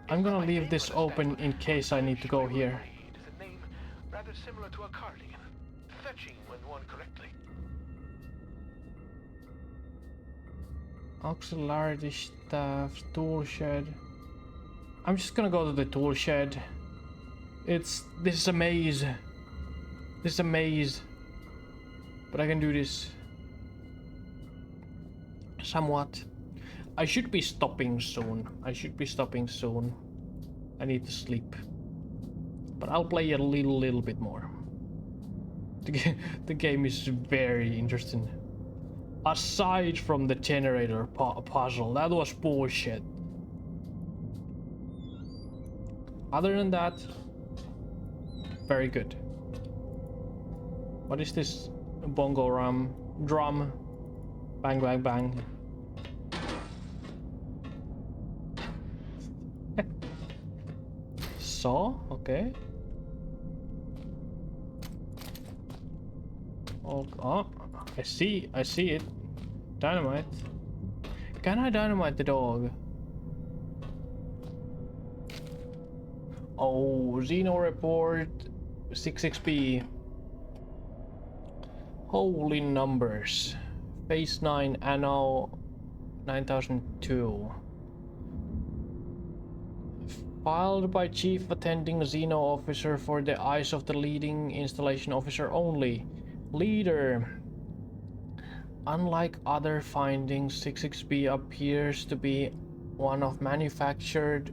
I'm It's not gonna my leave name, this you understand, open in case I need to go sure you will here. agree it is a name rather similar to a cardigan, fetching when worn correctly. Auxiliary staff, tool shed. I'm just gonna go to the tool shed. This is a maze. This is a maze. But I can do this. Somewhat. I should be stopping soon. I need to sleep. But I'll play a little bit more. The game is very interesting. Aside from the generator puzzle, that was bullshit. Other than that, very good. What is this? Bongo drum. Bang bang bang. Saw? Okay. Oh, I see it. Dynamite. Can I dynamite the dog? Oh, Xeno report 66B. Holy numbers. Phase 9 Anno 9002. Filed by Chief Attending Xeno Officer for the eyes of the leading installation officer only. Leader. Unlike other findings, 66B appears to be one of manufactured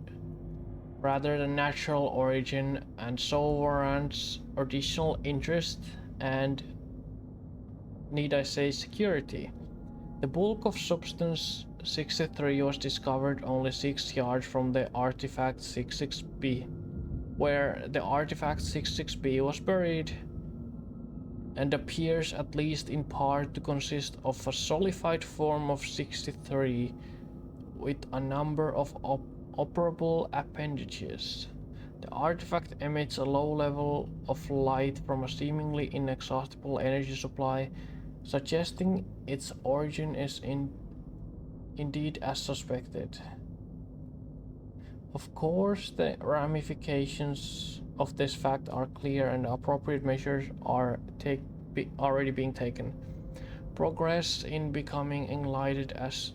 rather than natural origin, and so warrants additional interest and, need I say, security. The bulk of substance 63 was discovered only 6 yards from the artifact 66B, where the artifact 66B was buried, and appears at least in part to consist of a solidified form of 63 with a number of operable appendages. The artifact emits a low level of light from a seemingly inexhaustible energy supply, suggesting its origin is indeed as suspected. Of course, the ramifications of this fact are clear and appropriate measures are already being taken. Progress in becoming enlightened as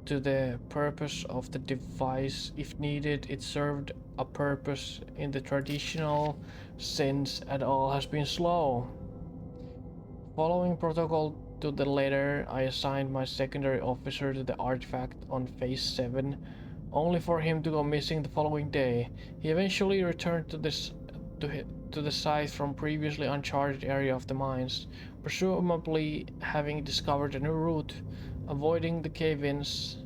to the purpose of the device. If needed, it served a purpose in the traditional sense at all has been slow. Following protocol to the letter, I assigned my secondary officer to the artifact on phase 7, only for him to go missing the following day. He eventually returned to the site from previously uncharted area of the mines, presumably having discovered a new route, avoiding the cave-ins.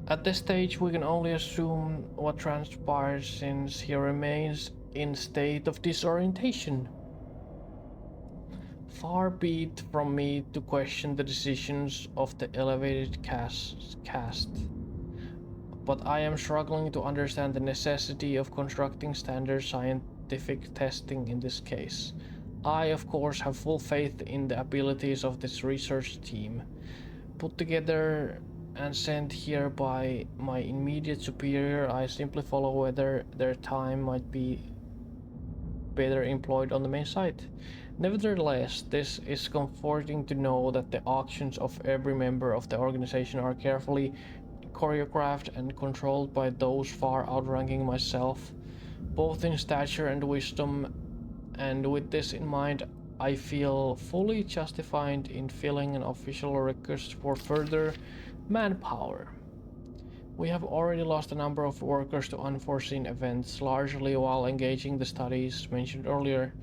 At this stage, we can only assume what transpired since he remains in state of disorientation. Far be it from me to question the decisions of the elevated caste, but I am struggling to understand the necessity of constructing standard scientific testing in this case. I, of course, have full faith in the abilities of this research team, put together and sent here by my immediate superior. I simply follow whether their time might be better employed on the main site. Nevertheless, this is comforting to know that the actions of every member of the organization are carefully choreographed and controlled by those far outranking myself, both in stature and wisdom, and with this in mind, I feel fully justified in filling an official request for further manpower. We have already lost a number of workers to unforeseen events, largely while engaging the studies mentioned earlier,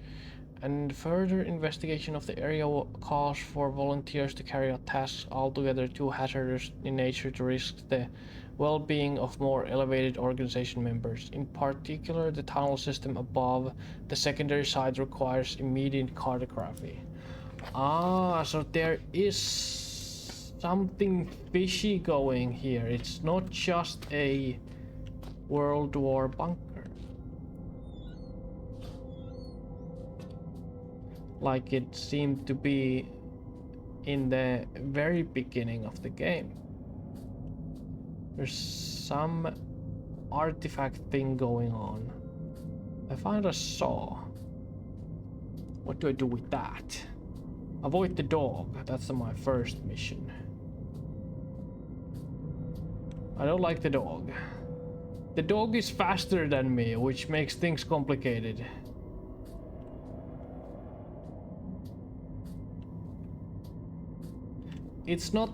and further investigation of the area calls for volunteers to carry out tasks altogether too hazardous in nature to risk the well-being of more elevated organization members. In particular, the tunnel system above the secondary site requires immediate cartography. So there is something fishy going here. It's not just a World War bunker, like it seemed to be in the very beginning of the game. There's some artifact thing going on. I found a saw. What do I do with that? Avoid the dog. That's my first mission. I don't like the dog. The dog is faster than me, which makes things complicated. It's not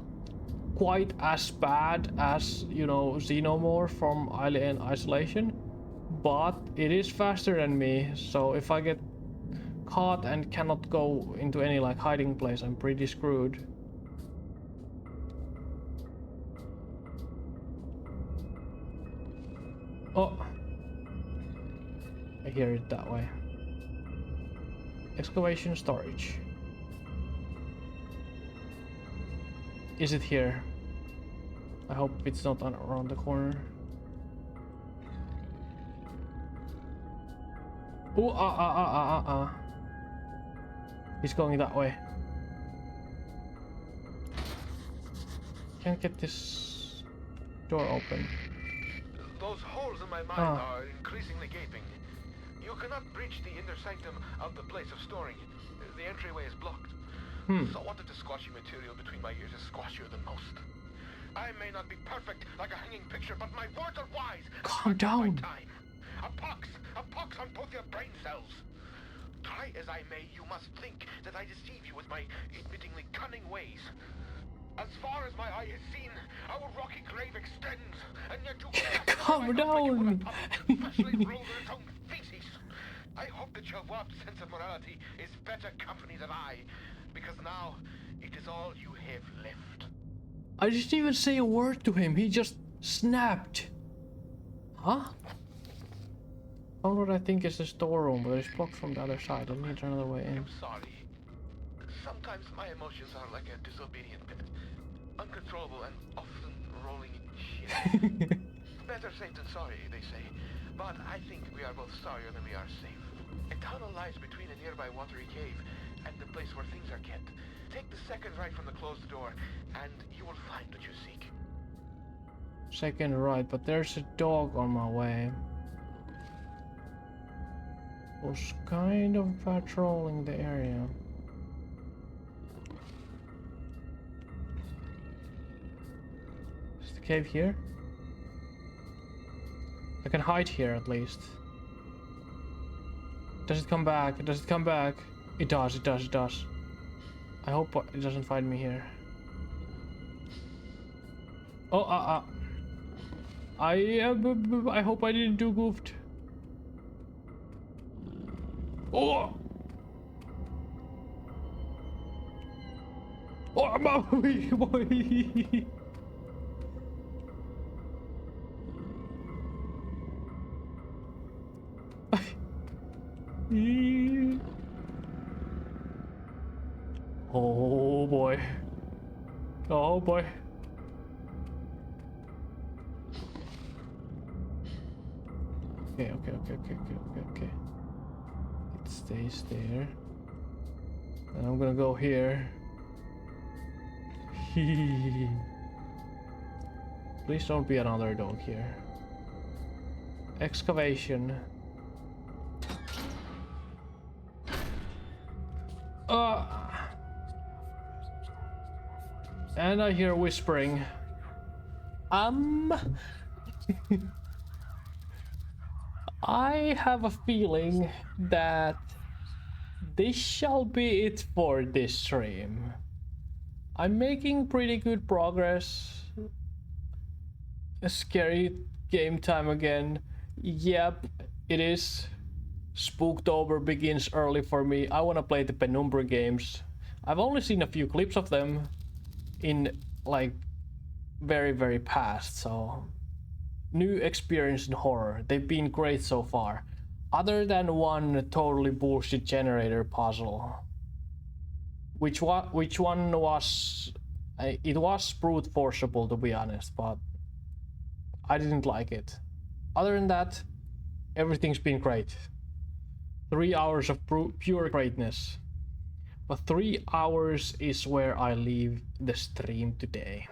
quite as bad as, you know, Xenomorph from Alien Isolation, but it is faster than me, so if I get caught and cannot go into any like hiding place, I'm pretty screwed. Oh, I hear it that way. Excavation storage. Is it here? I hope it's not around the corner. Oh, He's going that way. Can't get this door open. Those holes in my mind are increasingly gaping. You cannot breach the inner sanctum of the place of storing. The entryway is blocked. So what did the squashy material between my ears is squashier than most? I may not be perfect like a hanging picture, but my words are wise. Calm down. A pox on both your brain cells. Try as I may, you must think that I deceive you with my admittingly cunning ways. As far as my eye has seen, our rocky grave extends, and yet you calm down. especially roll in its own feces. I hope that your warped sense of morality is better company than I, because now it is all you have left. I didn't even say a word to him. He just snapped. Huh? Found what I think is the storeroom, but it's blocked from the other side. I need another way in. I'm sorry. Sometimes my emotions are like a disobedient pet. Uncontrollable and often rolling in shit. Better safe than sorry, they say. But I think we are both sorrier than we are safe. A tunnel lies between a nearby watery cave and the place where things are kept. Take the second right from the closed door, and you will find what you seek. Second right, but there's a dog on my way. Was kind of patrolling the area. Is the cave here? I can hide here at least. Does it come back? Does it come back? It does, it does, it does. I hope it doesn't find me here. Oh, I hope I didn't do goofed. Oh! Oh, boy! Oh boy. Oh boy. Okay. It stays there. And I'm gonna go here. Please don't be another dog here. Excavation. And I hear whispering. I have a feeling that this shall be it for this stream. I'm making pretty good progress. A scary game time again. Yep, it is. Spooktober begins early for me. I want to play the Penumbra games. I've only seen a few clips of them in like very past, so new experience in horror. They've been great so far, other than one totally bullshit generator puzzle, which one was it was brute forceable, to be honest, but I didn't like it. Other than that, everything's been great. 3 hours of pure greatness. But 3 hours is where I leave the stream today.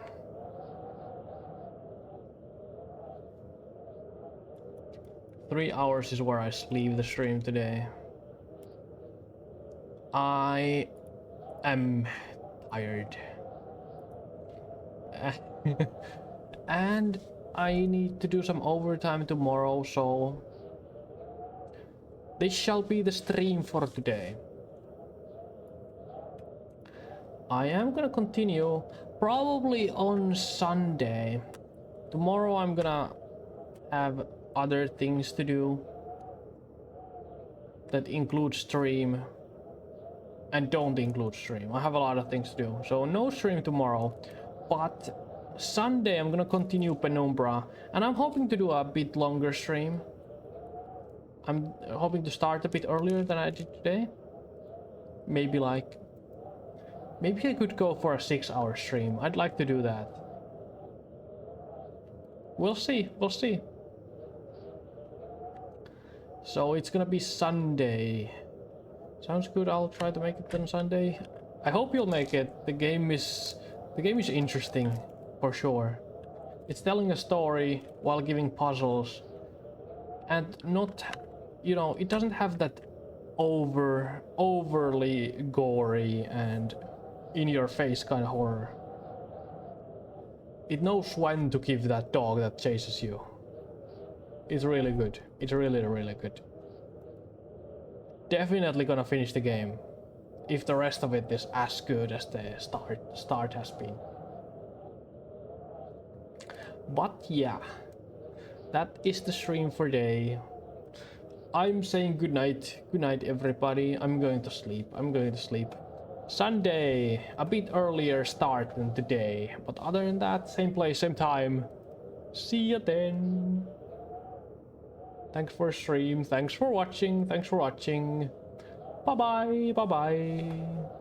Three hours is where I leave the stream today. I am tired. And I need to do some overtime tomorrow, so this shall be the stream for today. I am gonna continue probably on Sunday. Tomorrow I'm gonna have other things to do that include stream and don't include stream. I have a lot of things to do, so no stream tomorrow. But Sunday I'm gonna continue Penumbra, and I'm hoping to do a bit longer stream. I'm hoping to start a bit earlier than I did today. Maybe I could go for a 6-hour stream. I'd like to do that. We'll see. So it's gonna be Sunday. Sounds good. I'll try to make it on Sunday. I hope you'll make it. The game is interesting, for sure. It's telling a story while giving puzzles, and not, it doesn't have that overly gory and in-your-face kind of horror. It knows when to give that dog that chases you. It's really good. It's really, really good. Definitely gonna finish the game if the rest of it is as good as the start has been. But yeah, that is the stream for today. I'm saying good night everybody. I'm going to sleep. Sunday, a bit earlier start than today, but other than that, same place, same time. See you then. Thanks for stream, thanks for watching. Bye bye.